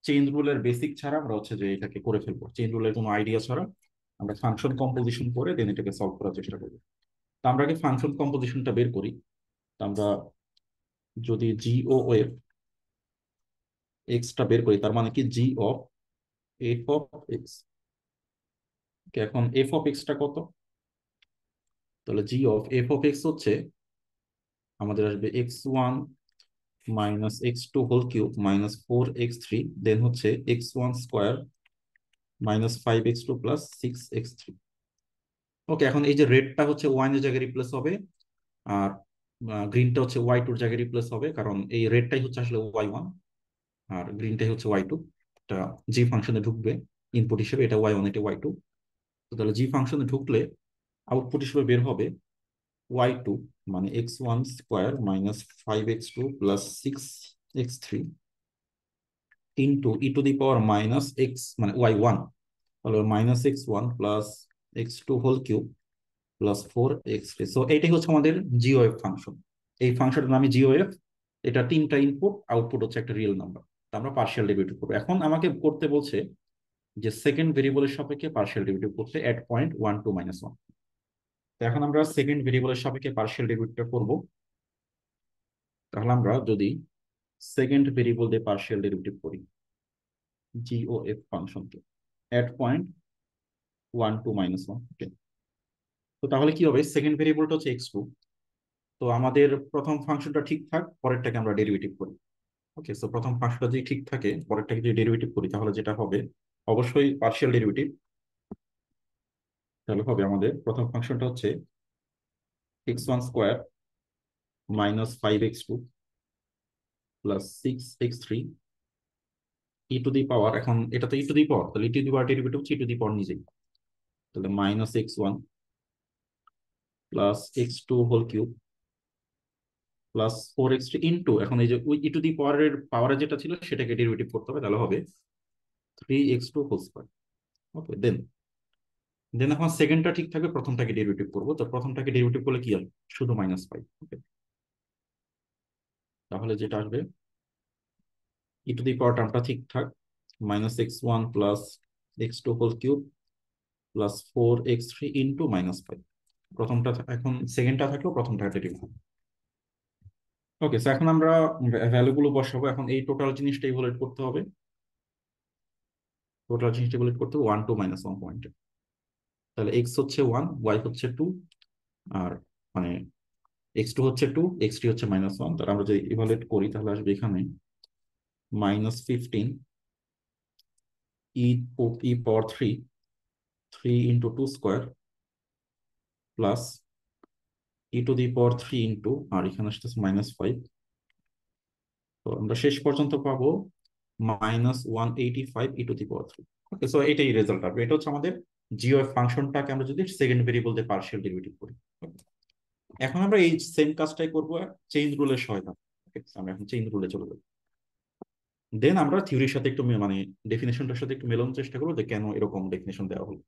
[SPEAKER 1] চেইন রুলের বেসিক ছাড়া আমরা হচ্ছে যে এটাকে করে ফেলবো, চেইন রুলের কোনো আইডিয়া ছাড়া আমরা ফাংশন কম্পোজিশন করে দেন এটাকে সলভ করার চেষ্টা করবো। তো আমরা আগে ফাংশন কম্পোজিশনটা বের করি। তো আমরা যদি জি ও এফ এক্সটা বের করি, তার মানে কি G of F of x. এখন এফ অফ এক্সটা কত? তাহলে G of F of X হচ্ছে আমাদের আসবে x1 -x2 whole cube -4x3, দেন হচ্ছে x1 স্কোয়ার -5x2 6x3। ওকে, এখন এই যে রেডটা হচ্ছে ওয়ান এর জায়গায় রিপ্লেস হবে, আর গ্রিনটা হচ্ছে y2 এর জায়গায় রিপ্লেস হবে, কারণ এই রেডটাই হচ্ছে আসলে y1 আর গ্রিনটাই হচ্ছে y2। এটা জি ফাংশনে ঢুকবে ইনপুট হিসেবে, এটা y1 এটা y2। তো তাহলে জি ফাংশনে ঢুকলে আউটপুট হিসেবে বের হবে y2 মানে x1 square -5x2 6x3 into E two the power minus x মানে y1, তাহলে -x1 x2 whole cube +4x3। So এইটাই হচ্ছে আমাদের জিওএফ ফাংশন। এই ফাংশনের নামই জিওএফ। এটা তিনটা ইনপুট, আউটপুট হচ্ছে একটা রিয়েল নাম্বার। আমরা পার্শিয়াল ডেরিভেটিভ করবো। এখন আমাকে করতে বলছে যে সেকেন্ড ভেরিয়েবলের সাপেক্ষে পার্শিয়াল ডেরিভেটিভ করতে এট পয়েন্ট 1 2 -1। তো এখন আমরা সেকেন্ড ভেরিয়েবলের সাপেক্ষে পার্শিয়াল ডেরিভেটিভটা করব। তাহলে আমরা যদি সেকেন্ড ভেরিয়েবল দিয়ে পার্শিয়াল ডেরিভেটিভ করি জিওএফ ফাংশনকে এট পয়েন্ট 1 2 -1। ওকে, তো তাহলে কি হবে, সেকেন্ড ভেরিয়েবলটা হচ্ছে x2। তো আমাদের প্রথম ফাংশনটা ঠিক থাক, পরেরটাকে আমরা ডেরিভেটিভ করি। ওকে, সো প্রথম ফাংশনটা যদি ঠিক থাকে পরেরটাকে যদি ডেরিভেটিভ করি তাহলে যেটা হবে অবশ্যই পার্শিয়াল ডেরিভেটিভ। তাহলে হবে আমাদের প্রথম ফাংশনটা হচ্ছে x1 square -5x2 6x3 E two the পাওয়ার, এখন এটা তো ই টু দি পাওয়ার, তাহলে ই টু দি পাওয়ার ডেরিভেটিভ হচ্ছে ই টু দি পাওয়ার নিজেই। তাহলে -x1 x2 whole cube +4x3 into, এখন এই যে ই টু দি পাওয়ারের পাওয়ারে যেটা ছিল সেটাকে ডেরিভেটিভ করতে হবে, তাহলে হবে 3x2 হোল স্কোয়ার। ওকে, দেন দেন এখন সেকেন্ডটা ঠিক থাকবে, প্রথমটাকে ডেরিভেটিভ করবো। তো প্রথমটাকে ডেরিভেটিভ করলে কি হবে, শুধু -5। ওকে, তাহলে যেটা আসবে ই টু দি পাওয়ার টার্মটা ঠিক থাক, -x1 x2 whole cube +4x3 into -5। প্রথমটা এখন সেকেন্ডটা থাকলো, প্রথমটা ডেরিভেটিভ। ওকে, সো এখন আমরা ভ্যালু গুলো বসাবো। এখন এই টোটাল জিনিসটা ইভালুয়েট করতে হবে, টোটাল জিনিসটা ইভালুয়েট করতে হবে 1 2 -1 পয়েন্টে। তাহলে এক্স হচ্ছে 1, ওয়াই হচ্ছে 2, আর মানে x2 হচ্ছে 2, x3 হচ্ছে -1, তাহলে আমরা যদি ইভালুয়েট করি তাহলে আসবে এখানে -15 e power 3 into 2 square plus e to the power 3 into, আর এখানে আসতেছে -5। তো আমরা শেষ পর্যন্ত পাবো -185 e to the power 3। Okay, so এটাই রেজাল্ট আসবে। এটা হচ্ছে আমাদের জিওএফ ফাংশনটাকে আমরা যদি সেকেন্ড ভেরিয়েবল দিয়ে পার্শিয়াল ডেরিভেটিভ করি। Okay? এখন আমরা এই সেম কাজটাই করবো চেইন রুলের সহায়তা। আমরা এখন চেইন রুলে চলে যাবো। দেন আমরা থিওরির সাথে একটু মানে ডেফিনেশনটার সাথে একটু মেলানোর চেষ্টা করবো যে কেন এরকম ডেফিনেশন দেওয়া হলো।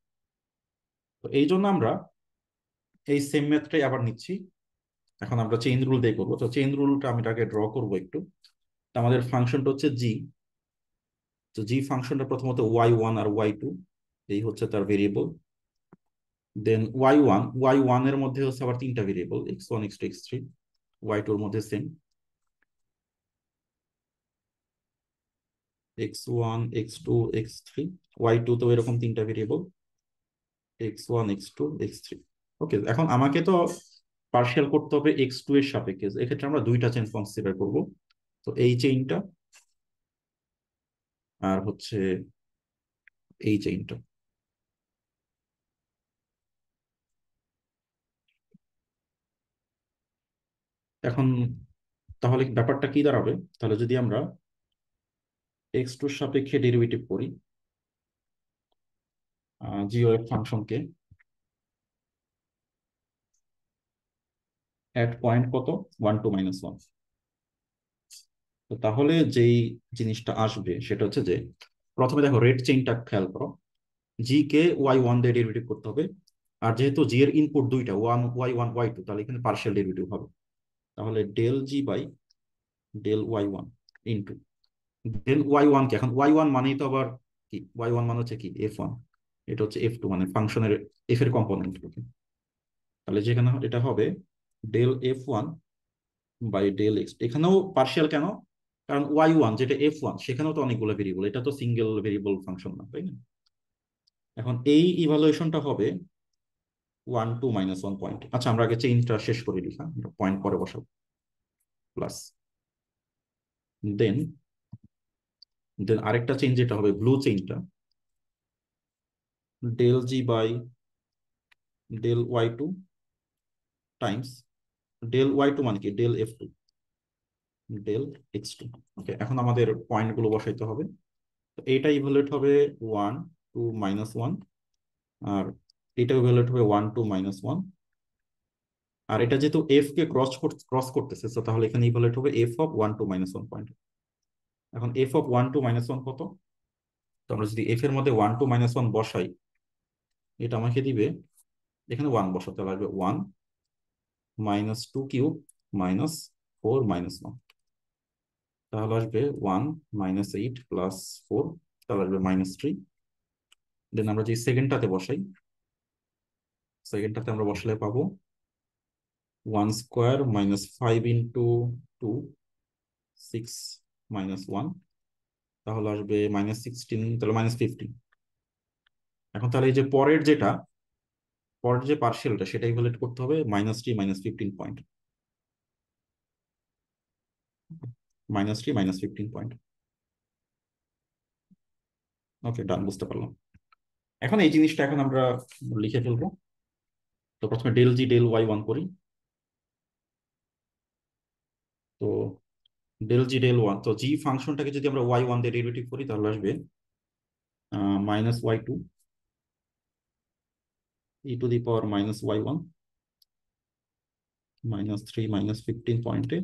[SPEAKER 1] তো এই জন্য আমরা এই সেম মেথডটাই আবার নিচ্ছি। এখন আমরা চেইন রুল দিয়ে করবো। তো চেইন রুলটা আমি এটাকে ড্র করবো একটু। তো আমাদের ফাংশনটা হচ্ছে জি। তো জি ফাংশনটা প্রথমত y1 আর y2, এই হচ্ছে তার ভেরিয়েবল। দেন y1 এর মধ্যে হচ্ছে আবার তিনটা variable, x1 x2 x3। y2 এর মধ্যে same x1 x2 x3। y2 তো এরকম তিনটা ভেরিয়েবল, x1 x2 x3। ওকে, এখন আমাকে তো পার্শিয়াল করতে হবে x2 এর সাপেক্ষে। এক্ষেত্রে আমরা দুইটা চেইন কনসিডার করব। তো এই চেইনটা আর হচ্ছে এই চেইনটা। এখন তাহলে ব্যাপারটা কি দাঁড়াবে? তাহলে যদি আমরা x2 এর সাপেক্ষে ডেরিভেটিভ করি জিওএফ ফাংশনকে এট পয়েন্ট কত 1 2 -1, তো তাহলে যেই জিনিসটা আসবে সেটা হচ্ছে যে প্রথমে দেখো রেড চেইনটা খেয়াল করো। জি কে y1 দিয়ে ডেরিভেটিভ করতে হবে। আর যেহেতু জি এর ইনপুট দুইটা y1 y2, তাহলে এখানে পার্শিয়াল ডেরিভেটিভ হবে। তাহলে del G by del y1 into del y1 কে, এখন y1 মানেই তো আবার কি, y1 মানে হচ্ছে কি f1, এটা হচ্ছে f2 মানে ফাংশনের f এর কম্পোনেন্ট। তাহলে যেখানে এটা হবে del f1 by del x. এখানেও পার্শিয়াল কেন? কারণ y1 যেটা f1 সেখানেও তো অনেকগুলো ভেরিয়েবল, এটা তো সিঙ্গেল ভেরিয়েবল ফাংশন না, তাই না? এখন এই ইভালুয়েশনটা হবে 1 2 -1 পয়েন্ট। আচ্ছা, আমরা আগে চেইনটা শেষ করে লিখা, পয়েন্ট পরে বসাবো। প্লাস দেন দেন আরেকটা চেইন যেটা হবে ব্লু চেইনটা, del G by del y2 times del y2 মানে কি ডেল f2 ডেল x2। ওকে, এখন আমাদের পয়েন্ট গুলো বসাইতে হবে। তো এইটা ইভালুয়েট হবে 1 2 -1, আর এটা ইভালুয়েট হবে 1 2 -1। আর এটা যেহেতু f কে ক্রস করতেছে, তো তাহলে এখানে ইভালুয়েট হবে f অফ 1 2 -1 পয়েন্ট। এখন f অফ 1 2 -1 কত? তো আমরা যদি f এর মধ্যে 1 2 -1 বসাই, এটা আমাকে দিবে এখানে 1 বসাতে লাগবে 1 -2 কিউব -4 -1, তাহলে আসবে 1 -8 প্লাস 4, তাহলে আসবে -3। দেন আমরা যে সেকেন্ডটাতে বসাই, সেকেন্ডটাতে আমরা বসালে পাবো 1 স্কোয়ার -5 ইন্টু 2 6 -1, তাহলে আসবে -16, তাহলে -15। এখন তাহলে এই যে পরের যে পার্শিয়ালটা সেটা ইভালুয়েট করতে হবে -3 -15 পয়েন্ট, -3 -15 পয়েন্ট। ওকে, ডান, বুঝতে পারলাম। এখন এই জিনিসটা এখন আমরা লিখে ফেলবো। তো প্রথমে ডেল জি ডেল y1 করি। তো ডেল জি ডেল ওয়ান, তো জি ফাংশনটাকে যদি আমরা y1 দিয়ে ডেরিভেটিভ করি তাহলে আসবে -y2 e to the power -y1 -3 -15 পয়েন্টে।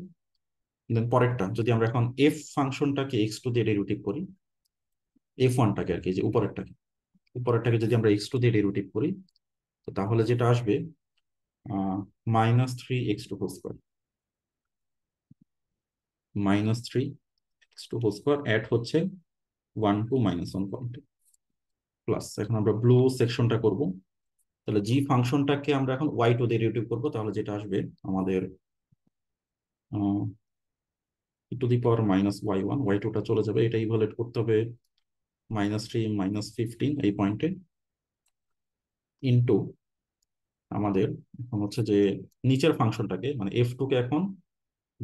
[SPEAKER 1] দেন পরেরটা যদি আমরা এখন f ফাংশনটাকে x2 দিয়ে ডেরিভেটিভ করি, f1টাকে আর কি, যে উপরেরটাকে যদি আমরা x2 দিয়ে ডেরিভেটিভ করি, তো তাহলে যেটা আসবে -3x2 whole square -3x2 whole square add হচ্ছে 1 2 -1 পয়েন্ট। প্লাস এখন আমরা ব্লু সেকশনটা করব। তাহলে জি ফাংশনটাকে আমরা এখন y2 দিয়ে ডেরিভেটিভ করবো, তাহলে যেটা আসবে আমাদের e to the power -y1, y2টা চলে যাবে, এটা ইভালুয়েট করতে হবে -3 -15 এই পয়েন্টে ইন্টু আমাদের এখন হচ্ছে যে নিচের ফাংশনটাকে মানে F2 কে এখন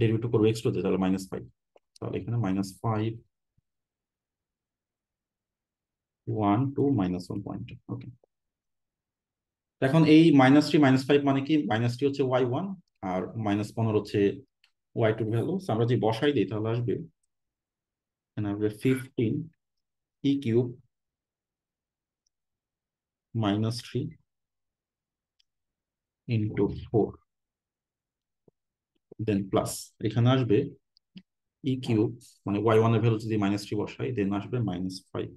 [SPEAKER 1] ডেরিভেটিভ করবো x2 তে, তাহলে -5। তাহলে এখানে -5 1 2 -1 পয়েন্ট। ওকে, এখন এই -3 -5 মানে কি, -3 হচ্ছে y1 আর -15 হচ্ছে y2 ভ্যালু। আমরা যে বসাই দিই তাহলে আসবে, এখানে আসবে 15 e কিউব -3 ইন্টু 4, দেন প্লাস এখানে আসবে ই কিউব মানে y1 এর ভ্যালু যদি -3 বসাই দেন আসবে -5।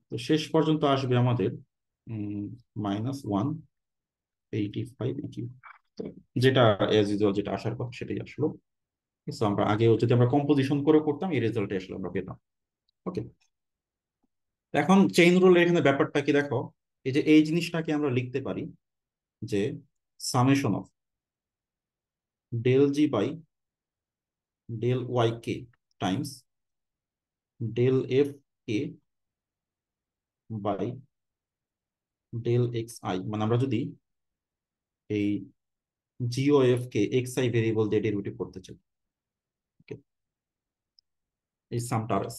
[SPEAKER 1] তো শেষ পর্যন্ত আসবে আমাদের -185 ই কিউব, যেটা এজ ইউজুয়াল যেটা আসার কথা সেটাই আসলো। So আমরা আগেও যদি আমরা কম্পোজিশন করে করতাম এই রেজাল্টে আসলে আমরা পেতাম। ওকে, এখন চেইন রুলের এখানে ব্যাপারটা কি দেখো, এই যে এই জিনিসটাকে আমরা লিখতে পারি যে summation of del G by del y k times del F K by del x i, মানে আমরা যদি এই g o F K x i variable দিয়ে ডেরিভেটিভ করতে চাই, okay, এই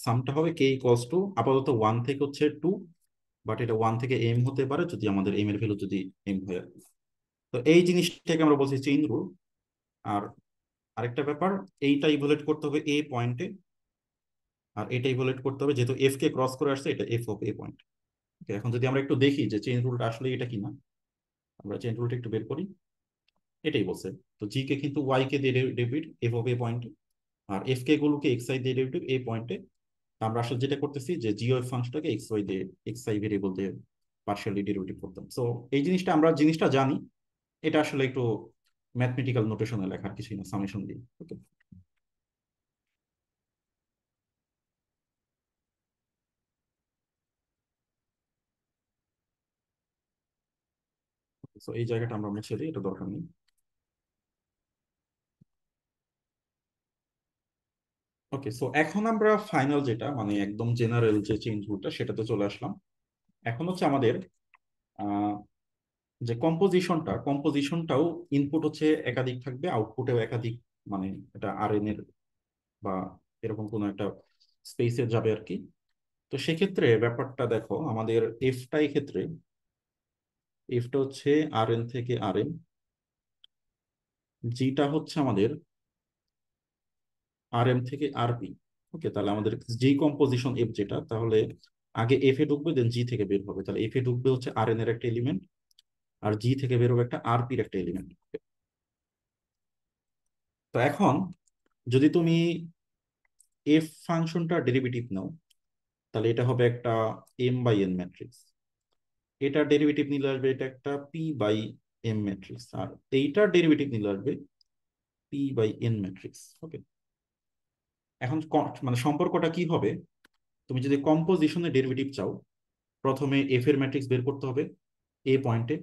[SPEAKER 1] সামটা হবে কে ইকুয়ালস টু আপাতত 1 থেকে হচ্ছে 2, বাট এটা 1 থেকে এম হতে পারে যদি আমাদের এম এর ভ্যালু যদি এম হয় আর কি। তো এই জিনিসটাকে আমরা বলছি চেইন রুল। আর আরেকটা ব্যাপার, এইটা ইভালুয়েট করতে হবে এ পয়েন্টে, আর এটা ইভালুয়েট করতে হবে যেহেতু এফ কে ক্রস করে আসছে এটা এফ অফ এ পয়েন্ট। এখন যদি আমরা একটু দেখি যে চেইন রুলটা আসলে এটা কিনা, আমরা চেইন রুলটা একটু বের করি। এটাই বলছে, তো জি কে কিন্তু ওয়াই কে দিয়ে ডেবিট এফ অফ এ পয়েন্টে, আর এফ কে গুলোকে এক্স আই দিয়ে ডেরিভেটিভ এ পয়েন্টে। আমরা আসলে যেটা করতেছি যে জিও এফ ফাংশনটাকে এক্স ওয়াই দিয়ে এক্স আই ভেরিয়েবল দিয়ে পার্শিয়ালি ডেরিভেটিভ করতাম। সো এই জিনিসটা আমরা জিনিসটা জানি, এটা আসলে একটু ম্যাথমেটিক্যাল নোটেশনে লেখার কিছুই না, সামেশন দিয়ে। ওকে, সো এই জায়গাটা আমরা মুছে দিই, এটা দরকার নেই। ওকে, সো এখন আমরা ফাইনাল যেটা মানে একদম জেনারেল যে চেঞ্জ রুলটা সেটাতে চলে আসলাম। এখন হচ্ছে আমাদের আহ, যে কম্পোজিশনটাও ইনপুট হচ্ছে একাধিক থাকবে, আউটপুটেও একাধিক, মানে এটা আর এন এর বা এরকম কোনো একটা স্পেসে যাবে আর কি। তো সেক্ষেত্রে ব্যাপারটা দেখো, আমাদের এফটা এই ক্ষেত্রে এফটা হচ্ছে আর এন থেকে আর এন, জিটা হচ্ছে আমাদের আর এম থেকে আর পি। ওকে, তাহলে আমাদের জি কম্পোজিশন এফ যেটা, তাহলে আগে এফ এ ঢুকবে দেন জি থেকে বের হবে, তাহলে এফ এ ঢুকবে হচ্ছে আর এন এর একটা এলিমেন্ট, আর জি থেকে বের হবে একটা আর পির একটা এলিমেন্ট। তো এখন যদি তুমি এফ ফাংশনটা ডেরিভেটিভ নাও, তাহলে এটা হবে একটা এম বাই এন ম্যাট্রিক্স। এটা ডেরিভেটিভ নিলে আসবে এটা একটা পি বাই এম ম্যাট্রিক্স, আর এইটার ডেরিভেটিভ নিলে আসবে পি বাই এন ম্যাট্রিক্স। ওকে, এখন মানে সম্পর্কটা কি হবে, তুমি যদি কম্পোজিশনের ডেরিভেটিভ চাও, প্রথমে এফ এর ম্যাট্রিক্স বের করতে হবে এ পয়েন্টে,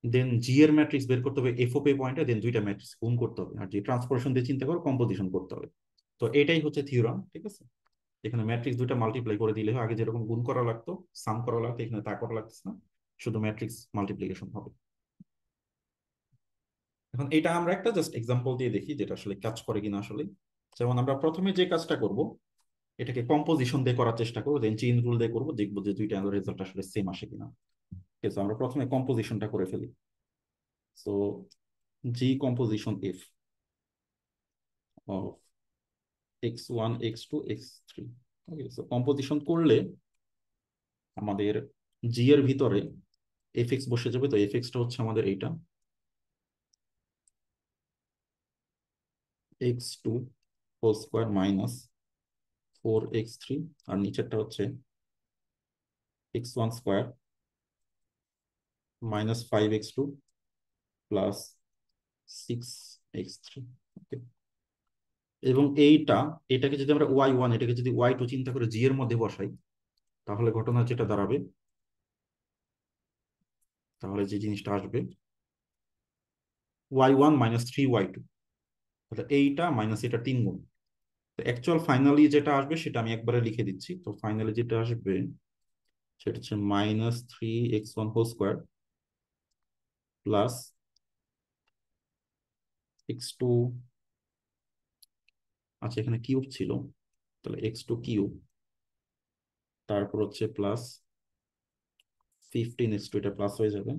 [SPEAKER 1] দেন জি এর ম্যাট্রিক্স বের করতে হবে এফ অফ এ পয়েন্টে, দেন দুইটা ম্যাট্রিক্স গুণ করতে হবে, আর যে ট্রান্সফরমেশন দিয়ে চিন্তা করো কম্পোজিশন করতে হবে। তো এটাই হচ্ছে থিওরাম, ঠিক আছে। এখানে ম্যাট্রিক্স দুইটা মাল্টিপ্লাই করে দিলে হয়, আগে যেরকম গুণ করা লাগতো সাম করা লাগতো, এখানে তা করা লাগতেছে না, শুধু ম্যাট্রিক্স মাল্টিপ্লিকেশন হবে। এখন এটা আমরা একটা জাস্ট এক্সাম্পল দিয়ে দেখি যেটা আসলে কাজ করে কিনা আসলে। যেমন আমরা প্রথমে যে কাজটা করব, এটাকে কম্পোজিশন দিয়ে করার চেষ্টা করবো, দেন চেইন রুল দিয়ে করবো, দেখবো যে দুইটা রেজাল্ট আসলে সেম আসে কিনা। ঠিক আছে, আমরা প্রথমে কম্পোজিশনটা করে ফেলি। So G composition F of x1 x2 x3। Okay, so composition করলে আমাদের জি এর ভিতরে এফ এক্স বসে যাবে, তো এফ এক্সটা হচ্ছে আমাদের এইটা x2 whole square minus 4x3, আর নিচেরটা হচ্ছে x1 square minus 5x2 plus 6x3। ওকে, এবং এটাকে যদি আমরা y1 এটাকে যদি y2 চিন্তা করে জি এর মধ্যে বসাই, তাহলে ঘটনা যেটা দাঁড়াবে, তাহলে যে জিনিসটা আসবে y1 মাইনাস 3y2, তাহলে এইটা মাইনাস এটা 3 গুণ। তো অ্যাকচুয়াল ফাইনালি যেটা আসবে সেটা আমি একবারে লিখে দিচ্ছি। তো ফাইনালি যেটা আসবে সেটা হচ্ছে -3x1 whole square plus x2, আচ্ছা এখানে কিউব ছিল, তাহলে x2 কিউব, তারপর হচ্ছে প্লাস 15x2, এটা প্লাস হয়ে যাবে,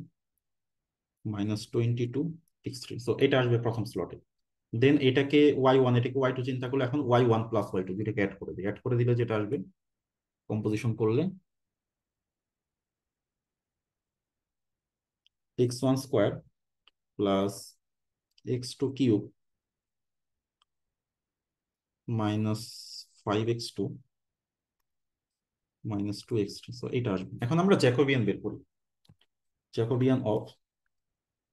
[SPEAKER 1] -22 x3। সো এটা আসবে প্রথম স্লটে। দেন এটাকে y1, এটাকে y2 চিন্তা করলে এখন y1 প্লাস y2 দুটাকে অ্যাড করে দিই। অ্যাড করে দিলে যেটা আসবে, কম্পোজিশন করলে x1 square plus x2 cube -5x2 -2x3। So এটা আসবে। এখন আমরা জ্যাকোবিয়ান বের করি, Jacobian of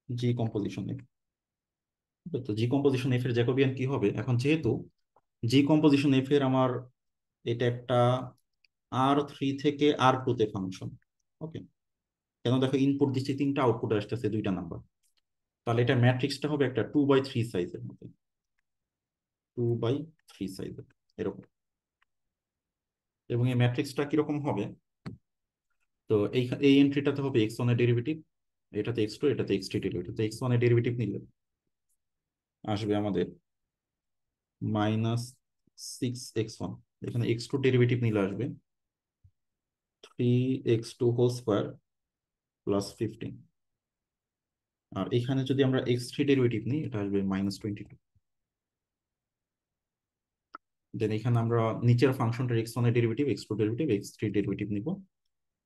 [SPEAKER 1] G composition F. তো জি কম্পোজিশন এফ এর জ্যাকোবিয়ান কি হবে? এখন যেহেতু জি কম্পোজিশন এফ এর আমার এটা একটা R3 থেকে R2 তে ফাংশন, ওকে, কেন দেখো ইনপুট দিচ্ছি 3টা, আউটপুট আসতেছে 2টা নাম্বার, তাহলে এটা ম্যাট্রিক্সটা হবে একটা 2/3 সাইজের মতো, 2/3 সাইজের এরকম। এবং এই ম্যাট্রিক্সটা কিরকম হবে? তো এই এন্ট্রিটাতে হবে x1 এর ডেরিভেটিভ, এটাতে x2, এটাতে x3 ডেরিভেটিভ। তো x1 এর ডেরিভেটিভ নিলে আসবে আমাদের -6x1, এখানে x2 ডেরিভেটিভ নিলে আসবে 3x2 হোল স্কোয়ার প্লাস 15। আর এখানে যদি আমরা x3 ডেরিভেটিভ নিই, এটা আসবে -22। দেন এখানে আমরা নিচের ফাংশনটার x1 এর derivative, x2 derivative, x3 derivative নিব।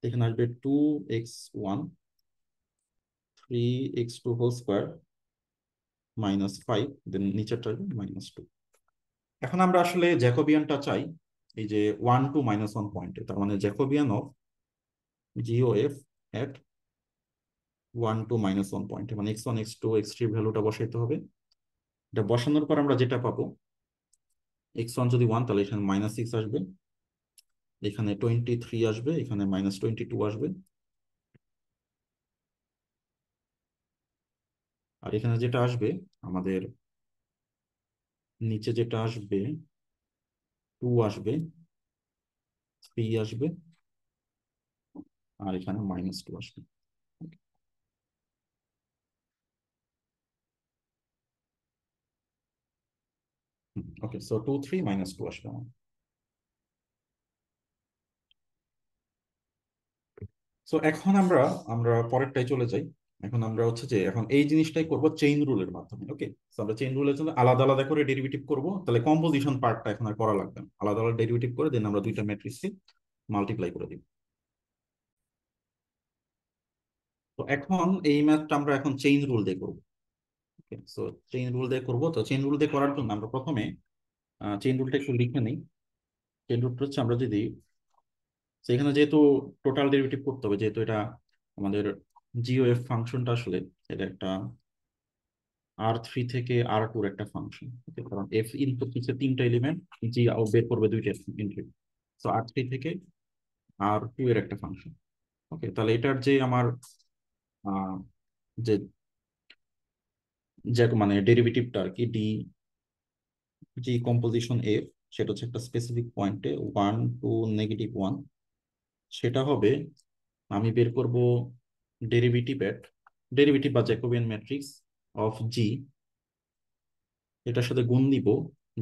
[SPEAKER 1] এখানে আসবে 2x1 3x2 হোল স্কোয়ার -5, দেন নিচেরটা আসবে -2। এখন আমরা আসলে জ্যাকোবিয়ানটা চাই এই যে 1 to -1 পয়েন্টে, তার মানে জ্যাকোবিয়ান অফ জিওএফ এট 1 to -1 পয়েন্টে, মানে x1 x2 x3 ভ্যালুটা বসাইতে হবে। এটা বসানোর পর আমরা যেটা পাবো, x1 যদি 1, তাহলে এখানে -6 আসবে, এখানে 23 আসবে, এখানে -22 আসবে, আর এখানে যেটা আসবে আমাদের নিচে যেটা আসবে 2 আসবে, 3 আসবে, আর এখানে -2 আসবে। ওকে, সো 2 3 -2 আসবে আমার। সো এখন আমরা আমরা পরেরটাই চলে যাই। এখন আমরা হচ্ছে যে এখন এই জিনিসটাই করব চেইন রুলের মাধ্যমে। ওকে, সো আমরা চেইন রুলের জন্য আলাদা আলাদা করে ডেরিভেটিভ করব, তাহলে কম্পোজিশন পার্টটা এখন আর করা লাগবে না। আলাদা আলাদা ডেরিভেটিভ করে দেন আমরা দুইটা ম্যাট্রিক্সকে মাল্টিপ্লাই করে দিব। তো এখন এই ম্যাথটা আমরা এখন চেইন রুল দিয়ে করবো। ওকে, সো চেইন রুল দিয়ে করবো। তো চেইন রুল দিয়ে করার জন্য আমরা প্রথমে চেইন রুলটা একটু লিখে নিই। চেইন রুলটা হচ্ছে আমরা যদি সেখানে যেহেতু টোটাল ডেরিভেটিভ করতে হবে, যেহেতু এটা আমাদের জিওএফ ফাংশনটা আসলে এটা একটা R3 থেকে R2 এর একটা ফাংশন, কারণ এফ ইনপুট হচ্ছে 3টা এলিমেন্ট, জি আউট বের করবে 2টা ইনপুট। সো R3 থেকে R2 এর একটা ফাংশন। ওকে, তাহলে এটার যে আমার আহ, যে যে মানে ডেরিভেটিভটা আর কি, জি কম্পোজিশন এফ, সেটা হচ্ছে একটা স্পেসিফিক পয়েন্টে 1 to -1, সেটা হবে আমি বের করব ডেরিভেটিভ বা জ্যাকোবিয়ান ম্যাট্রিক্স অফ জি, এটার সাথে গুণ দিব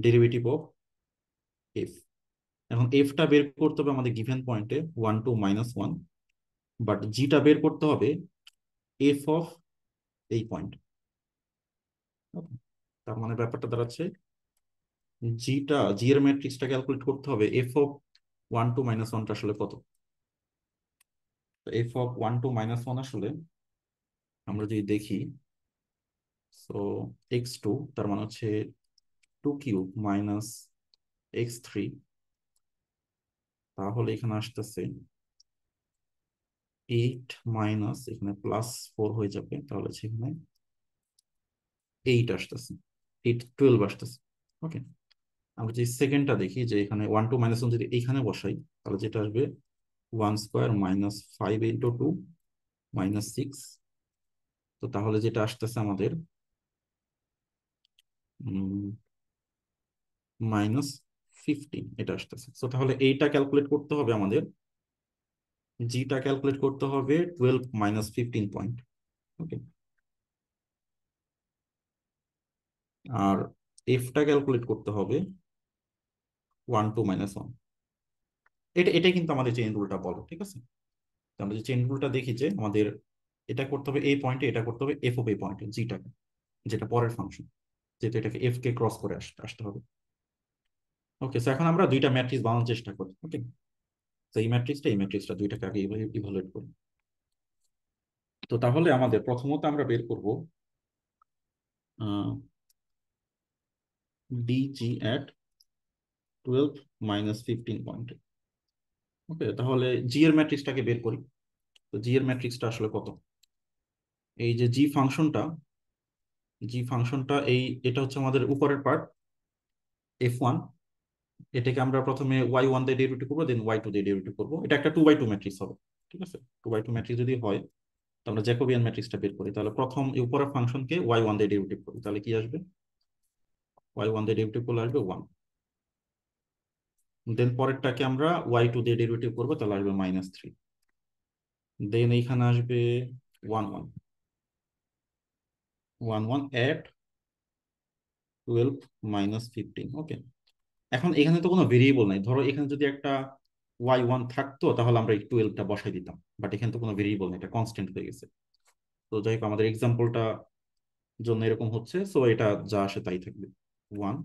[SPEAKER 1] ডেরিভেটিভ অফ এফ। এখন এফটা বের করতে হবে আমাদের গিভেন পয়েন্টে 1 to -1, বাট জিটা বের করতে হবে এফ অফ এই পয়েন্ট। তার মানে ব্যাপারটা দাঁড়াচ্ছে জি এর ম্যাট্রিক্সটা ক্যালকুলেট করতে হবে এফ অফ 1 to -1টা আসলে কত। এফ অফ 1 to -1 আসলে আমরা যদি দেখি, সো x2, তার মানে হচ্ছে 2³ -x3, তাহলে এখানে আসতেছে 8 মাইনাস এখানে +4 হয়ে যাবে, তাহলে সেখানে 8 আসতেছে, 8 12 আসতেছে। ওকে, আমরা যদি সেকেন্ডটা দেখি, যে এখানে 1 to -1 যদি এইখানে বসাই, তাহলে যেটা আসবে 1 স্কোয়ার -5 × 2 -6। তো তাহলে যেটা আসতেছে আমাদের -15 এটা আসতেছে। তো তাহলে এইটা ক্যালকুলেট করতে হবে আমাদের, জিটা ক্যালকুলেট করতে হবে 12 - 15 পয়েন্ট। ওকে, আর এফটা ক্যালকুলেট করতে হবে 1 2 -1। এটাই কিন্তু আমাদের চেইন রুলটা বলে, ঠিক আছে? তো আমরা যে চেইন রুলটা দেখি যে আমাদের এটা করতে হবে এই পয়েন্টে, এটা করতে হবে এফ অফ এই পয়েন্টে, জিটাকে, যেটা পরের ফাংশন, যেহেতু এটাকে এফ কে ক্রস করে আসতে হবে। ওকে, সো এখন আমরা দুইটা ম্যাট্রিক্স বানানোর চেষ্টা করি। ওকে, তো এই ম্যাট্রিক্সটা দুইটাকে আগে ইভালুয়েট করি। তো তাহলে আমাদের প্রথমত আমরা বের করব ডিজি অ্যাট 12 -15 পয়েন্টে। ওকে, তাহলে জি এর ম্যাট্রিক্সটাকে বের করি। তো জি এর ম্যাট্রিক্সটা আসলে কত? এই যে জি ফাংশনটা এটা হচ্ছে আমাদের উপরের পার্ট f1। এটাকে আমরা প্রথমে y1 দিয়ে ডেরিভেটিভ করবো, দেন y2 দিয়ে ডেরিভেটিভ করবো। এটা একটা 2 by 2 ম্যাট্রিক্স হবে, ঠিক আছে? 2 by 2 ম্যাট্রিক্স যদি হয়, তো আমরা জ্যাকোবিয়ান ম্যাট্রিক্সটা বের করি। তাহলে প্রথম এই উপরের ফাংশনকে y1 দিয়ে ডেরিভেটিভ করি, তাহলে কি আসবে? y1 দিয়ে ডেরিভেটিভ করলে আসবে 1। দেন পরেরটাকে আমরা y2 দিয়ে ডেরিভেটিভ করবো, তাহলে আসবে -3। দেন এইখানে আসবে 1 1 1 1 at 12 -15। ওকে, এখন এখানে তো কোনো ভেরিয়েবল নাই। ধরো এখানে যদি একটা y1 থাকতো, তাহলে আমরা এই 12টা বসাই দিতাম, বাট এখানে তো কোনো ভেরিয়েবল নেই, এটা কনস্ট্যান্ট হয়ে গেছে। তো যাই হোক, আমাদের এক্সাম্পলটা জন্য এরকম হচ্ছে, সো এটা যা আসে তাই থাকবে, 1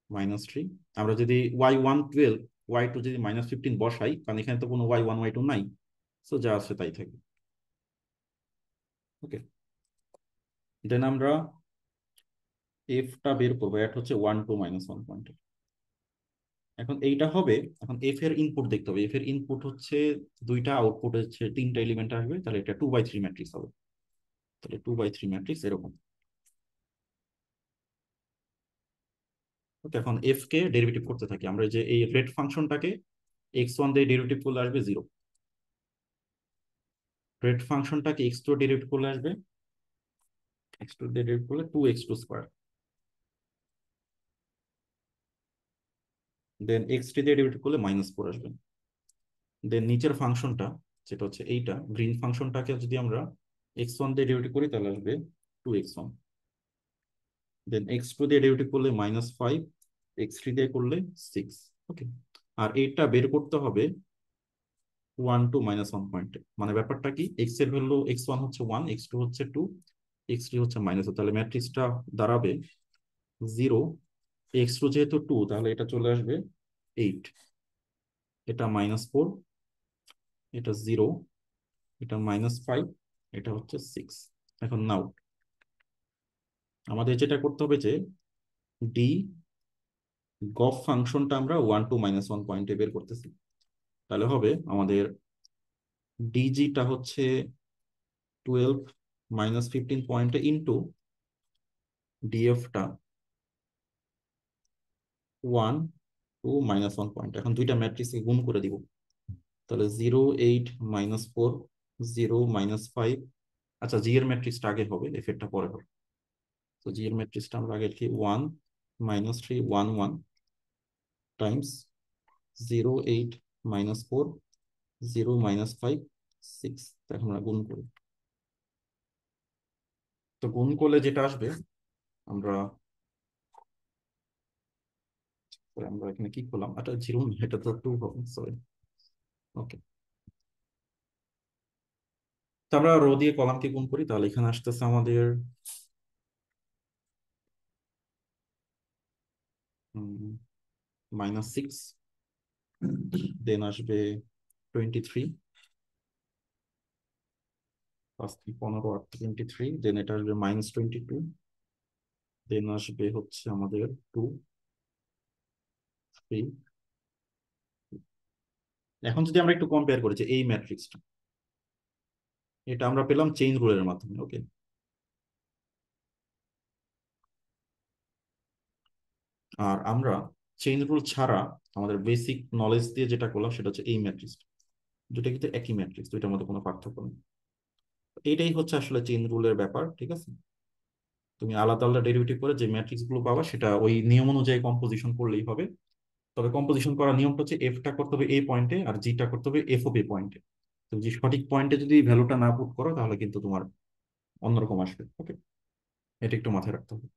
[SPEAKER 1] -3। আমরা যদি y1 12, y2 যদি -15 বসাই, কারণ এখানে তো কোনো y1 y2 নাই, সো যা আছে তাই থাকবে। ওকে, দেন আমরা এফটা বের করবো, এটা হচ্ছে 1 2 -1 পয়েন্ট। এখন এইটা হবে, এখন এফ এর ইনপুট দেখতে হবে। এফ এর ইনপুট হচ্ছে দুইটা, আউটপুট হচ্ছে তিনটা এলিমেন্ট আসবে, তাহলে এটা 2 by 3 ম্যাট্রিক্স হবে। তাহলে 2 by 3 ম্যাট্রিক্স এরকম। ওকে, এখন এফ কে ডেরিভেটিভ করতে থাকি আমরা। যে এই রেড ফাংশনটাকে x1 দিয়ে ডেরিভেটিভ করলে আসবে 0। রেড ফাংশনটাকে x2 ডেরিভেটিভ করলে আসবে, x2 দিয়ে ডেরিভেটিভ করলে 2x2 স্কোয়ার। দেন x3 দিয়ে ডেরিভেটিভ করলে -4 আসবে। দেন নিচের ফাংশনটা, যেটা হচ্ছে এইটা গ্রিন ফাংশনটাকে যদি আমরা x1 দিয়ে ডেরিভেটিভ করি, তাহলে আসবে 2x1। দেন x2 দিয়ে ডেরিভেটিভ করলে -5, x3 দিয়ে করলে 6। ওকে, আর এটা বের করতে হবে 1 2 -1 পয়েন্টে। মানে ব্যাপারটা কি, x এর ভ্যালু x1 হচ্ছে 1, x2 হচ্ছে 2, x3 হচ্ছে -1। তাহলে ম্যাট্রিক্সটা দাঁড়াবে 0, x2 যেহেতু 2, তাহলে এটা চলে আসবে 8, এটা -4, এটা 0, এটা -5, এটা হচ্ছে 6। এখন নাও আমাদের যেটা করতে হবে যে ডি গফ ফাংশনটা আমরা 1 2 -1 পয়েন্টে বের করতেছি। তাহলে হবে আমাদের ডিজিটা হচ্ছে 12 -15 পয়েন্টে ইন্টু ডিএফটা 1 2 -1 পয়েন্ট। এখন দুইটা ম্যাট্রিক্সকে গুণ করে দিব, তাহলে 0 8 -4 0 -5। আচ্ছা, জি এর ম্যাট্রিক্সটা আগে হবে, এফ এরটা পরে হবে। তো জি এর ম্যাট্রিক্সটা আমরা আগে লিখি 1 -3 1 1 টাইমস 0 8 -4 0 -5 6। এখন আমরা গুণ করি, তো গুণ করলে যেটা আসবে, আমরা আমরা এখানে কি করলাম, এটা 0, এটা তো 2 হবে, সরি। ওকে, তো আমরা রো দিয়ে কলামকে গুণ করি, তাহলে এখানে আসতেছে আমাদের -6, দেন আসবে 23, 5 15 8 23, দেন এটা আসবে -22, দেন আসবে হচ্ছে আমাদের 2 3। এখন যদি আমরা একটু কম্পেয়ার করি যে এই ম্যাট্রিক্সটা, এটা আমরা পেলাম চেইন রুলের মাধ্যমে। ওকে, আর আমরা চেইন রুল ছাড়া আমাদের বেসিক নলেজ দিয়ে যেটা করলাম, সেটা হচ্ছে এই ম্যাট্রিক্সটা, দুটো কিন্তু একই ম্যাট্রিক্স, দুইটার মধ্যে কোনো পার্থক্য নেই। এইটাই হচ্ছে আসলে চেইন রুলের ব্যাপার, ঠিক আছে? তুমি আলাদা আলাদা ডেরিভেটিভ করে যে ম্যাট্রিক্স গুলো পাবা, সেটা ওই নিয়ম অনুযায়ী কম্পোজিশন করলেই হবে। তবে কম্পোজিশন করার নিয়মটা হচ্ছে এফটা করতে হবে এই পয়েন্টে, আর জিটা করতে হবে এফ অফ এ পয়েন্টে। তুমি যে সঠিক পয়েন্টে যদি ভ্যালুটা না পুট করো, তাহলে কিন্তু তোমার অন্যরকম আসবে। ওকে, এটা একটু মাথায় রাখতে হবে।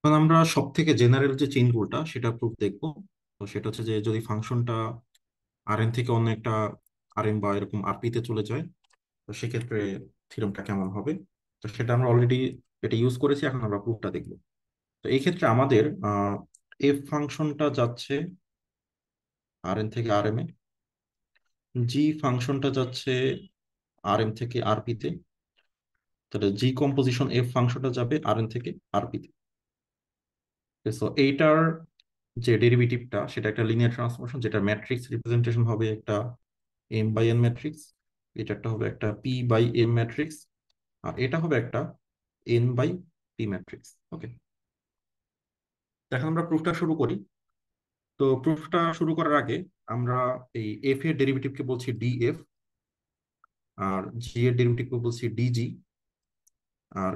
[SPEAKER 1] এখন আমরা সব থেকে জেনারেল যে চেইন রুলটা সেটা প্রুফ দেখবো। তো সেটা হচ্ছে যে যদি ফাংশনটা আরএন থেকে অন্য একটা আরএম বা এরকম আরপি তে চলে যায়, তো সেক্ষেত্রে থিওরেমটা কেমন হবে। তো সেটা আমরা অলরেডি এটা ইউজ করেছি, এখন আমরা প্রুফটা দেখবো। তো এই ক্ষেত্রে আমাদের এফ ফাংশনটা যাচ্ছে আরএন থেকে আরএম এ, জি ফাংশনটা যাচ্ছে আরএম থেকে আরপি তে, তাহলে জি কম্পোজিশন এফ ফাংশনটা যাবে আরএন থেকে আরপি তে। সো এইটার যে ডেরিভেটিভটা সেটা একটা লিনিয়ার ট্রান্সফরমেশন, যেটা ম্যাট্রিক্স রিপ্রেজেন্টেশন হবে একটা এম বাই এন ম্যাট্রিক্স, এটা একটা হবে একটা পি বাই এম ম্যাট্রিক্স, আর এটা হবে একটা এন বাই পি ম্যাট্রিক্স। ওকে, এখন আমরা প্রুফটা শুরু করি। তো প্রুফটা শুরু করার আগে আমরা এই এফ এর ডেরিভেটিভকে বলছি ডিএফ, আর জি এর ডেরিভেটিভকে বলছি ডিজি, আর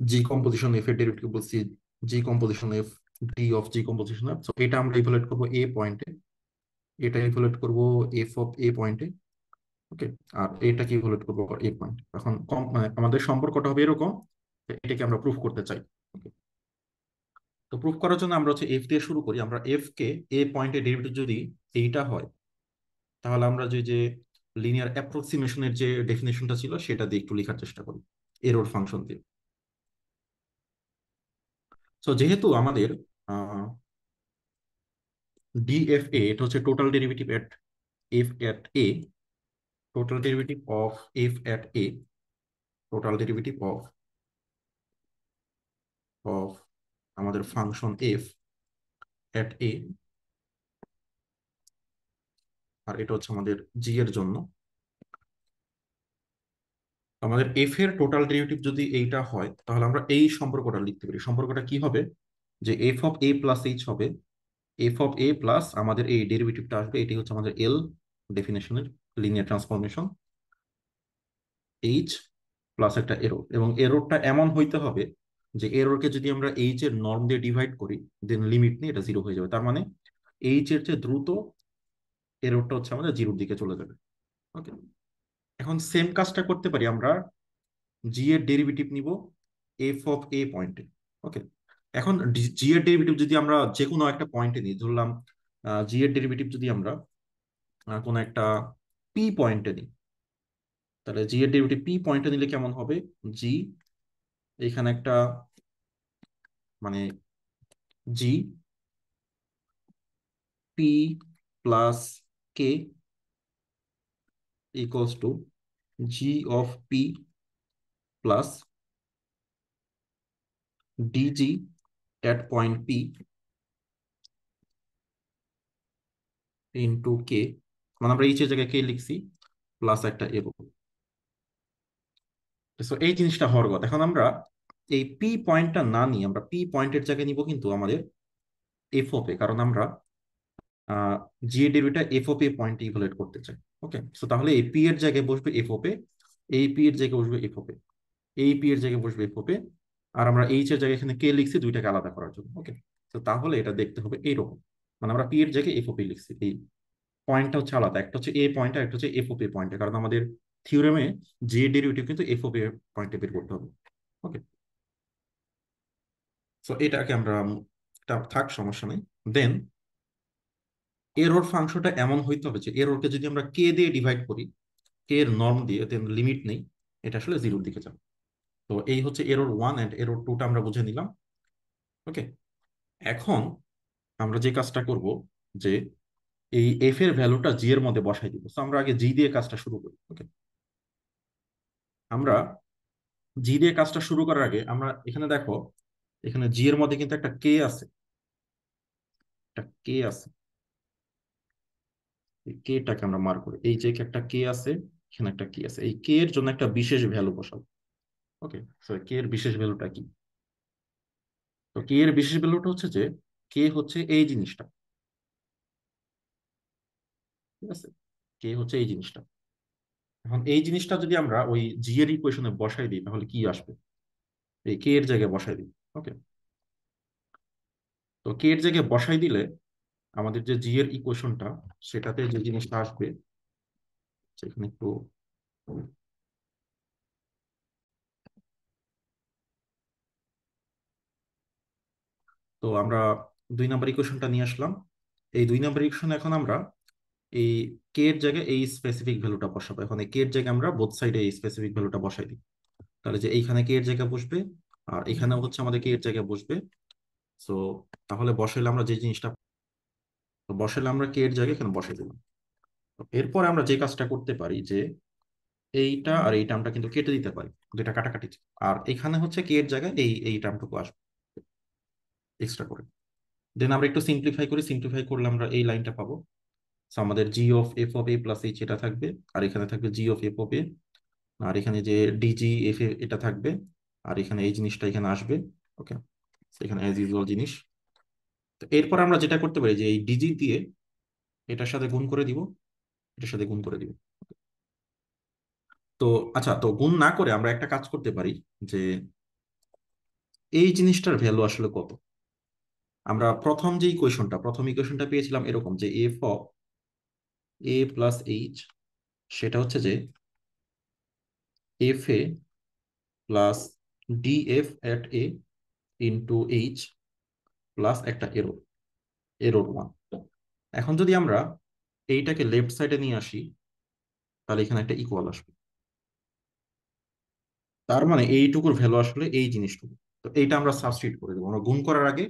[SPEAKER 1] জি কম্পোজিশন এফ এর ডেরিভেটিভ বলছি G composition F D of G composition F. তো এটা আমরা ইভালুয়েট করবো এ পয়েন্টে, এটা ইভালুয়েট করবো এফ অফ এ পয়েন্টে। ওকে, আর এটাকে ইভালুয়েট করবো এ পয়েন্ট। এখন মানে আমাদের সম্পর্কটা হবে এরকম, তো এটাকে আমরা প্রুফ করতে চাই। Okay, তো প্রুফ করার জন্য আমরা হচ্ছে এফ দিয়ে শুরু করি। আমরা এফ কে এ পয়েন্টের ডেরিভেটিভ যদি এইটা হয়, তাহলে আমরা যে যে লিনিয়ার অ্যাপ্রক্সিমেশনের যে ডেফিনেশনটা ছিল সেটা দিয়ে একটু লেখার চেষ্টা করি, এরর ফাংশন দিয়ে। সো যেহেতু আমাদের ডিএফএ এটা হচ্ছে total derivative at F at A, total derivative of F at A, total derivative of of আমাদের ফাংশন এফ এট এ, আর এটা হচ্ছে আমাদের জি এর জন্য। আমাদের এফ এর টোটাল ডেরিভেটিভ যদি এইটা হয়, তাহলে আমরা এই সম্পর্কটা লিখতে পারি। সম্পর্কটা কি হবে, যে F of A plus H হবে এফ অফ এ প্লাস আমাদের এই ডেরিভেটিভটা আসবে, এটি হচ্ছে আমাদের এল ডেফিনেশনের লিনিয়ার ট্রান্সফরমেশন, এইচ প্লাস একটা এরর। এবং এররটা এমন হইতে হবে যে এররকে যদি আমরা এইচ এর নর্ম দিয়ে ডিভাইড করি, দেন লিমিট নিয়ে এটা জিরো হয়ে যাবে। তার মানে এইচ এর চেয়ে দ্রুত এররটা হচ্ছে আমাদের জিরোর দিকে চলে যাবে। ওকে, এখন সেম কাজটা করতে পারি আমরা, জি এর ডেরিভেটিভ নিব এফ অফ এ পয়েন্টে। ওকে, এখন জি এর ডেরিভেটিভ যদি আমরা যে কোনো একটা পয়েন্টে নিই, ধরলাম জি এর ডেরিভেটিভ যদি আমরা কোনো একটা পি পয়েন্টে নিই, তাহলে জি এর ডেরিভেটিভ পি পয়েন্টে নিলে কেমন হবে, জি এখানে একটা মানে G P plus K equals to G of P plus DG at point P into K, মানে আমরা এইচ এর জায়গায় কে লিখছি প্লাস একটা এরো। তো এই জিনিসটা হওয়ার কথা। এখন আমরা এই পি পয়েন্টটা না নিয়ে আমরা পি পয়েন্টের জায়গায় নিব কিন্তু আমাদের এফ ওপে, কারণ আমরা জি এর ডেরিভেটিভটা এফ ওপে পয়েন্টে ইভালুয়েট করতে চাই। ওকে, সো তাহলে এই পি এর জায়গায় বসবে এফ ওপে, এই পি এর জায়গায় বসবে এফ ওপে, এই পি এর জায়গায় বসবে এফ ওপে, আর আমরা এইচ এর জায়গায় এখানে কে লিখছি দুইটাকে আলাদা করার জন্য। ওকে, তো তাহলে এটা দেখতে হবে এইরকম, মানে আমরা পি এর জায়গায় এফ ওপে লিখছি, এই পয়েন্টটা হচ্ছে আলাদা, একটা হচ্ছে এ পয়েন্ট আর একটা হচ্ছে এফ ওপে পয়েন্টে, কারণ আমাদের থিওরেমে জি এর ডেরিভেটিভ কিন্তু এফ ওপে পয়েন্টে বের করতে হবে। ওকে, সো এটাকে আমরা থাক, সমস্যা নেই। দেন এরর ফাংশনটা এমন হইতে হবে যে এররকে যদি আমরা কে দিয়ে ডিভাইড করি, কে এর নর্ম দিয়ে, দেন লিমিট নেই, এটা আসলে জিরোর দিকে যাবে। তো এই হচ্ছে এরর ওয়ান এন্ড এরর টুটা আমরা বুঝে নিলাম। ওকে, এখন আমরা যে কাজটা করব, যে এই এফ এর ভ্যালুটা জি এর মধ্যে বসাই দিব। তো আমরা আগে জি দিয়ে কাজটা শুরু করি। ওকে, আমরা জি দিয়ে কাজটা শুরু করার আগে আমরা এখানে দেখো, এখানে জি এর মধ্যে কিন্তু একটা কে আছে, একটা কে আছে, এই কেটাকে আমরা মার্ক করি, এই যে একটা কে আছে, এখানে একটা কে আছে, এই কে এর জন্য একটা বিশেষ ভ্যালু বসাবো। ওকে, সো কে এর বিশেষ ভ্যালুটা কি, তো কে এর বিশেষ ভ্যালুটা হচ্ছে যে কে হচ্ছে এই জিনিসটা। ঠিক আছে, কে হচ্ছে এই জিনিসটা। এখন এই জিনিসটা যদি আমরা ওই জি এর ইকুয়েশনে বসাই দিই, তাহলে কি আসবে, এই কে এর জায়গায় বসাই দিই। ওকে, তো কে এর জায়গায় বসাই দিলে আমাদের যে জি এর ইকুয়েশনটা, সেটাতে যে জিনিসটা আসবে, সেখানে একটু তো আমরা 2 নম্বর ইকুয়েশনটা নিয়ে আসলাম। এই 2 নম্বর ইকুয়েশন এখন আমরা এই কে এর জায়গায় এই স্পেসিফিক ভ্যালুটা বসাবো। এখন এই কে এর জায়গায় আমরা বোথ সাইডে এই স্পেসিফিক ভ্যালুটা বসাই দিই। তাহলে যে এইখানে কে এর জায়গায় বসবে আর এখানেও হচ্ছে আমাদের কে এর জায়গায় বসবে। সো তাহলে বসাইলে আমরা যে জিনিসটা বসাইলে আমরা কে এর জায়গায় এখানে বসাই দিলাম। তো এরপর আমরা যে কাজটা করতে পারি যে এইটা আর এই টার্মটা কিন্তু কেটে দিতে পারি, দুইটা কাটাকাটি। আর এখানে হচ্ছে কে এর জায়গায় এই টার্মটুকু আসবে এক্সট্রা করে। দেন আমরা একটু সিম্পলিফাই করি, সিম্পলিফাই করলে আমরা এই লাইনটা পাবো। So আমাদের G of F of A plus H এটা থাকবে, আর এখানে থাকবে G of F of A, আর এখানে যে ডিজি এফ এ এটা থাকবে, আর এখানে এই জিনিসটা এখানে আসবে। ওকে, এখানে অ্যাজ ইউজুয়াল জিনিস। তো এরপর আমরা যেটা করতে পারি যে এই ডিজি দিয়ে এটার সাথে গুণ করে দিব, এটার সাথে গুণ করে দিব। তো আচ্ছা, তো গুণ না করে আমরা একটা কাজ করতে পারি যে এই জিনিসটার ভ্যালু আসলে কত। আমরা প্রথম ইকুয়েশনটা পেয়েছিলাম এরকম যে F of A plus H, সেটা হচ্ছে যে এফ এ প্লাস ডিএফ এট এ ইন্টু এইচ প্লাস একটা এরর, এরর 1। এখন যদি আমরা এইটাকে লেফট সাইডে নিয়ে আসি তাহলে এখানে একটা ইকুয়াল আসবে। তার মানে এইটুকুর ভ্যালু আসলে এই জিনিসটুকু। তো এইটা আমরা সাবস্টিটিউট করে দেবো, আমরা গুণ করার আগে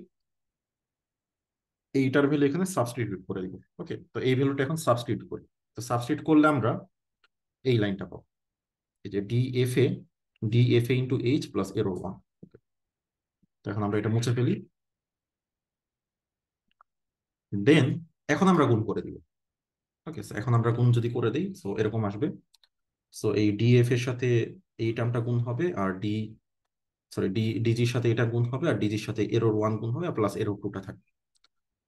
[SPEAKER 1] এইটার ভ্যালু এখানে সাবস্টিটিউট করে দিব। ওকে, তো এই ভ্যালুটা এখন সাবস্টিটিউট করি। তো সাবস্টিটিউট করলে আমরা এই লাইনটা পাবো, এই যে DFA into H plus error 1। তো এখন আমরা এটা মুছে ফেলি, দেন এখন আমরা গুণ করে দিব। ওকে, এখন আমরা গুণ যদি করে দিই সো এরকম আসবে। সো এই ডিএফ এর সাথে এই টার্মটা গুণ হবে, আর ডিজির সাথে এটা গুণ হবে, আর ডিজির সাথে এরর 1 গুণ হবে, আর প্লাস এরর 2টা থাকবে।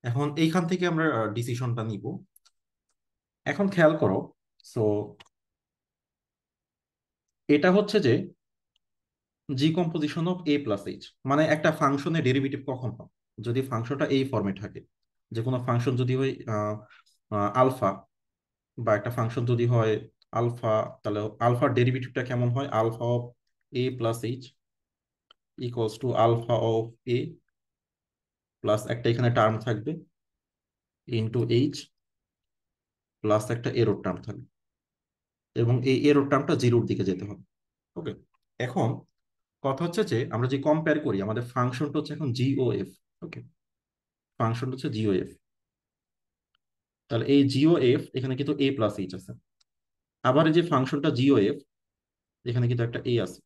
[SPEAKER 1] এখন এইখান থেকে আমরা ডিসিশনটা নিব। এখন খেয়াল করো, সো এটা হচ্ছে যে G composition of A plus H, মানে একটা ফাংশনের ডেরিভেটিভ কখন হয় যদি ফাংশনটা এই ফর্মে থাকে। যে কোনো ফাংশন যদি হয় আলফা, বা একটা ফাংশন যদি হয় আলফা, তাহলে আলফার ডেরিভেটিভটা কেমন হয়, alpha of A plus h equals to alpha of A plus একটা এখানে টার্ম থাকবে ইন্টু এইচ প্লাস একটা এরর টার্ম থাকবে, এবং এই এরর টার্মটা জিরোর দিকে যেতে হবে। ওকে, এখন কথা হচ্ছে যে আমরা যে কম্পেয়ার করি আমাদের ফাংশনটা হচ্ছে এখন জিও এফ। ওকে, ফাংশনটা হচ্ছে জিও এফ। তাহলে এই জিও এফ এখানে কিন্তু এ প্লাস এইচ আছে, আবার এই যে ফাংশনটা জিও এফ এখানে কিন্তু একটা এ আছে,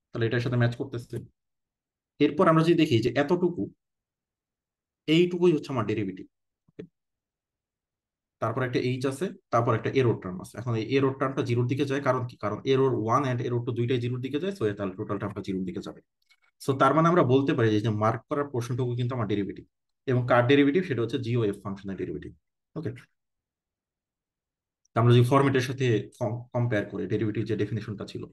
[SPEAKER 1] তাহলে এটার সাথে ম্যাচ করতেছে। এরপর আমরা যদি দেখি যে এতটুকু, এইটুকুই হচ্ছে আমার ডেরিভেটিভ। তারপর একটা এইচ আছে, তারপর একটা এরর টার্ম আছে। এখন এই এরর টার্মটা জিরোর দিকে যায়, কারণ কি, কারণ এরর 1 এন্ড এরর 2 দুইটাই জিরোর দিকে যায়, সো তাহলে টোটাল টার্মটা জিরোর দিকে যাবে। সো তার মানে আমরা বলতে পারি যে মার্ক করার পোর্শনটুকু কিন্তু আমার ডেরিভেটিভ, এবং কার ডেরিভেটিভ সেটা হচ্ছে জিও এফ ফাংশনের ডেরিভেটিভ। ওকে, আমরা যদি ফরম্যাটের সাথে কম্পেয়ার করি ডেরিভেটিভ যে ডেফিনেশনটা ছিল,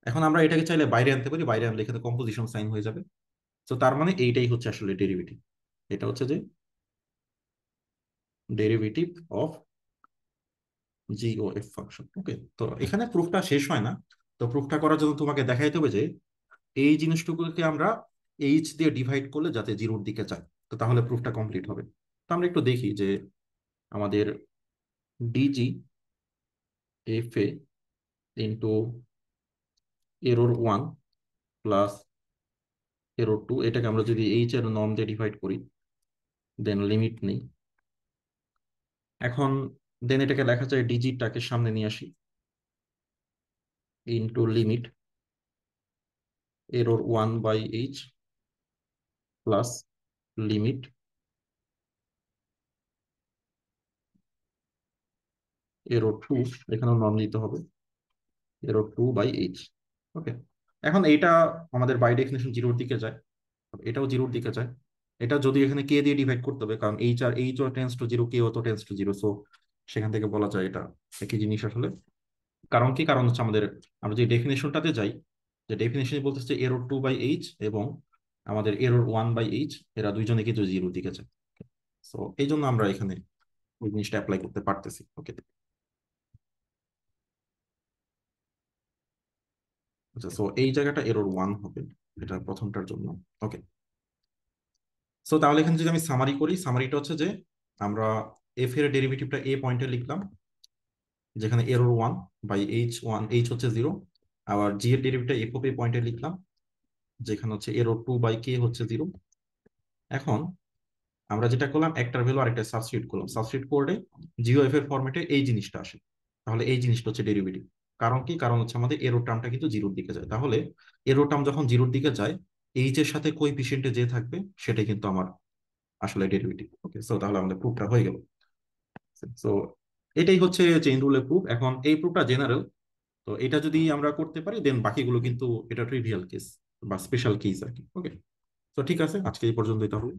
[SPEAKER 1] এখন আমরা এটাকে চাইলে বাইরে আনতে পারি, বাইরে আনলে এখানে কম্পোজিশন সাইন হয়ে যাবে। তো তার মানে এইটাই হচ্ছে আসলে ডেরিভেটিভ, এটা হচ্ছে যে ডেরিভেটিভ অফ জিওএফ ফাংশন। ওকে, তো এখানে প্রুফটা শেষ হয় না। তো প্রুফটা করার জন্য তোমাকে দেখাইতে হবে যে এই জিনিসটুকুকে আমরা এইচ দিয়ে ডিভাইড করলে যাতে জিরোর দিকে যায়, তো তাহলে প্রুফটা কমপ্লিট হবে। তো আমরা একটু দেখি যে আমাদের D g f a into error 1 plus error 2, এটাকে আমরা যদি এইচ এর নর্ম দিয়ে ডিভাইড করি, দেন লিমিট নেই। এখন দেন এটাকে লেখা যায় ডিজিটাকে সামনে নিয়ে আসি into limit error 1 by h plus limit error 2, এখানেও নর্ম দিতে হবে, এরর 2 বাই এইচ। ওকে, এখন এইটা আমাদের বাই ডেফিনেশন জিরোর দিকে যায়, এটাও জিরোর দিকে যায়। এটা যদি এখানে কে দিয়ে ডিভাইড করতে হবে, কারণ এইচ ও টেন্স টু জিরো, কে ও তো টেন্স টু জিরো, সো সেখান থেকে বলা যায় এটা একই জিনিস আসলে। কারণ কি, কারণ হচ্ছে আমাদের আমরা যে ডেফিনেশনটাতে যাই, যে ডেফিনেশন বলতেছে এরর 2 বাই এইচ এবং আমাদের এরর 1 বাই এইচ, এরা দুইজনে কিন্তু জিরোর দিকে যায়। সো এই জন্য আমরা এখানে ওই জিনিসটা অ্যাপ্লাই করতে পারতেছি। ওকে, আচ্ছা, সো এই জায়গাটা এরর 1 হবে, এটা প্রথমটার জন্য। ওকে, সো তাহলে এখানে যদি আমি সামারি করি, সামারিটা হচ্ছে যে আমরা এফ এর ডেরিভেটিভটা এ পয়েন্টে লিখলাম, যেখানে এরর 1 বাই এইচ হচ্ছে 0। আবার জি এর ডেরিভেটিভটা এফ অফ এ পয়েন্টে লিখলাম, যেখানে হচ্ছে এরর 2 বাই কে হচ্ছে 0। এখন আমরা যেটা করলাম, একটার ভ্যালু আরেকটা সাবস্টিটিউট করলাম, সাবস্টিটিউট করলে জিও এফ এর ফরম্যাটে এই জিনিসটা আসে। তাহলে এই জিনিসটা হচ্ছে ডেরিভেটিভ। কারণ কি? কারণ হচ্ছে আমাদের এরর টার্মটা কিন্তু জিরোর দিকে যায়। তাহলে এরর টার্ম যখন জিরোর দিকে যায়, এইচ এর সাথে কোএফিসিয়েন্টে যে থাকবে সেটাই কিন্তু আমার আসলে ডেরিভেটিভ। ওকে, সো তাহলে আমাদের প্রুফটা হয়ে গেল। সো এটাই হচ্ছে চেইন রুলের প্রুফ। এখন এই প্রুফটা জেনারেল, তো এটা যদি আমরা করতে পারি দেন বাকিগুলো কিন্তু এটা ট্রিভিয়াল কেস বা স্পেশাল কেস আর কি। ওকে, তো ঠিক আছে, আজকে এই পর্যন্তই তাহলে।